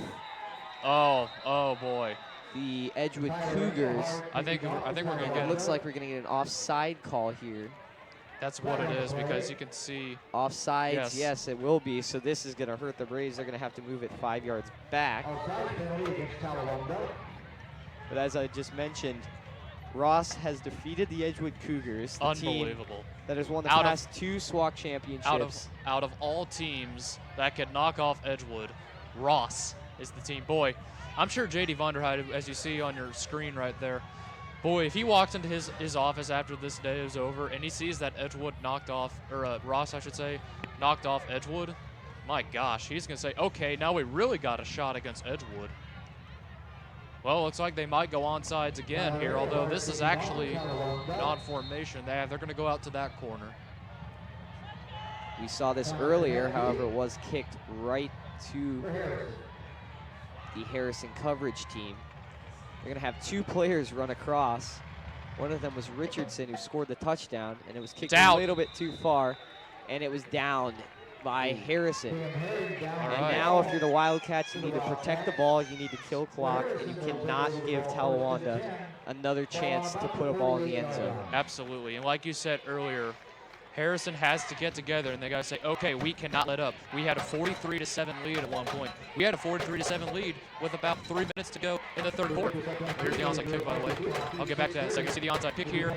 Oh boy. the Edgewood Cougars. I think we're going to It get. looks like we're going to get an offside call here. That's what it is, because you can see. Offsides, yes, it will be. So this is going to hurt the Braves. They're going to have to move it 5 yards back. Outside penalty against Talawanda. But as I just mentioned, Ross has defeated the Edgewood Cougars, the team Unbelievable. that has won the past 2 SWAC championships. Out of all teams that could knock off Edgewood, Ross is the team. Boy, I'm sure J.D. Vonderheide, as you see on your screen right there, boy, if he walks into his office after this day is over and he sees that Edgewood knocked off, or Ross, I should say, knocked off Edgewood, my gosh, he's going to say, okay, now we really got a shot against Edgewood. Well, looks like they might go onsides again here, although this is actually non-formation. They're going to go out to that corner. We saw this earlier, however, it was kicked right to the Harrison coverage team. They're going to have 2 players run across. One of them was Richardson, who scored the touchdown, and it was kicked a little bit too far, and it was down by Harrison. And now if you're the Wildcats, you need to protect the ball, you need to kill clock, and you cannot give Talawanda another chance to put a ball in the end zone. Absolutely, and like you said earlier, Harrison has to get together, and they got to say, okay, we cannot let up. We had a 43-7 lead at one point. We had a 43-7 lead with about 3 minutes to go in the third quarter. Here's the onside kick, by the way. I'll get back to that in a second. See the onside kick here.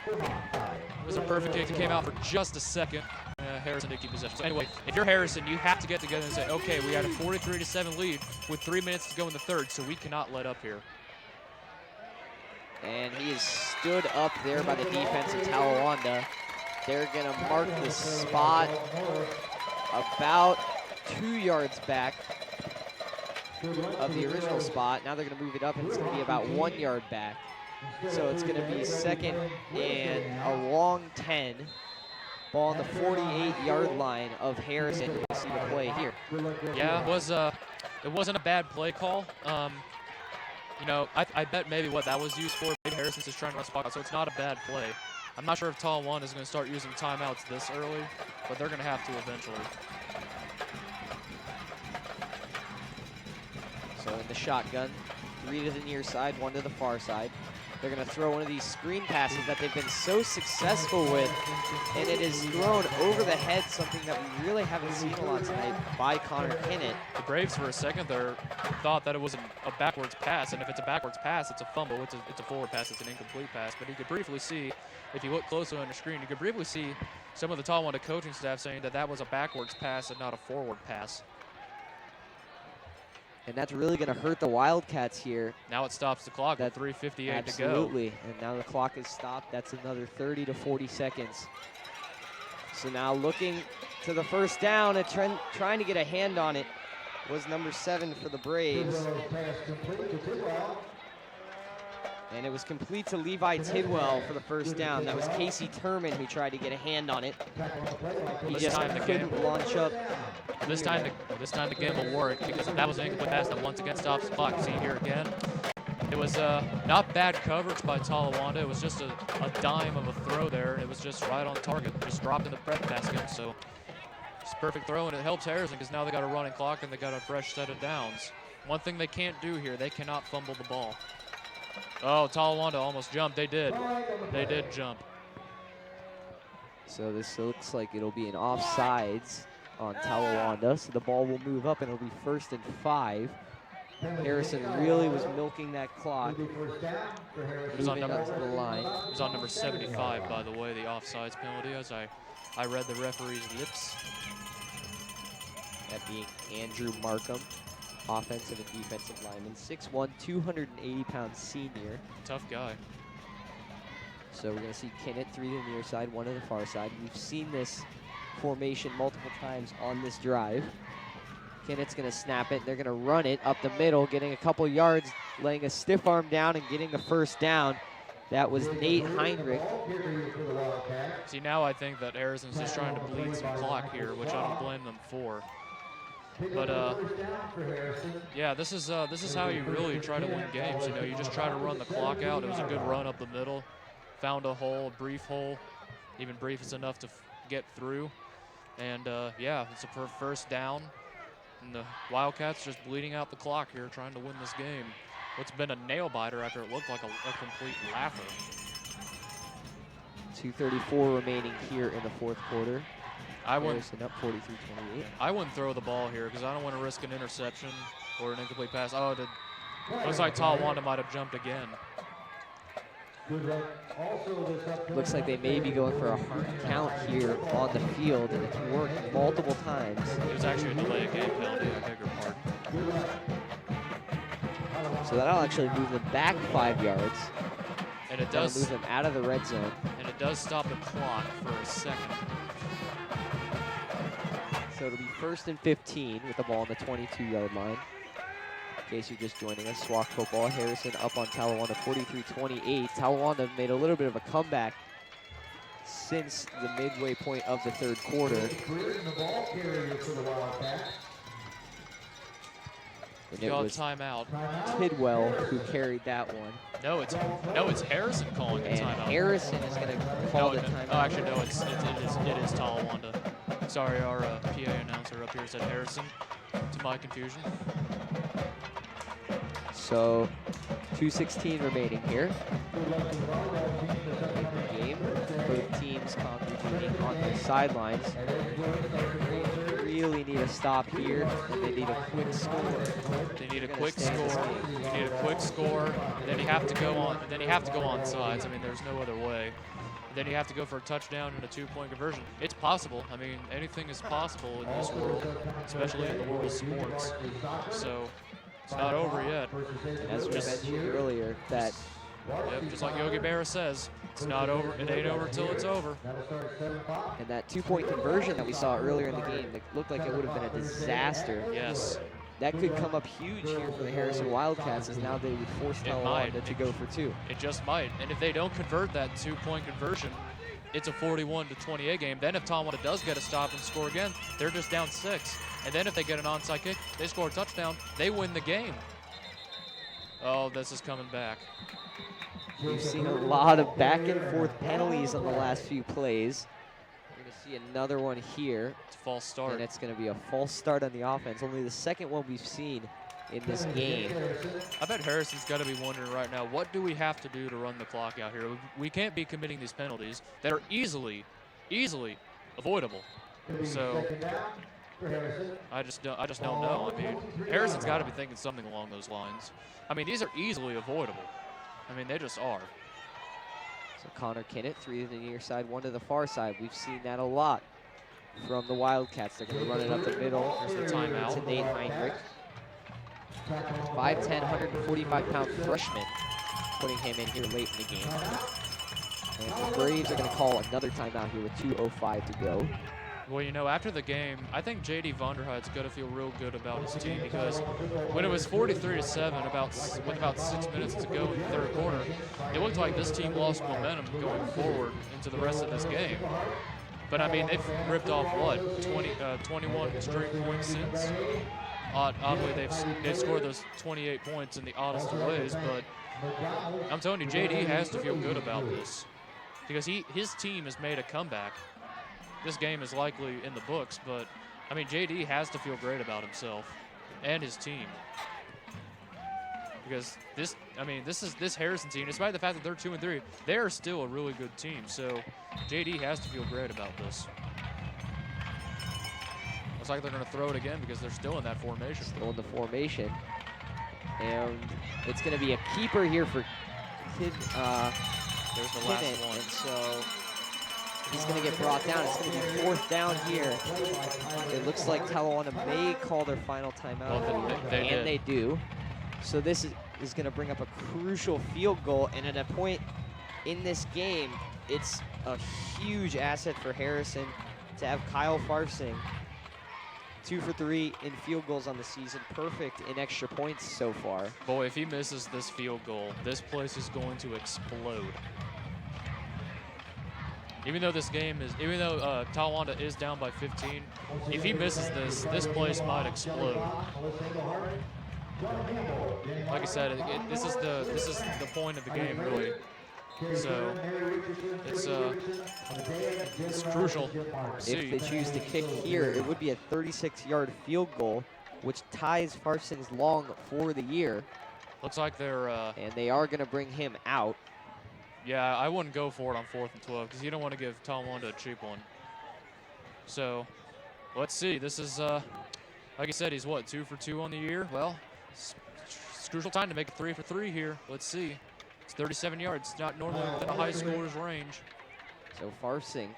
It was a perfect kick. It came out for just a second. Harrison did keep possession. So anyway, if you're Harrison, you have to get together and say, okay, we had a 43-7 lead with 3 minutes to go in the third, so we cannot let up here. And he is stood up there by the defense of Talawanda. They're going to mark the spot about 2 yards back of the original spot. Now they're going to move it up, and it's going to be about 1 yard back. So it's going to be second and a long 10. Ball on the 48-yard line of Harrison. You see the play here. Yeah, it wasn't a bad play call. You know, I bet maybe what that was used for, maybe Harrison's just trying to run spot out, so it's not a bad play. I'm not sure if Talawanda is going to start using timeouts this early, but they're going to have to eventually. So in the shotgun, 3 to the near side, 1 to the far side. They're going to throw one of these screen passes that they've been so successful with, and it is thrown over the head, something that we really haven't seen a lot tonight by Connor Kinnett. The Braves, for a second there, thought that it was a backwards pass, and if it's a backwards pass, it's a fumble. It's a forward pass. It's an incomplete pass. But you could briefly see, if you look closely on the screen, you could briefly see some of the Talawanda coaching staff saying that that was a backwards pass and not a forward pass. And that's really going to hurt the Wildcats here. Now it stops the clock with 3:58 to go. Absolutely, and now the clock is stopped. That's another 30 to 40 seconds. So now looking to the first down and trying to get a hand on it was number 7 for the Braves. And it was complete to Levi Tidwell for the first down. That was Casey Turman who tried to get a hand on it. He just couldn't launch up. This time the game will work, because that was an incomplete pass that once again stops the clock. See here again. It was not bad coverage by Talawanda. It was just a dime of a throw there, and it was just right on target. Just dropped in the bread basket. So it's a perfect throw, and it helps Harrison because now they got a running clock and they got a fresh set of downs. One thing they can't do here, they cannot fumble the ball. Oh, Talawanda almost jumped. They did. They did jump. So this looks like it'll be an offsides on Talawanda. So the ball will move up and it'll be 1st and 5. Harrison really was milking that clock. It was on number 75, by the way, the offsides penalty, as I read the referee's lips. That being Andrew Markham, offensive and defensive lineman, 6'1", 280-pound senior. Tough guy. So we're going to see Kinnett, 3 to the near side, 1 to the far side. We've seen this formation multiple times on this drive. Kinnett's going to snap it. They're going to run it up the middle, getting a couple yards, laying a stiff arm down and getting the first down. That was Nate Heinrich. See, now I think that Harrison's just trying to bleed some clock here, which I don't blame them for. But yeah, this is how you really try to win games. You know, you just try to run the clock out. It was a good run up the middle, found a hole, a brief hole, even brief is enough to get through. And yeah, it's a first down, and the Wildcats just bleeding out the clock here, trying to win this game. what's been a nail biter after it looked like a complete laugher. 2:34 remaining here in the fourth quarter. Harrison up 43-28. I wouldn't throw the ball here because I don't want to risk an interception or an incomplete pass. Oh, looks like Talawanda might have jumped again. Looks like they may be going for a hard count here on the field, and it's worked multiple times. It was actually a delay of game penalty, I beg your pardon. So that'll actually move them back 5 yards. And it That'll does move them out of the red zone. And it does stop the clock for a second. So it'll be 1st and 15 with the ball on the 22-yard line. In case you're just joining us, SWAC football. Harrison up on Talawanda 43-28. Talawanda made a little bit of a comeback since the midway point of the third quarter. And it was timeout. Tidwell who carried that one. No, it's Harrison calling the And timeout. Harrison is going to call the timeout. Oh, actually, no, it is Talawanda. Sorry, our PA announcer up here said Harrison, to my confusion. So 2:16 remaining here in the game. Both teams congregating on the sidelines. Really need a stop here, and they need a quick score. They need a quick score. You need a quick score. And then you have to go on. Then you have to go on sides. I mean, there's no other way. Then you have to go for a touchdown and a 2-point conversion. It's possible. I mean, anything is possible in this world, especially in the world of sports. So it's not over yet. As we mentioned earlier, that just like Yogi Berra says, it's not over. It ain't over till it's over. And that 2-point conversion that we saw earlier in the game, that looked like it would have been a disaster. Yes. That could come up huge here for the Harrison Wildcats, as now they would force Talawanda to go for 2. It just might. And if they don't convert that 2-point conversion, it's a 41-28 game. Then if Talawanda does get a stop and score again, they're just down 6. And then if they get an onside kick, they score a touchdown, they win the game. Oh, this is coming back. We've seen a lot of back and forth penalties on the last few plays. We're going to see another one here. It's a false start. And it's going to be a false start on the offense. Only the second one we've seen in this game. I bet Harrison's got to be wondering right now, what do we have to do to run the clock out here? We can't be committing these penalties that are easily avoidable. So I just don't know. I mean, Harrison's got to be thinking something along those lines. I mean, these are easily avoidable. I mean, they just are. So Connor Kinnett, 3 to the near side, 1 to the far side. We've seen that a lot from the Wildcats. They're going to run it up the middle. There's the timeout. To Nate Heinrich. 5'10", 145-pound freshman, putting him in here late in the game. And the Braves are going to call another timeout here with 2:05 to go. Well, you know, after the game, I think J.D. Vonderheid's got to feel real good about his team, because when it was 43-7, with about 6 minutes to go in the third quarter, it looked like this team lost momentum going forward into the rest of this game. But, I mean, they've ripped off, what, 21 straight points since? Oddly, they've scored those 28 points in the oddest of ways, but I'm telling you, J.D. has to feel good about this, because his team has made a comeback. This game is likely in the books, but I mean, JD has to feel great about himself and his team, because this Harrison team, despite the fact that they're 2-3, they are still a really good team. So JD has to feel great about this. Looks like they're going to throw it again because they're still in that formation. Still in the formation, and it's going to be a keeper here for There's the last one. And so he's going to get brought down. It's going to be 4th down here. It looks like Talawanda may call their final timeout, and they do. So this is going to bring up a crucial field goal, and at a point in this game, it's a huge asset for Harrison to have Kyle Farsing 2 for 3 in field goals on the season, perfect in extra points so far. Boy, if he misses this field goal, this place is going to explode. Even though Talawanda is down by 15, if he misses this place might explode. Like I said, this is the point of the game, really. So it's crucial. If they choose to kick here, it would be a 36-yard field goal, which ties Farsing's long for the year. Looks like they're. And they are going to bring him out. Yeah, I wouldn't go for it on 4th and 12 because you don't want to give Talawanda a cheap one. So, let's see. This is, like I said, he's what, 2 for 2 on the year? Well, it's crucial time to make it 3 for 3 here. Let's see. It's 37 yards. It's not normally within a high scorer's range. So Farsing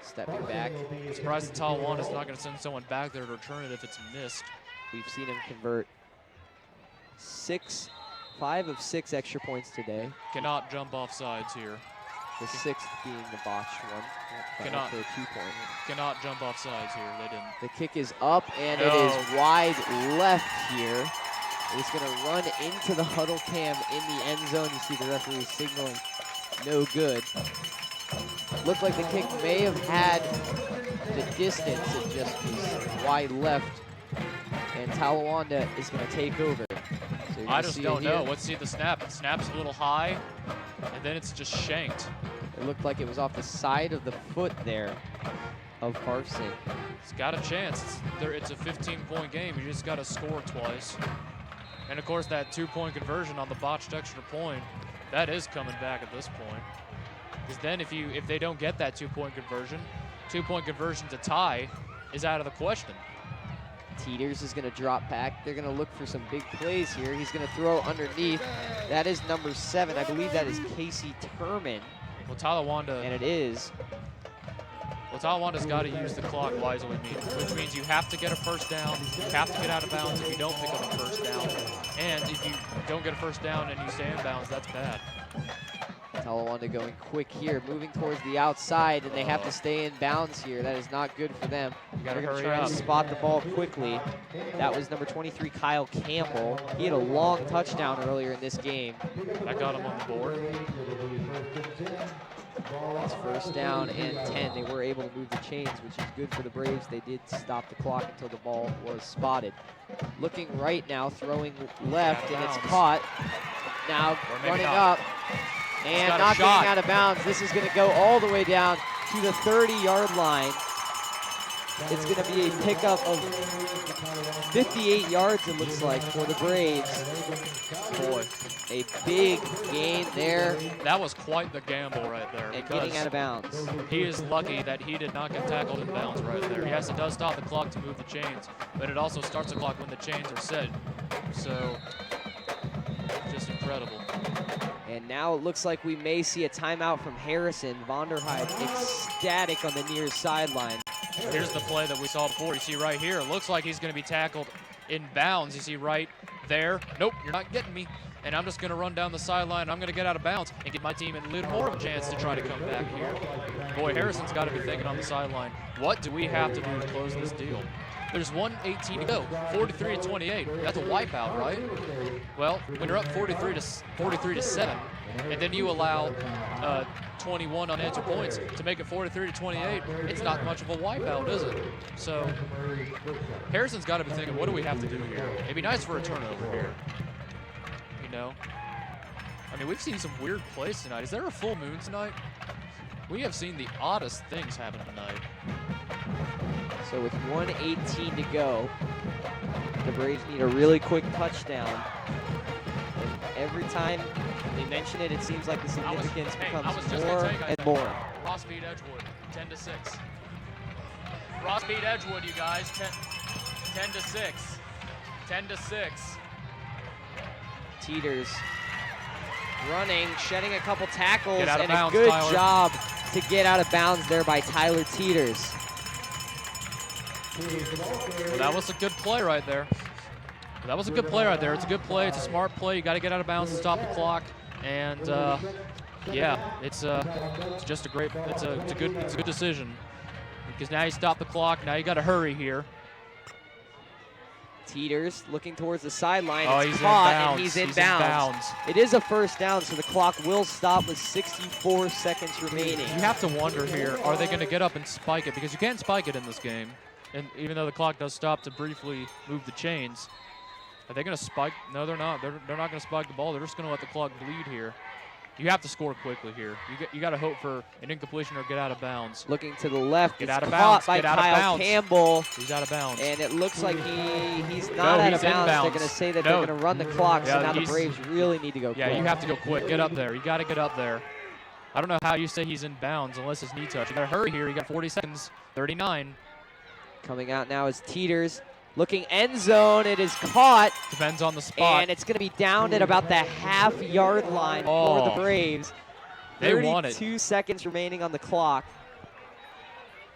stepping back. I'm surprised that Talawanda's not going to send someone back there to return it if it's missed. We've seen him convert 5 of 6 extra points today. Cannot jump off sides here. The 6th being the botched one. Cannot. For a 2-point. Cannot jump off sides here. They didn't. The kick is up, and it is wide left here. It's going to run into the huddle cam in the end zone. You see the referee signaling no good. Looked like the kick may have had the distance. It just was wide left, and Talawanda is going to take over. So I just don't know. Let's see the snap. The snap's a little high, and then it's just shanked. It looked like it was off the side of the foot there of Varsity. It's got a chance. It's a 15-point game. You just got to score twice. And, of course, that 2-point conversion on the botched extra point, that is coming back at this point. Because then if they don't get that 2-point conversion to tie is out of the question. Teeters is going to drop back. They're going to look for some big plays here. He's going to throw underneath. That is number 7. I believe that is Casey Turman. Well, Talawanda. And it is. Well, Talawanda's got to use the clock wisely, which means you have to get a first down. You have to get out of bounds if you don't pick up a first down. And if you don't get a first down and you stay in bounds, that's bad. Talawanda going quick here, moving towards the outside, and they have to stay in bounds here. That is not good for them. They're going to try to spot the ball quickly. That was number 23, Kyle Campbell. He had a long touchdown earlier in this game. That got him on the board. It's first down and 10. They were able to move the chains, which is good for the Braves. They did stop the clock until the ball was spotted. Looking right now, throwing left, and it's caught. Now running up. And not getting out of bounds. This is going to go all the way down to the 30-yard line. It's going to be a pickup of 58 yards, it looks like, for the Braves. Boy, a big gain there. That was quite the gamble right there. And getting out of bounds. He is lucky that he did not get tackled in bounds right there. Yes, it does stop the clock to move the chains, but it also starts the clock when the chains are set. So, just incredible. And now it looks like we may see a timeout from Harrison. Vonderheide ecstatic on the near sideline. Here's the play that we saw before. You see right here, it looks like he's going to be tackled in bounds. You see right there. Nope, you're not getting me. And I'm just going to run down the sideline. I'm going to get out of bounds and give my team a little more of a chance to try to come back here. Boy, Harrison's got to be thinking on the sideline, what do we have to do to close this deal? There's 1:18 to go, 43-28. That's a wipeout, right? Well, when you're up 43 to 7, and then you allow 21 unanswered points to make it 43-28, it's not much of a wipeout, is it? So Harrison's got to be thinking, what do we have to do here? It'd be nice for a turnover here. You know? I mean, we've seen some weird plays tonight. Is there a full moon tonight? We have seen the oddest things happen tonight. So with 1:18 to go, the Braves need a really quick touchdown. And every time they mention it, it seems like the significance becomes more and more. Ross beat Edgewood, 10-6. Ross beat Edgewood, you guys, 10-6. 10-6. Teeters running, shedding a couple tackles, and bounds, a good Tyler. job to get out of bounds there by Tyler Teeters. Well, that was a good play right there. That was a good play right there. It's a good play. It's a smart play. You got to get out of bounds to stop the clock. And yeah, it's just a great. It's a good decision because now you stop the clock. Now you got to hurry here. Teeters looking towards the sideline. Oh, it's he's caught, in bounds. and he's in He's bounds. in bounds. It is a first down, so the clock will stop with 64 seconds remaining. You have to wonder here, are they going to get up and spike it? Because you can't spike it in this game. And even though the clock does stop to briefly move the chains, are they going to spike? No, they're not. They're not going to spike the ball. They're just going to let the clock bleed here. You have to score quickly here. You got to hope for an incompletion or get out of bounds. Looking to the left. Get It's out of caught bounds. by Get out of Kyle bounds. Campbell. He's out of bounds. And it looks like he's No, not out he's of bounds. They're inbounds. going to say that No. they're going to run the clock, so Yeah, now the he's- Braves really need to go quick. Yeah, you have to go quick. Get up there. You got to get up there. I don't know how you say he's in bounds unless his knee touch. You got to hurry here. You got 40 seconds. 39. Coming out now is Teeters. Looking end zone. It is caught. Depends on the spot. And it's going to be downed at about the half-yard line for the Braves. They want it. 32 seconds remaining on the clock.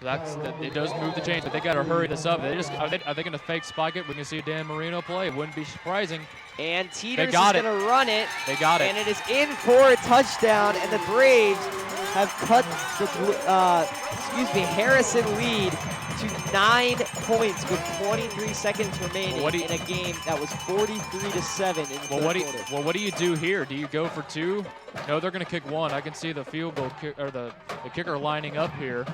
It does move the chains, but they got to hurry this up. Are they going to fake spike it? We can see Dan Marino play. It wouldn't be surprising. And Teeters is got going it. to run it. They got it. And it is in for a touchdown. And the Braves have cut the Harrison lead to 9 points with 23 seconds remaining in a game that was 43-7 in the third quarter. What do you do here? Do you go for 2? No, they're going to kick 1. I can see the field goal or the kicker lining up here.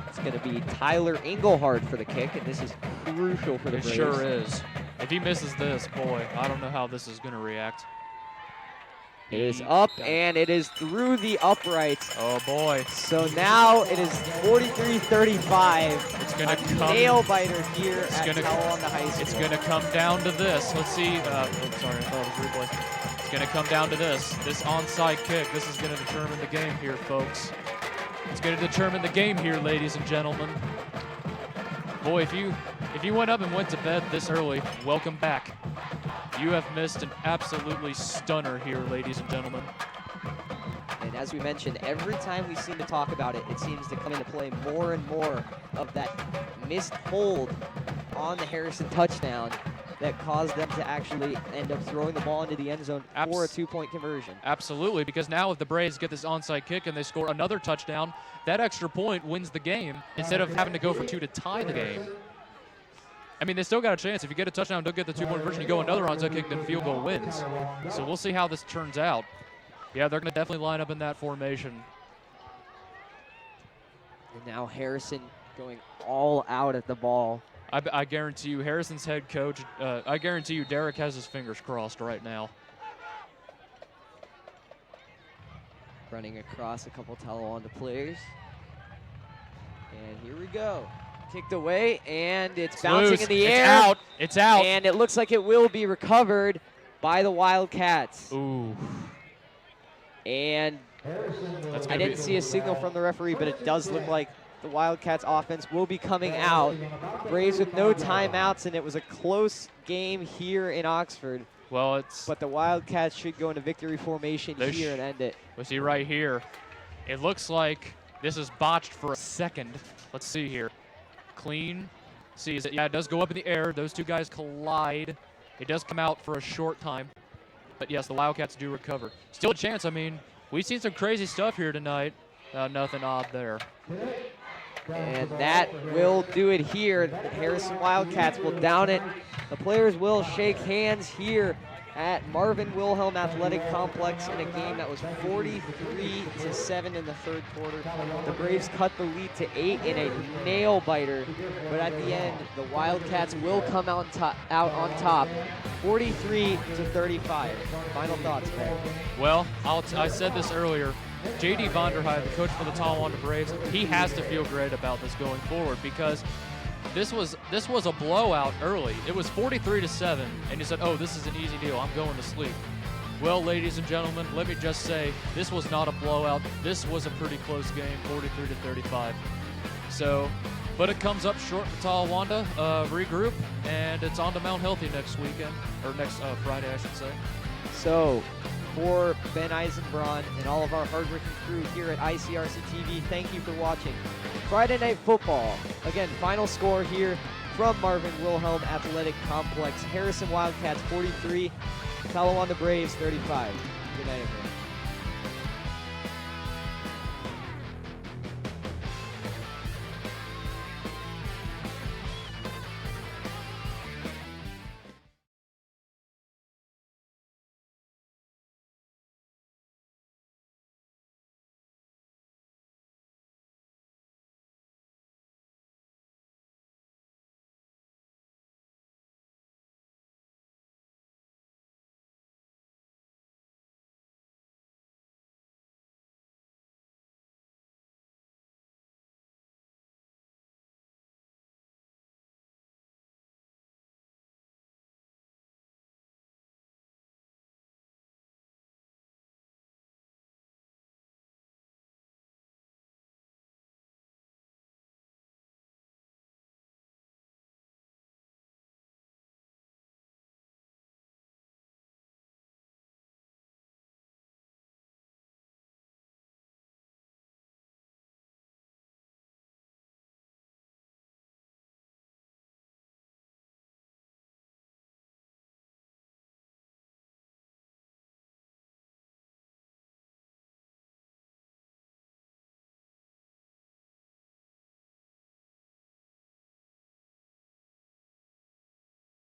It's going to be Tyler Engelhardt for the kick, and this is crucial for the Braves. It sure is. If he misses this, boy, I don't know how this is going to react. It is up, and it is through the uprights. Oh, boy. So now it is 43-35. It's going to come. Nail biter here at Talawanda High School. It's going to come down to this. Let's see. Sorry, I thought it was replay. It's going to come down to this. This onside kick. This is going to determine the game here, folks. It's going to determine the game here, ladies and gentlemen. Boy, if you went up and went to bed this early, welcome back. You have missed an absolutely stunner here, ladies and gentlemen. And as we mentioned, every time we seem to talk about it, it seems to come into play more and more of that missed hold on the Harrison touchdown that caused them to actually end up throwing the ball into the end zone for a 2-point conversion. Absolutely, because now if the Braves get this onside kick and they score another touchdown, that extra point wins the game instead of having to go for 2 to tie the game. I mean, they still got a chance. If you get a touchdown, don't get the 2-point conversion, you go another onside kick, then field goal wins. So we'll see how this turns out. Yeah, they're going to definitely line up in that formation. And now Harrison going all out at the ball. I guarantee you, Harrison's head coach, I guarantee you Derek has his fingers crossed right now. Running across a couple Talawanda players. And here we go. Kicked away, and it's bouncing loose. in the It's air. out. It's out. And it looks like it will be recovered by the Wildcats. Ooh. And I didn't see a signal from the referee, but it does look like the Wildcats offense will be coming out. Braves with no timeouts, and it was a close game here in Oxford. Well, but the Wildcats should go into victory formation here and end it. We see right here. It looks like this is botched for a second. Let's see here. Clean. See, yeah, it does go up in the air. Those two guys collide. It does come out for a short time. But yes, the Wildcats do recover. Still a chance. I mean, we've seen some crazy stuff here tonight. Nothing odd there. And that will do it here. The Harrison Wildcats will down it. The players will shake hands here at Marvin Wilhelm Athletic Complex in a game that was 43-7 in the third quarter. The Braves cut the lead to 8 in a nail biter, but at the end, the Wildcats will come out on top, 43-35. Final thoughts, Greg? Well, I said this earlier. J.D. Vonderheide, the coach for the Talawanda Braves, he has to feel great about this going forward because this was a blowout early. It was 43-7, and he said, oh, this is an easy deal. I'm going to sleep. Well, ladies and gentlemen, let me just say, this was not a blowout. This was a pretty close game, 43-35. So, but it comes up short for Talawanda, regroup, and it's on to Mount Healthy next weekend, or next Friday, I should say. So, for Ben Eisenbraun and all of our hardworking crew here at ICRC-TV, thank you for watching Friday Night Football. Again, final score here from Marvin Wilhelm Athletic Complex. Harrison Wildcats 43, Talawanda Braves 35. Good night, everyone.